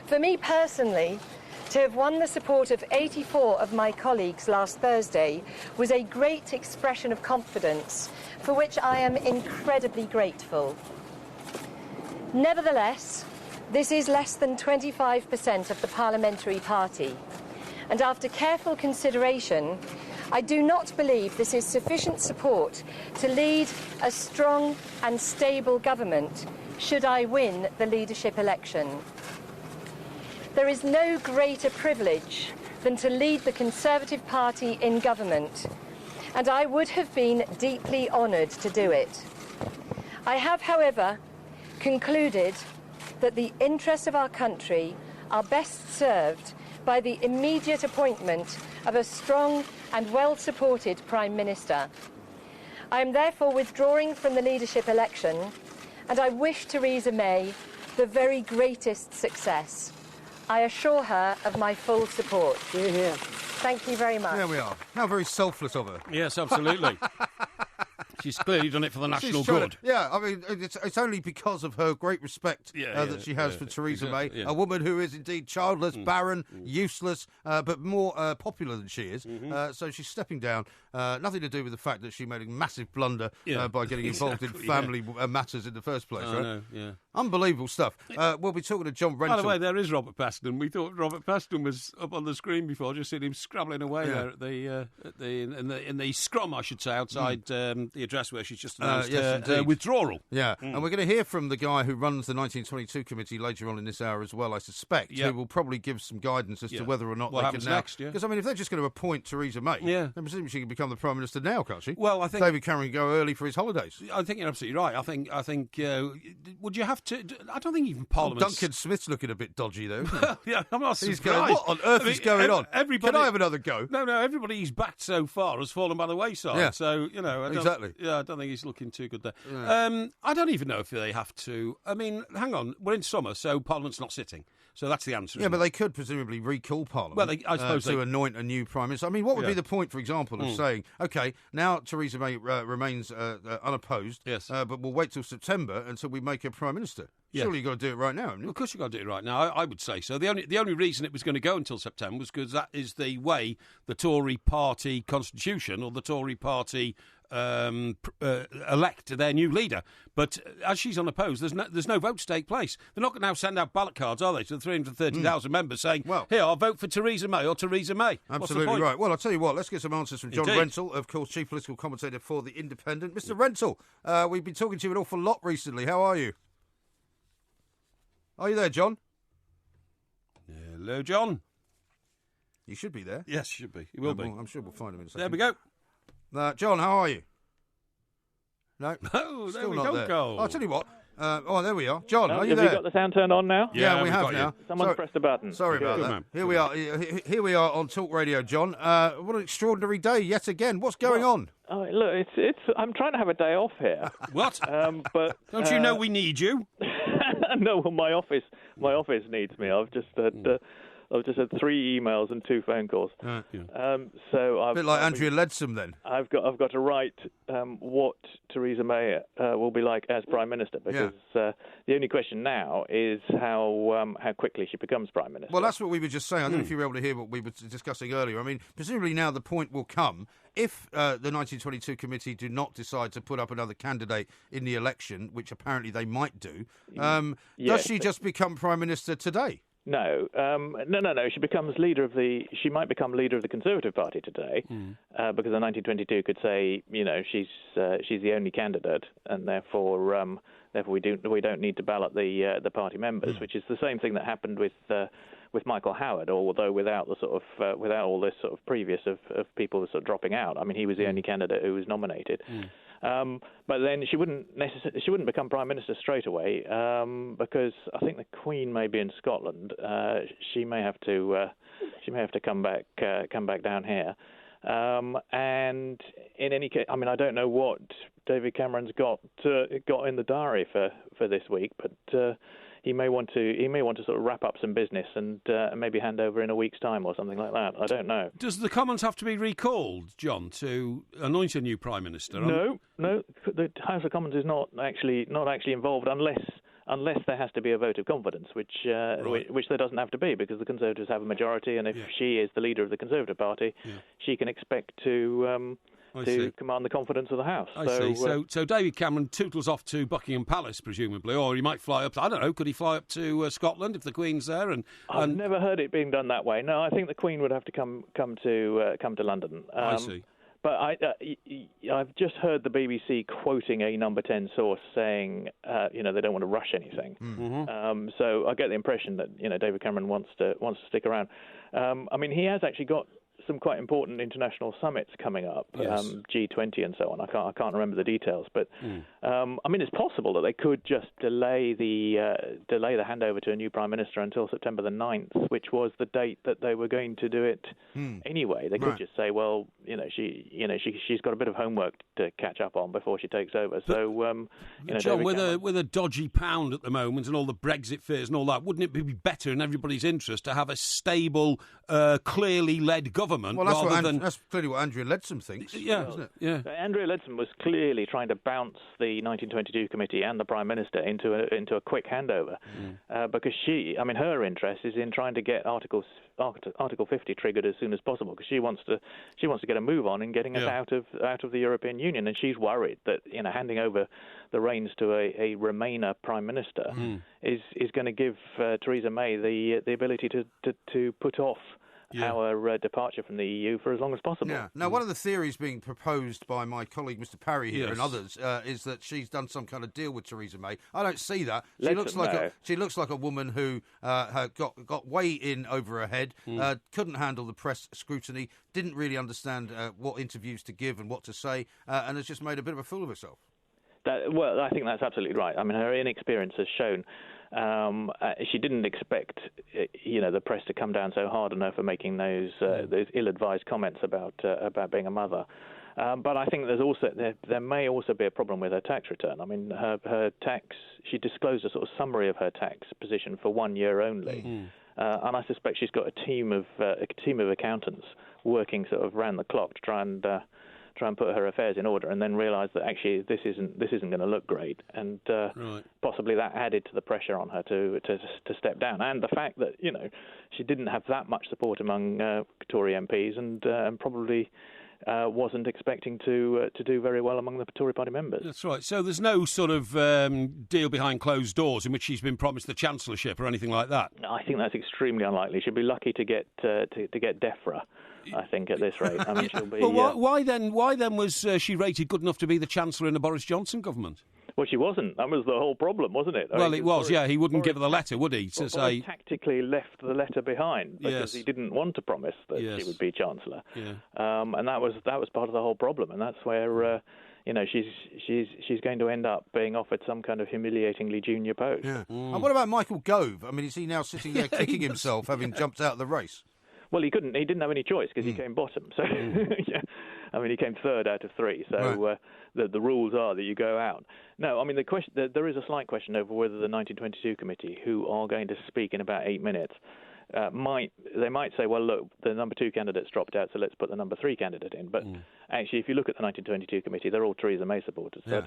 For me personally, to have won the support of 84 of my colleagues last Thursday was a great expression of confidence, for which I am incredibly grateful. Nevertheless, this is less than 25% of the Parliamentary Party, and after careful consideration, I do not believe this is sufficient support to lead a strong and stable government should I win the leadership election. There is no greater privilege than to lead the Conservative Party in government, and I would have been deeply honoured to do it. I have, however, concluded that the interests of our country are best served by the immediate appointment of a strong and well-supported Prime Minister. I am therefore withdrawing from the leadership election, and I wish Theresa May the very greatest success. I assure her of my full support. Hear, hear. Thank you very much. There we are. How very selfless of her. Yes, absolutely. She's clearly done it for the national good. Yeah, I mean, it's only because of her great respect that she has for Theresa May, a woman who is indeed childless, barren, useless, but more popular than she is. So she's stepping down. Nothing to do with the fact that she made a massive blunder by getting involved in family matters in the first place, right? Know, yeah. Unbelievable stuff. We'll be talking to John Renton. By the way, there is Robert Paston. We thought Robert Paston was up on the screen before. Just seen him scrabbling away there at in the scrum, I should say, outside the address where she's just announced her withdrawal. Yeah, and we're going to hear from the guy who runs the 1922 committee later on in this hour as well, I suspect, who will probably give some guidance as to whether or not what they can now. Because, I mean, if they're just going to appoint Theresa May, then presumably she can become the Prime Minister now, can't she? Well, I think David Cameron can go early for his holidays. I think you're absolutely right. I think would you have to... I don't think even Parliament... Duncan Smith's looking a bit dodgy, though. I'm not surprised. He's going, what on earth is going on? Can I have another go? No, everybody he's backed so far has fallen by the wayside. Yeah. So, I don't think he's looking too good there. Yeah. I don't even know if they have to... I mean, hang on, we're in summer, so Parliament's not sitting. So that's the answer. Yeah, but they could presumably recall Parliament I suppose to anoint a new Prime Minister. I mean, what would be the point, for example, of saying, OK, now Theresa May remains unopposed, but we'll wait till September until we make her Prime Minister? Surely you've got to do it right now, haven't you? Of course you've got to do it right now, I would say so. The only reason it was going to go until September was because that is the way the Tory party constitution or the Tory party elect their new leader. But as she's unopposed, there's no vote to take place. They're not going to now send out ballot cards, are they, to the 330,000 members saying, here, I'll vote for Theresa May or Theresa May. Absolutely right. Well, I'll tell you what, let's get some answers from John Rentoul, of course, Chief Political Commentator for The Independent. Mr. Rentoul, we've been talking to you an awful lot recently. How are you? Are you there, John? Hello, John. You should be there. Yes, you should be. You will be. I'm sure we'll find him in a second. There we go. John, how are you? No? No, still there we not don't there. go. I'll tell you what. There we are. John, are you there? Have you got the sound turned on now? Yeah, we have now. Someone pressed a button. Sorry about that. Here we are. Here we are on Talk Radio, John. What an extraordinary day yet again. What's going on? Oh, look, it's. I'm trying to have a day off here. What? But don't you know we need you? No, well, my office needs me. I've just had 3 emails and 2 phone calls. So a bit like Andrea Leadsom, then. I've got to write what Theresa May will be like as Prime Minister, because the only question now is how quickly she becomes Prime Minister. Well, that's what we were just saying. I don't know if you were able to hear what we were discussing earlier. I mean, presumably now the point will come, if the 1922 committee do not decide to put up another candidate in the election, which apparently they might do, does she just become Prime Minister today? No. She might become leader of the Conservative Party today, because the 1922 could say, she's the only candidate, and therefore we don't need to ballot the party members, which is the same thing that happened with Michael Howard, although without the sort of without all this sort of previous of people sort of dropping out. I mean, he was the only candidate who was nominated. But then she wouldn't become Prime Minister straight away, because I think the Queen may be in Scotland. She may have to come back down here. And in any case, I mean, I don't know what David Cameron's got in the diary for this week, but he may want to sort of wrap up some business and maybe hand over in a week's time or something like that. I don't know. Does the Commons have to be recalled, John, to anoint a new Prime Minister? No. The House of Commons is not actually involved unless there has to be a vote of confidence, which there doesn't have to be, because the Conservatives have a majority, and if she is the leader of the Conservative Party, she can expect to command the confidence of the House. I see. So David Cameron tootles off to Buckingham Palace, presumably, or he might fly up. I don't know. Could he fly up to Scotland if the Queen's there? I've never heard it being done that way. No, I think the Queen would have to come to London. I see. But I've just heard the BBC quoting a Number 10 source saying, they don't want to rush anything. Mm-hmm. So I get the impression that David Cameron wants to stick around. I mean, he has actually got some quite important international summits coming up, yes. G20 and so on. I can't remember the details, but I mean, it's possible that they could just delay the handover to a new Prime Minister until September the 9th, which was the date that they were going to do it anyway. They could just say, well, she's got a bit of homework to catch up on before she takes over. So, John, with a dodgy pound at the moment and all the Brexit fears and all that, wouldn't it be better in everybody's interest to have a stable, clearly led government? Well, that's clearly what Andrea Leadsom thinks, isn't it? Yeah. Andrea Leadsom was clearly trying to bounce the 1922 committee and the Prime Minister into a quick handover, because her interest is in trying to get Article 50 triggered as soon as possible, because she wants to get a move on in getting us out of the European Union, and she's worried that handing over the reins to a Remainer Prime Minister is going to give Theresa May the ability to put off our departure from the EU for as long as possible. Yeah. Now, one of the theories being proposed by my colleague Mr. Parry here and others is that she's done some kind of deal with Theresa May. I don't see that. She looks like a woman who got way in over her head, couldn't handle the press scrutiny, didn't really understand what interviews to give and what to say, and has just made a bit of a fool of herself. Well, I think that's absolutely right. I mean, her inexperience has shown. She didn't expect, the press to come down so hard on her for making those ill-advised comments about being a mother. But I think there may also be a problem with her tax return. I mean, her tax. She disclosed a sort of summary of her tax position for 1 year only, and I suspect she's got a team of accountants working sort of round the clock to try and put her affairs in order, and then realise that actually this isn't going to look great, and possibly that added to the pressure on her to step down, and the fact that she didn't have that much support among Tory MPs, and probably wasn't expecting to do very well among the Tory party members. That's right. So there's no sort of deal behind closed doors in which she's been promised the chancellorship or anything like that. No, I think that's extremely unlikely. She'll be lucky to get DEFRA. I think at this rate. I mean, she'll be. Well, why then was she rated good enough to be the Chancellor in a Boris Johnson government? Well, she wasn't. That was the whole problem, wasn't it? Well, it was. He wouldn't give her the letter, would he? To say tactically left the letter behind because he didn't want to promise that she would be Chancellor. Yeah. And that was part of the whole problem, and that's where. She's going to end up being offered some kind of humiliatingly junior post. Yeah. And what about Michael Gove? I mean, is he now sitting there kicking himself, having jumped out of the race? Well, he couldn't. He didn't have any choice because he came bottom. So, I mean, he came third out of three. So the rules are that you go out. No, I mean there is a slight question over whether the 1922 committee, who are going to speak in about 8 minutes, they might say, well, look, the number 2 candidate's dropped out, so let's put the number 3 candidate in. But actually, if you look at the 1922 committee, they're all Theresa May supporters. So I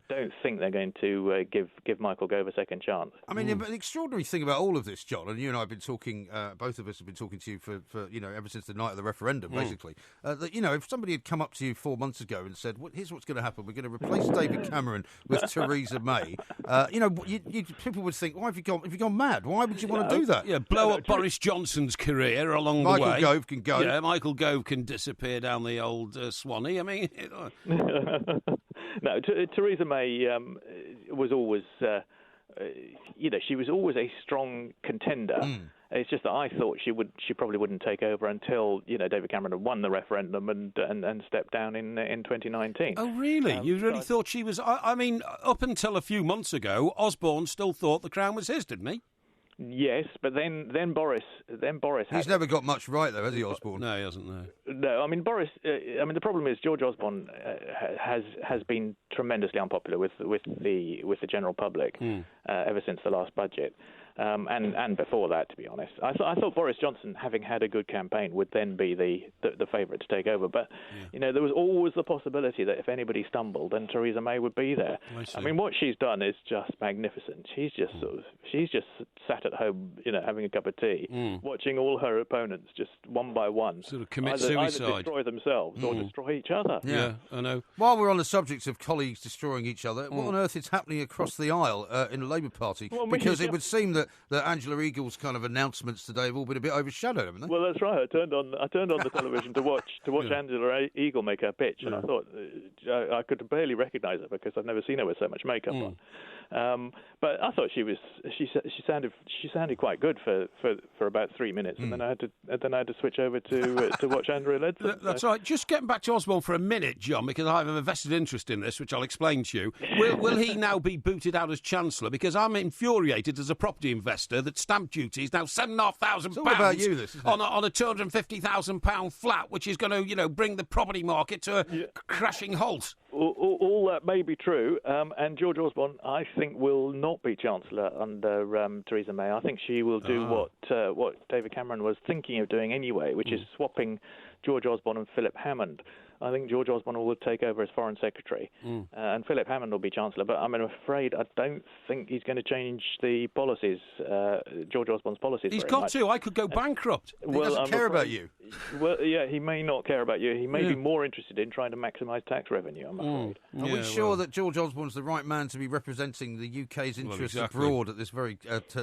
don't think they're going to give Michael Gove a second chance. I mean, the extraordinary thing about all of this, John, and you and I have been talking, both of us have been talking to you for ever since the night of the referendum, basically. That if somebody had come up to you 4 months ago and said, well, here's what's going to happen, we're going to replace David Cameron with Theresa May, people would think, why have you gone mad? Why would you want to do that? Yeah, blow up Boris Johnson's career along the way. Michael Gove can go. Yeah, Michael Gove can disappear down the old Swanee. I mean... No, Theresa May was always... she was always a strong contender. It's just that I thought she probably wouldn't take over until David Cameron had won the referendum and stepped down in 2019. Oh, really? You really thought she was? I mean, up until a few months ago, Osborne still thought the crown was his, didn't he? Yes, but then Boris. He's never got much right, though, has he, Osborne? No, he hasn't. No. No, I mean Boris. The problem is George Osborne has been tremendously unpopular with the general public ever since the last budget. And before that, to be honest, I thought Boris Johnson, having had a good campaign, would then be the favourite to take over. But there was always the possibility that if anybody stumbled, then Theresa May would be there. I mean, what she's done is just magnificent. She's just she's just sat at home, having a cup of tea, watching all her opponents just one by one sort of commit either suicide, destroy themselves or destroy each other. Yeah, I know. While we're on the subject of colleagues destroying each other, what on earth is happening across the aisle in the Labour Party? Because it would seem that Angela Eagle's kind of announcements today have all been a bit overshadowed, haven't they? Well, that's right. I turned on the television to watch Angela Eagle make her pitch, and I thought I could barely recognise her because I've never seen her with so much makeup on. But I thought she sounded quite good for about 3 minutes, and then I had to switch over to watch Andrea Leadsom. That's right. Just getting back to Osborne for a minute, John, because I have a vested interest in this, which I'll explain to you. Will he now be booted out as Chancellor? Because I'm infuriated as a property investor that stamp duty is now £7,500 it's all about you, this, on a £250,000 flat, which is going to bring the property market to a crashing halt. All that may be true, and George Osborne, I think, will not be Chancellor under Theresa May. I think she will do what David Cameron was thinking of doing anyway, which is swapping George Osborne and Philip Hammond. I think George Osborne will take over as Foreign Secretary, and Philip Hammond will be Chancellor. But I'm afraid I don't think he's going to change the policies, George Osborne's policies. He's got to. I could go bankrupt. He doesn't care about you. Well, yeah, he may not care about you. He may be more interested in trying to maximise tax revenue, I'm afraid. Are we sure that George Osborne's the right man to be representing the UK's interests abroad at this very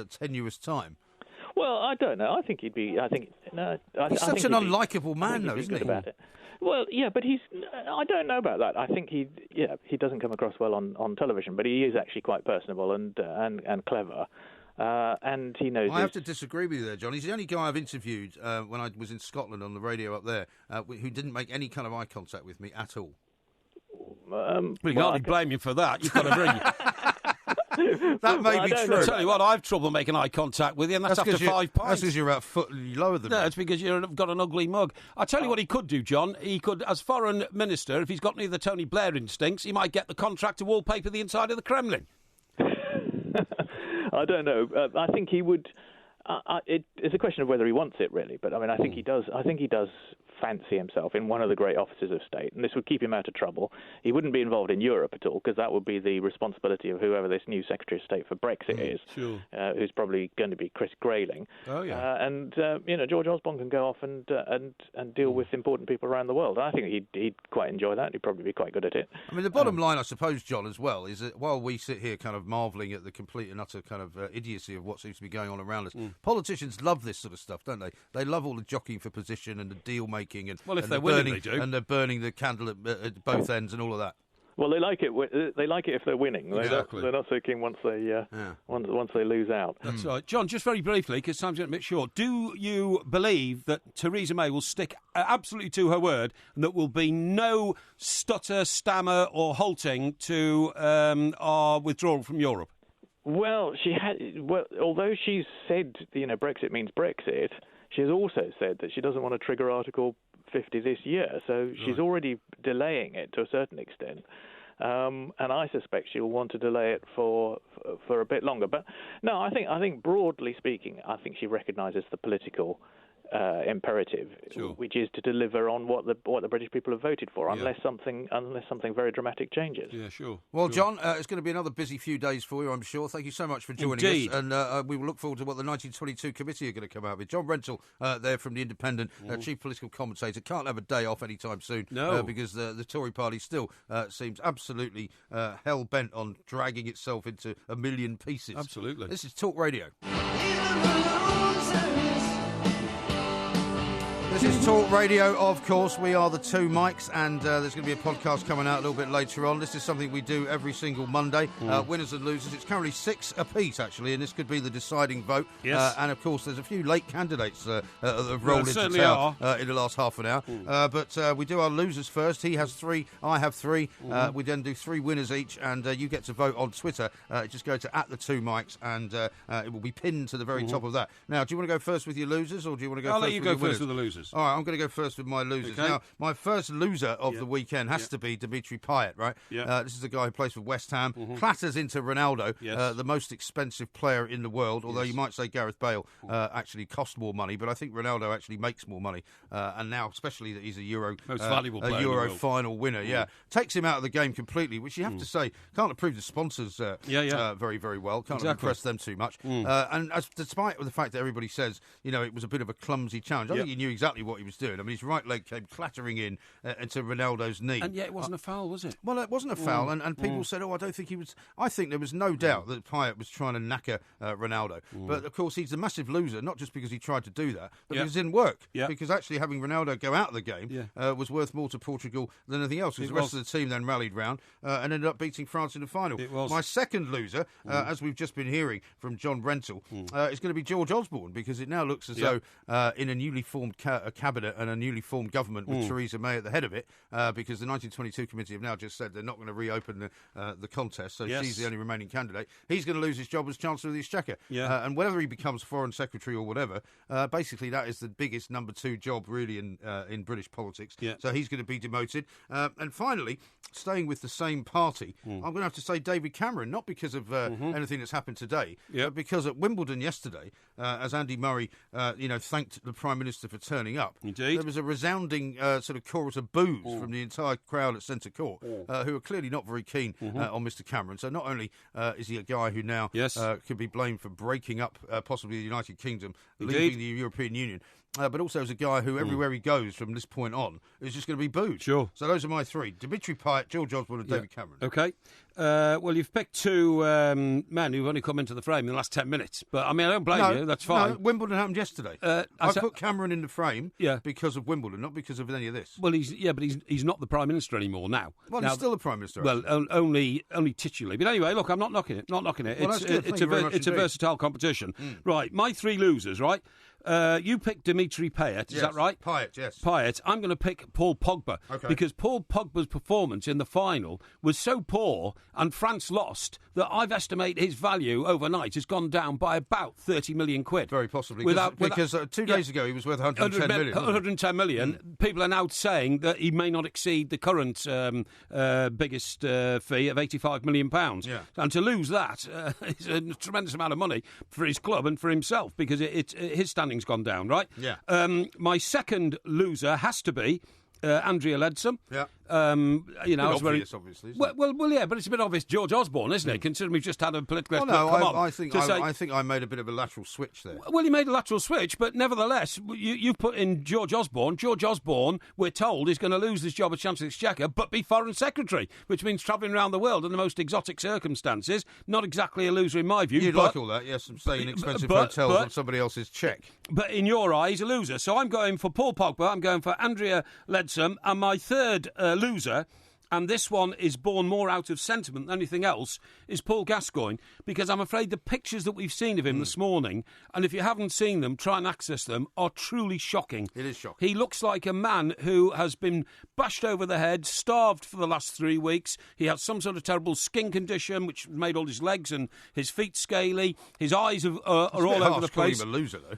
tenuous time? Well, I don't know. I think he'd be. He's such an unlikable man, though, isn't he? About it. Well, yeah, but I don't know about that. I think he doesn't come across well on television, but he is actually quite personable and clever. And he knows. I have to disagree with you there, John. He's the only guy I've interviewed when I was in Scotland on the radio up there who didn't make any kind of eye contact with me at all. You can't blame him for that. You've got to bring. That may be true. I'll tell you what, I have trouble making eye contact with you, and that's after 5 pints. That's because you're about a foot lower than me. No, it's because you've got an ugly mug. I'll tell you what he could do, John. He could, as foreign minister, if he's got any of the Tony Blair instincts, he might get the contract to wallpaper the inside of the Kremlin. I don't know. I think he would... it's a question of whether he wants it, really. But, I mean, I think he does. I think he does fancy himself in one of the great offices of state, and this would keep him out of trouble. He wouldn't be involved in Europe at all, because that would be the responsibility of whoever this new Secretary of State for Brexit is, who's probably going to be Chris Grayling. Oh, yeah. And George Osborne can go off and deal with important people around the world. I think he'd quite enjoy that. He'd probably be quite good at it. I mean, the bottom line, I suppose, John, as well, is that while we sit here kind of marvelling at the complete and utter kind of idiocy of what seems to be going on around us, politicians love this sort of stuff, don't they? They love all the jockeying for position and the deal making, and well, if they're winning, they do, and they're burning the candle at both ends and all of that. Well, they like it. They like it if they're winning. Exactly. They're not so keen once they lose out. That's right, John. Just very briefly, because time's getting a bit short. Do you believe that Theresa May will stick absolutely to her word, and that will be no stutter, stammer, or halting to our withdrawal from Europe? Well, although she's said Brexit means Brexit, she has also said that she doesn't want to trigger Article 50 this year, so she's already delaying it to a certain extent. and I suspect she'll want to delay it for a bit longer. But no, I think broadly speaking, I think she recognises the political imperative, which is to deliver on what the British people have voted for, unless something very dramatic changes. Yeah, sure. Well, John, it's going to be another busy few days for you, I'm sure. Thank you so much for joining us, and we will look forward to what the 1922 committee are going to come out with. John Rentoul, there from the Independent, chief political commentator, can't have a day off anytime soon, because the Tory party still seems absolutely hell bent on dragging itself into a million pieces. Absolutely. This is Talk Radio. This is Talk Radio, of course. We are the Two Mics, and there's going to be a podcast coming out a little bit later on. This is something we do every single Monday, winners and losers. It's currently 6 apiece, actually, and this could be the deciding vote. Yes. And, of course, there's a few late candidates that have rolled into town in the last half an hour. But we do our losers first. He has 3, I have 3. We then do 3 winners each, and you get to vote on Twitter. Just go to @the2mics, and it will be pinned to the very top of that. Now, do you want to go first with your losers, or do you want to go I'll first let you with go your first winners? with the losers. All right, I'm going to go first with my losers. Okay. Now, my first loser of the weekend has to be Dimitri Payet, right? Yeah. This is the guy who plays for West Ham, clatters into Ronaldo, the most expensive player in the world, although you might say Gareth Bale actually cost more money, but I think Ronaldo actually makes more money. And now, especially that he's a Euro most valuable player Euro final winner, takes him out of the game completely, which you have to say, can't approve the sponsors very, very well. Can't impress them too much. And despite the fact that everybody says, it was a bit of a clumsy challenge, I think he knew exactly what he was doing. I mean, his right leg came clattering in into Ronaldo's knee. And yet it wasn't a foul, was it? Well, it wasn't a foul, and people said, I don't think he was... I think there was no doubt that Payet was trying to knacker Ronaldo. But, of course, he's a massive loser, not just because he tried to do that, but because it didn't work. Because actually having Ronaldo go out of the game was worth more to Portugal than anything else, because the rest of the team then rallied round and ended up beating France in the final. It was. My second loser, as we've just been hearing from John Rentoul, is going to be George Osborne, because it now looks as though in a newly formed cabinet and a newly formed government with Theresa May at the head of it, because the 1922 committee have now just said they're not going to reopen the contest, so she's the only remaining candidate. He's going to lose his job as Chancellor of the Exchequer. And whether he becomes Foreign Secretary or whatever, basically that is the biggest number 2 job really in British politics. So he's going to be demoted. And finally, staying with the same party, I'm going to have to say David Cameron, not because of anything that's happened today, but because at Wimbledon yesterday, as Andy Murray, thanked the Prime Minister for turning up, there was a resounding sort of chorus of boos from the entire crowd at Centre Court, who are clearly not very keen on Mr Cameron. So not only is he a guy who now could be blamed for breaking up possibly the United Kingdom, leaving the European Union, but also as a guy who everywhere he goes from this point on is just going to be booed. Sure. So those are my 3. Dimitri Payet, George Osborne and David Cameron. OK. Well, you've picked 2 men who've only come into the frame in the last 10 minutes. But, I mean, I don't blame you. That's fine. No, Wimbledon happened yesterday. I put Cameron in the frame because of Wimbledon, not because of any of this. Well, he's not the Prime Minister anymore now. Well, he's still the Prime Minister. Well, only titularly. But anyway, look, I'm not knocking it. Well, it's a versatile competition. Right, my 3 losers, right? You picked Dimitri Payet, is that right? Payet, yes. Payet. I'm going to pick Paul Pogba, because Paul Pogba's performance in the final was so poor and France lost that I've estimated his value overnight has gone down by about 30 million quid. Very possibly. Because 2 days ago he was worth 110 million. 110 million. People are now saying that he may not exceed the current biggest fee of £85 million. And to lose that is a tremendous amount of money for his club and for himself, because his standing's gone down, right? My second loser has to be Andrea Leadsom. Obvious, obviously. Well, yeah, but it's a bit obvious. George Osborne, isn't it? Considering we've just had a political. I think I made a bit of a lateral switch there. Well, you made a lateral switch, but nevertheless, you've put in George Osborne. George Osborne, we're told, is going to lose his job as Chancellor of the Exchequer, but be Foreign Secretary, which means travelling around the world in the most exotic circumstances. Not exactly a loser in my view. You'd like all that, yes. I'm staying in expensive hotels on somebody else's cheque. But in your eyes, a loser. So I'm going for Paul Pogba. I'm going for Andrea Leadsom, and my third loser, and this one is born more out of sentiment than anything else, is Paul Gascoigne, because I'm afraid the pictures that we've seen of him this morning, and if you haven't seen them, try and access them, are truly shocking. It is shocking. He looks like a man who has been bashed over the head, starved for the last 3 weeks. He has some sort of terrible skin condition, which made all his legs and his feet scaly. His eyes are all over the place. Him a loser, though.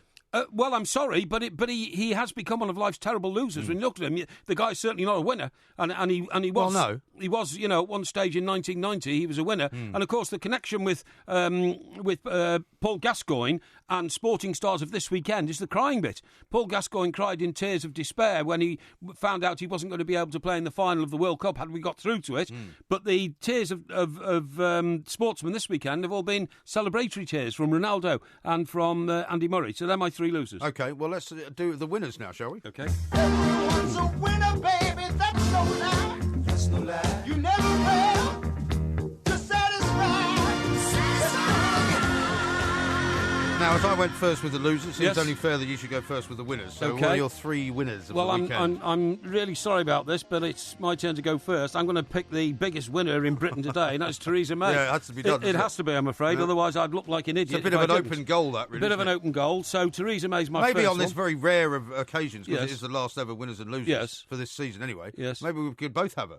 Well, I'm sorry, but he has become one of life's terrible losers. When you look at him, the guy's certainly not a winner, and he was. Well, no. He was, at one stage in 1990, he was a winner, and of course the connection with Paul Gascoigne and sporting stars of this weekend is the crying bit. Paul Gascoigne cried in tears of despair when he found out he wasn't going to be able to play in the final of the World Cup had we got through to it. But the tears of sportsmen this weekend have all been celebratory tears from Ronaldo and from Andy Murray. So they're my 3 losers. OK, well, let's do the winners now, shall we? OK. Everyone's a winner, baby, that's no lie. That's no lie. You never fail to satisfy. Now, as I went first with the losers, it seems Yes. only fair that you should go first with the winners. So Okay. what are your 3 winners of Well, the weekend? I'm really sorry about this, but it's my turn to go first. I'm going to pick the biggest winner in Britain today, and that's Theresa May. Yeah, it has to be done, It doesn't has to be, I'm afraid. Yeah. Otherwise, I'd look like an idiot. It's a bit of an open goal, that, really. A bit of isn't an it? open goal. So Theresa May's my Maybe first on this one. very rare of occasions, because Yes. it is the last ever winners and losers Yes. for this season anyway. Yes. Maybe we could both have it.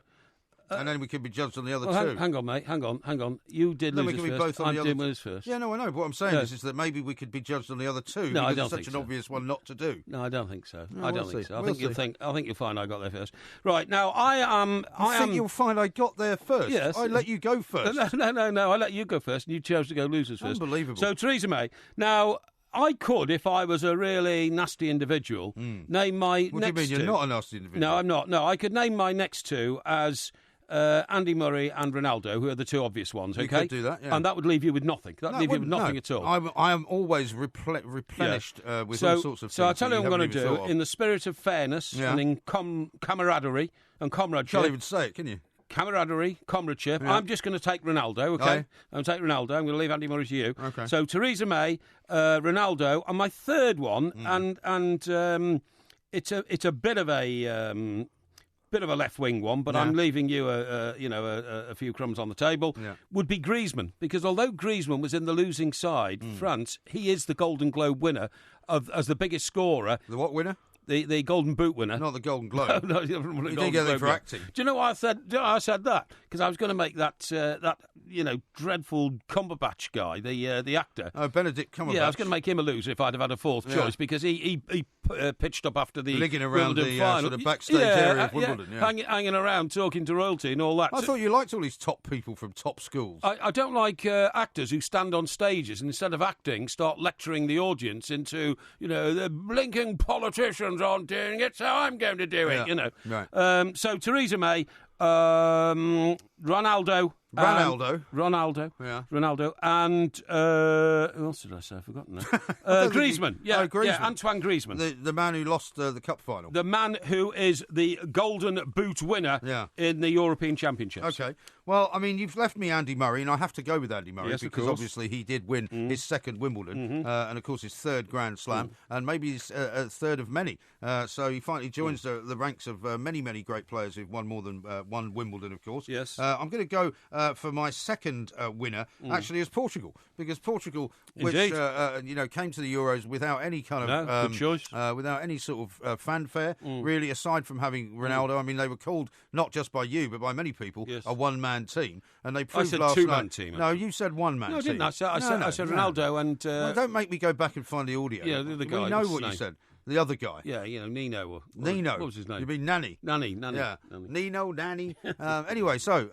And then we could be judged on the other two. Hang on, mate. Hang on. You did Then we losers can be first. both on I'm the other doing winners first. Yeah, no, I know. But what I'm saying Yeah. is that maybe we could be judged on the other two. No, I because don't it's such think an so. obvious one not to do. No, I don't think so. No, I we'll don't think see. so. I We'll think see. you'll find I got there first. Right now, I think you'll find I got there first? Yes. I let you go first. No. I let you go first, and you chose to go losers first. Unbelievable. So Theresa May. Now, I could, if I was a really nasty individual, name my What next do you mean? two. You're not a nasty individual. No, I'm not. No, I could name my next two as Andy Murray and Ronaldo, who are the two obvious ones. You Okay, could do that, yeah. and that would leave you with nothing. That would leave you with nothing at all. I am always replenished with all sorts of things. So I'll tell you that what I'm going to haven't even do, thought of. in the spirit of fairness Yeah. and in camaraderie and comradeship. Can't even say it, can you? Camaraderie, comradeship. Yeah. I'm just going to take Ronaldo, okay? Aye. I'm going to take Ronaldo. I'm going to leave Andy Murray to you. Okay. So Theresa May, Ronaldo, and my third one, and it's a bit of a left wing one, but Yeah. I'm leaving you a few crumbs on the table. Yeah. Would be Griezmann, because although Griezmann was in the losing side, France, he is the Golden Globe winner as the biggest scorer. The what winner? The Golden Boot winner. Not the Golden Globe. No, you haven't won a You Golden didn't get Globe it for yet. acting. Do you know why I said? I said that because I was going to make that dreadful Cumberbatch guy, the actor. Oh, Benedict Cumberbatch. Yeah, I was going to make him a loser if I'd have had a fourth Yeah. choice because he pitched up after the Ligging around Wimbledon the final. sort of backstage area of Wimbledon. Yeah. Hanging around talking to royalty and all that. I thought you liked all these top people from top schools. I don't like actors who stand on stages and instead of acting start lecturing the audience into, the blinking politicians aren't doing it, so I'm going to do it, Right. So Theresa May, Ronaldo. Ronaldo. Yeah. Ronaldo. And who else did I say? I've forgotten now. Griezmann. Yeah, Griezmann. Yeah, Antoine Griezmann. The man who lost the cup final. The man who is the Golden Boot winner in the European Championships. Okay. Well, I mean, you've left me Andy Murray, and I have to go with Andy Murray Yes, of because course. obviously he did win his second Wimbledon, and of course his third Grand Slam, and maybe his third of many. So he finally joins the ranks of many, many great players who've won more than one Wimbledon, of course. Yes. I'm going to go for my second winner, actually, is Portugal, because Portugal, which Indeed. came to the Euros without any kind of good choice. without any sort of fanfare, really, aside from having Ronaldo. I mean, they were called not just by you, but by many people, Yes. a one-man team, and they proved said last two-man night. team. No, you said one-man No, I team. didn't. I said Ronaldo and... Well, don't make me go back and find the audio. Yeah, the other guy, We know what's what his you name? said. The other guy. Yeah, Nino. Or Nino. What was his name? You mean Nanny? Nanny. Yeah, Nanny. Nino, Danny. Anyway, so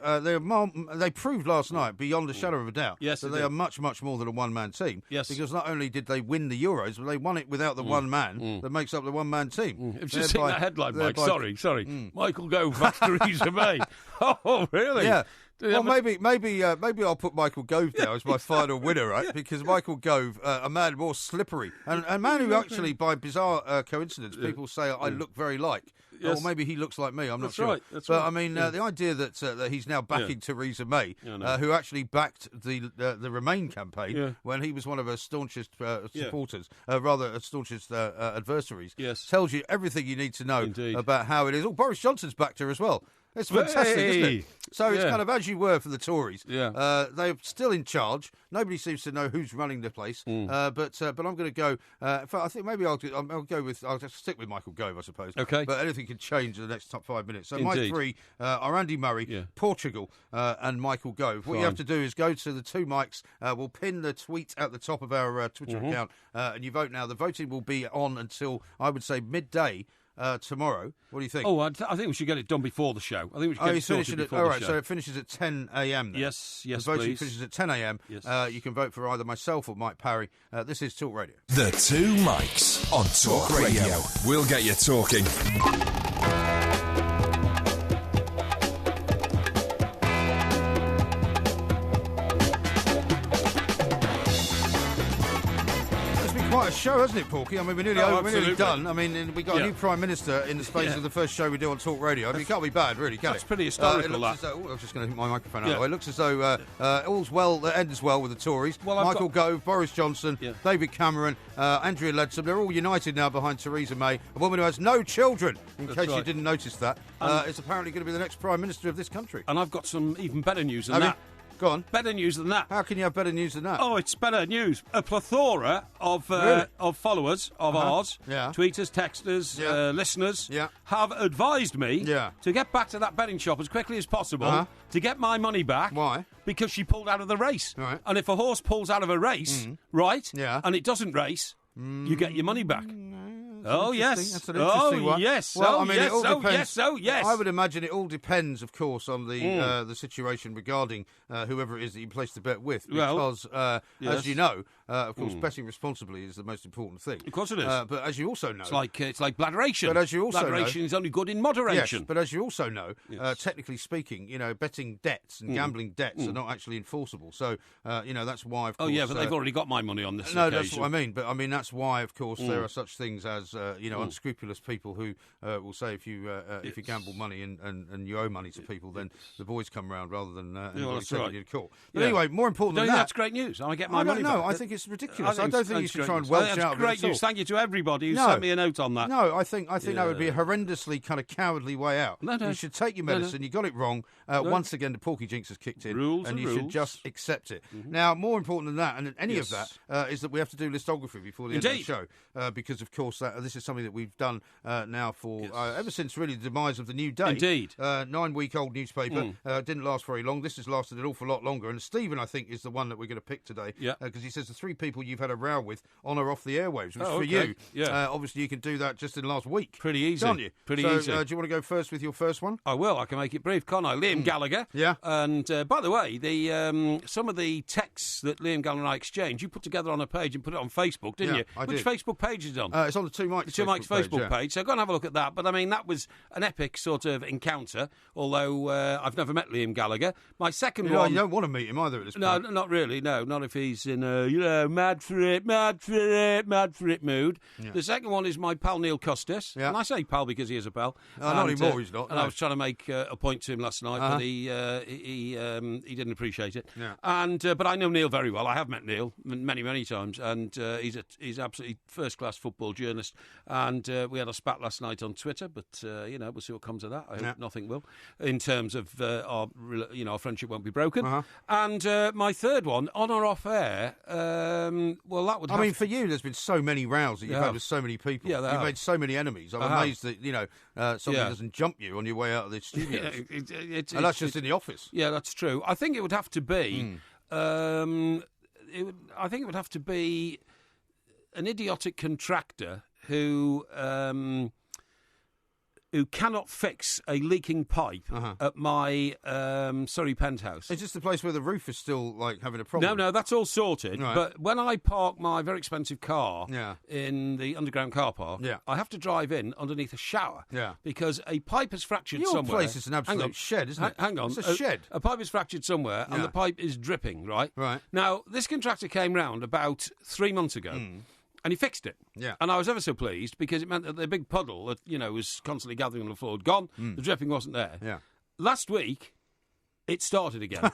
they proved last night, beyond a shadow of a doubt, Yes, that they they did. are much, much more than a one-man team. Yes. Because not only did they win the Euros, but they won it without the one man that makes up the one-man team. I've just seen Thereby- that headline, Mike. thereby- Sorry. Michael Gove backs Theresa May. Oh, really? Yeah. Do you Well, have a- maybe I'll put Michael Gove now as my final winner, right? Because Michael Gove, a man more slippery, and a man who actually, by bizarre coincidence, people say I look very like. Yes. Or maybe he looks like me. I'm not That's sure. right, that's but right. I mean, the idea that he's now backing Theresa May, I know. who actually backed the Remain campaign Yeah. when he was one of her staunchest supporters, rather her staunchest adversaries, Yes. tells you everything you need to know Indeed. about how it is. Oh, Boris Johnson's backed her as well. It's fantastic, isn't it? So it's Yeah. kind of as you were for the Tories. Yeah. They're still in charge. Nobody seems to know who's running the place. But I'm going to go. In fact, I think maybe I'll go with. I'll just stick with Michael Gove, I suppose. Okay. But anything can change in the next top 5 minutes. So my Indeed. three are Andy Murray, Portugal, and Michael Gove. What you have to do is go to the two mics. We'll pin the tweet at the top of our Twitter account, and you vote now. The voting will be on until I would say midday. Tomorrow. What do you think? Oh, I think we should get it done before the show. I think we should get it sorted before all the right, show. so it finishes at 10 a.m. then. Yes, The voting please. finishes at 10 a.m. Yes. You can vote for either myself or Mike Parry. This is Talk Radio. The Two Mics on Talk Radio. We'll get you talking. Quite a show, hasn't it, Porky? I mean, we're nearly done. I mean, we got a Yeah. new Prime Minister in the space of the first show we do on Talk Radio. I mean, it can't be bad, really, can it? That's pretty historical, it looks that. as though, I was just going to hit my microphone out of the way. It looks as though all's well that ends well with the Tories. Well, Michael Gove, Boris Johnson, Yeah. David Cameron, Andrea Leadsom, they're all united now behind Theresa May, a woman who has no children, in That's case you right. didn't notice that. Is apparently going to be the next Prime Minister of this country. And I've got some even better news than Have you? that. Go on. Better news than that. How can you have better news than that? Oh, it's better news. A plethora of Really? of followers of ours, Yeah. tweeters, texters, Yeah. listeners, Yeah. have advised me Yeah. to get back to that betting shop as quickly as possible Uh-huh. to get my money back. Why? Because she pulled out of the race. Right. And if a horse pulls out of a race, right, Yeah. and it doesn't race, you get your money back. Oh, yes. That's an interesting one. Yes. Well, Oh, I mean, yes. it all Oh, depends. yes. Oh, yes. I would imagine it all depends, of course, on the situation regarding whoever it is that you place the bet with. Well, Because, yes. as you know, of course, betting responsibly is the most important thing. Of course it is. But as you also know... It's like bladderation. But as you also bladderation know- is only good in moderation. Yes, but as you also know, Yes. technically speaking, betting debts and gambling debts are not actually enforceable. So, that's why, of course... Oh, yeah, but they've already got my money on this No, occasion. that's what I mean. But I mean, that's why, of course, there are such things as unscrupulous people who will say if you gamble money and you owe money to people, then the boys come round rather than that's taking right. you to court. But Yeah. anyway, more important than that, That's great news. I get my I money don't know. back. I think it's ridiculous. I think don't it's- think you it's should great try and news. welch That's out of it great at all. news. Thank you to everybody who No. sent me a note on that. No, I think that would be a horrendously kind of cowardly way out. No. You should take your medicine. You got it wrong. Once again, the Porky Jinx has kicked in, Rules and are you should rules. just accept it. Now, more important than that, and any Yes. of that, is that we have to do listography before the end of the Indeed. show, because of course this is something that we've done now for ever since really the demise of the New Day. Indeed. 9-week-old newspaper didn't last very long. This has lasted an awful lot longer. And Stephen, I think, is the one that we're going to pick today. Yeah. Because he says the three people you've had a row with on or off the airwaves. Which Oh, for okay. you, Yeah. obviously you can do that just in the last week. Pretty easy. Can't you? Pretty so, easy. do you want to go first with your first one? I will. I can make it brief, can't I? Liam Gallagher. Yeah. And by the way, the some of the texts that Liam Gallagher and I exchanged, you put together on a page and put it on Facebook, didn't Yeah, you? I Which did. Facebook page is it on? It's on the Two Mics The Two Mike's Facebook yeah. page. So go and have a look at that. But I mean, that was an epic sort of encounter, although I've never met Liam Gallagher. My second one. You don't want to meet him either at this No, point. not really. No, not if he's in a mad for it mood. Yeah. The second one is my pal Neil Custis, Yeah. and I say pal because he is a pal. Not And, anymore, he's not, And no. I was trying to make a point to him last night, but he didn't appreciate it. Yeah. And but I know Neil very well. I have met Neil many times, and he's absolutely first class football journalist. And we had a spat last night on Twitter, but we'll see what comes of that. I hope nothing will, in terms of our friendship won't be broken. And my third one, on or off air, well, that would. I mean, for you, there's been so many rows that you've had with so many people. Yeah, You've made so many enemies. I'm amazed that somebody Yeah. doesn't jump you on your way out of the studio. And And that's just in the office. Yeah, that's true. I think it would have to be. I think it would have to be an idiotic contractor who cannot fix a leaking pipe at my Surrey penthouse. It's just the place where the roof is still like having a problem. No, that's all sorted. Right. But when I park my very expensive car Yeah. in the underground car park, Yeah. I have to drive in underneath a shower. Yeah. Because a pipe has fractured Your somewhere. place is an absolute Hang on. shed, isn't it? Hang on. It's a shed. A pipe is fractured somewhere, and Yeah. the pipe is dripping, right? Right. Now, this contractor came round about 3 months ago. And he fixed it. Yeah. And I was ever so pleased because it meant that the big puddle that, was constantly gathering on the floor had gone. The dripping wasn't there. Yeah. Last week, it started again.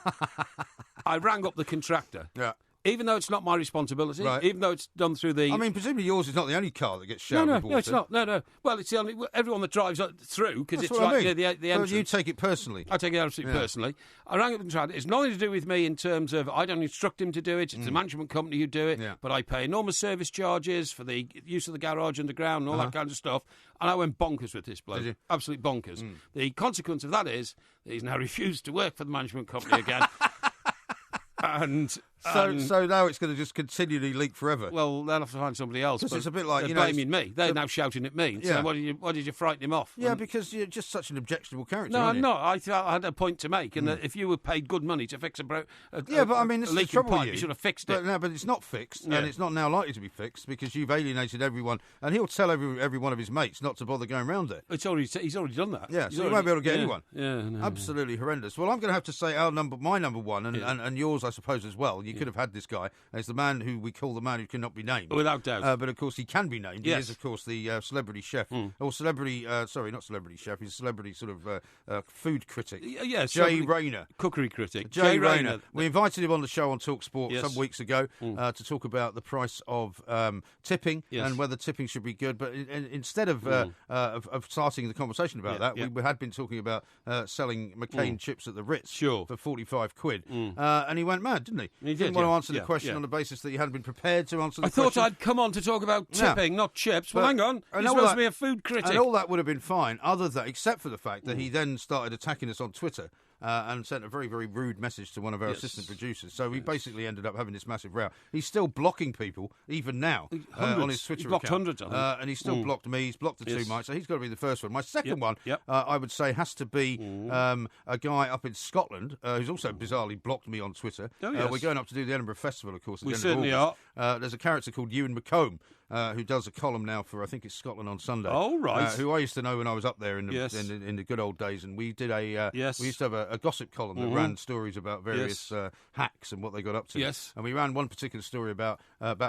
I rang up the contractor. Yeah. Even though it's not my responsibility, even though it's done through the... I mean, presumably yours is not the only car that gets showered with water. No, it's not. No. Well, it's the only... Everyone that drives through, because it's right near the entrance. Well, you take it personally. I take it absolutely personally. I rang up and tried it. It's nothing to do with me in terms of I don't instruct him to do it. It's the management company who do it. Yeah. But I pay enormous service charges for the use of the garage underground and all that kind of stuff. And I went bonkers with this bloke. Did you? Absolutely bonkers. The consequence of that is that he's now refused to work for the management company again. So now it's going to just continually leak forever. Well, they'll have to find somebody else. Because it's a bit like, they're blaming me. They're now shouting at me and saying, why did you frighten him off? Yeah, because you're just such an objectionable character. No, aren't I'm you? not. I had a point to make, and that if you were paid good money to fix but I mean, this is the trouble pipe, with you should have fixed it. No, but it's not fixed, and it's not now likely to be fixed because you've alienated everyone, and he'll tell every one of his mates not to bother going round there. He's already done that. Yeah, so you won't be able to get anyone. Yeah, no, absolutely horrendous. Well, I'm going to have to say my number one, and yours, I suppose, as well. You could have had this guy. It's the man who we call the man who cannot be named. Without doubt. But, of course, he can be named. Yes. He is, of course, the celebrity chef. Or celebrity... sorry, not celebrity chef. He's a celebrity sort of food critic. Yes. Jay Rayner. Cookery critic. Jay Rayner. We invited him on the show on TalkSport some weeks ago to talk about the price of tipping and whether tipping should be good. But instead of starting the conversation about that, we had been talking about selling McCain chips at the Ritz for 45 quid. And he went mad, didn't he? He didn't want to answer the question on the basis that he hadn't been prepared to answer the question. I thought I'd come on to talk about tipping, not chips. Well, hang on. He's supposed to be a food critic. And all that would have been fine, except for the fact that he then started attacking us on Twitter. And sent a very, very rude message to one of our assistant producers. So we basically ended up having this massive row. He's still blocking people, even now, on his Twitter account. Blocked hundreds of them. And he's still blocked me. He's blocked the two mics, so he's got to be the first one. My second one, I would say, has to be a guy up in Scotland who's also bizarrely blocked me on Twitter. We're going up to do the Edinburgh Festival, of course, at the end of August. Are. There's a character called Ewan McComb. Who does a column now for, I think it's Scotland on Sunday. Oh, right. Who I used to know when I was up there in the good old days. And we did we used to have a gossip column that ran stories about various hacks and what they got up to. Yes. And we ran one particular story about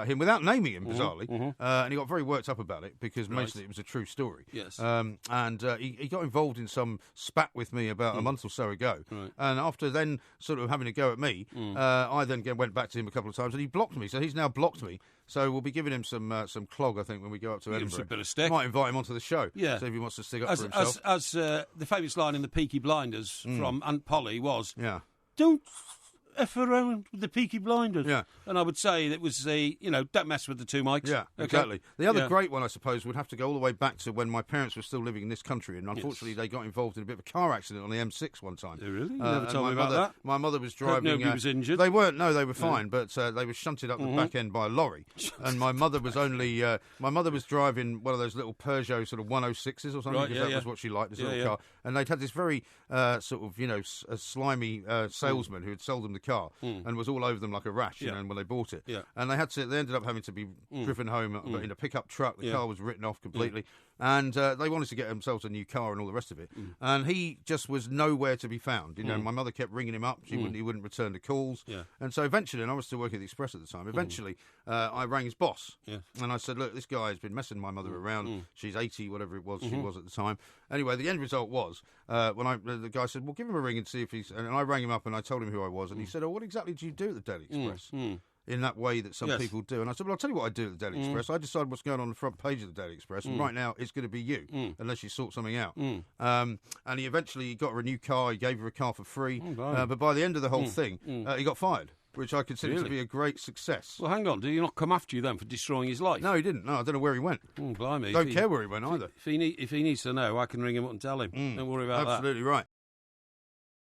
him without naming him, bizarrely. And he got very worked up about it because mostly it was a true story. Yes. And he got involved in some spat with me about a month or so ago. Right. And after then sort of having a go at me, I then went back to him a couple of times and he blocked me. So he's now blocked me. So we'll be giving him some clog, I think, when we go up to Edinburgh. Give him a bit of stick. Might invite him onto the show. Yeah. See if he wants to stick up for himself. As the famous line in the Peaky Blinders from Aunt Polly was, yeah, don't F around with the Peaky Blinders. Yeah. And I would say that was don't mess with the two mics. Yeah, exactly. The other great one, I suppose, would have to go all the way back to when my parents were still living in this country, and unfortunately they got involved in a bit of a car accident on the M6 one time. Oh, really? You never told me about that. My mother was driving... Hope nobody was injured. They weren't, no, they were fine, but they were shunted up the back end by a lorry, and my mother was only... my mother was driving one of those little Peugeot sort of 106s or something, because that was what she liked, this little car, and they'd had this very sort of, a slimy salesman who had sold them the car, and was all over them like a rash, when they bought it. Yeah. And they ended up having to be driven home in a pickup truck. The car was written off completely. And they wanted to get themselves a new car and all the rest of it. And he just was nowhere to be found. My mother kept ringing him up. He wouldn't return the calls. Yeah. And so eventually, and I was still working at the Express at the time, eventually I rang his boss. Yeah. And I said, look, this guy has been messing my mother around. She's 80, whatever it was she was at the time. Anyway, the end result was, when the guy said, well, give him a ring and see if he's... And I rang him up and I told him who I was. And he said, oh, what exactly do you do at the Daily Express? In that way that some people do. And I said, well, I'll tell you what I do at the Daily Express. I decide what's going on the front page of the Daily Express, and right now it's going to be you, unless you sort something out. And he eventually got her a new car. He gave her a car for free. But by the end of the whole thing, he got fired, which I consider to be a great success. Well, hang on. Did he not come after you then for destroying his life? No, he didn't. No, I don't know where he went. Blimey. Don't care where he went either. If he needs to know, I can ring him up and tell him. Don't worry about that. Absolutely right.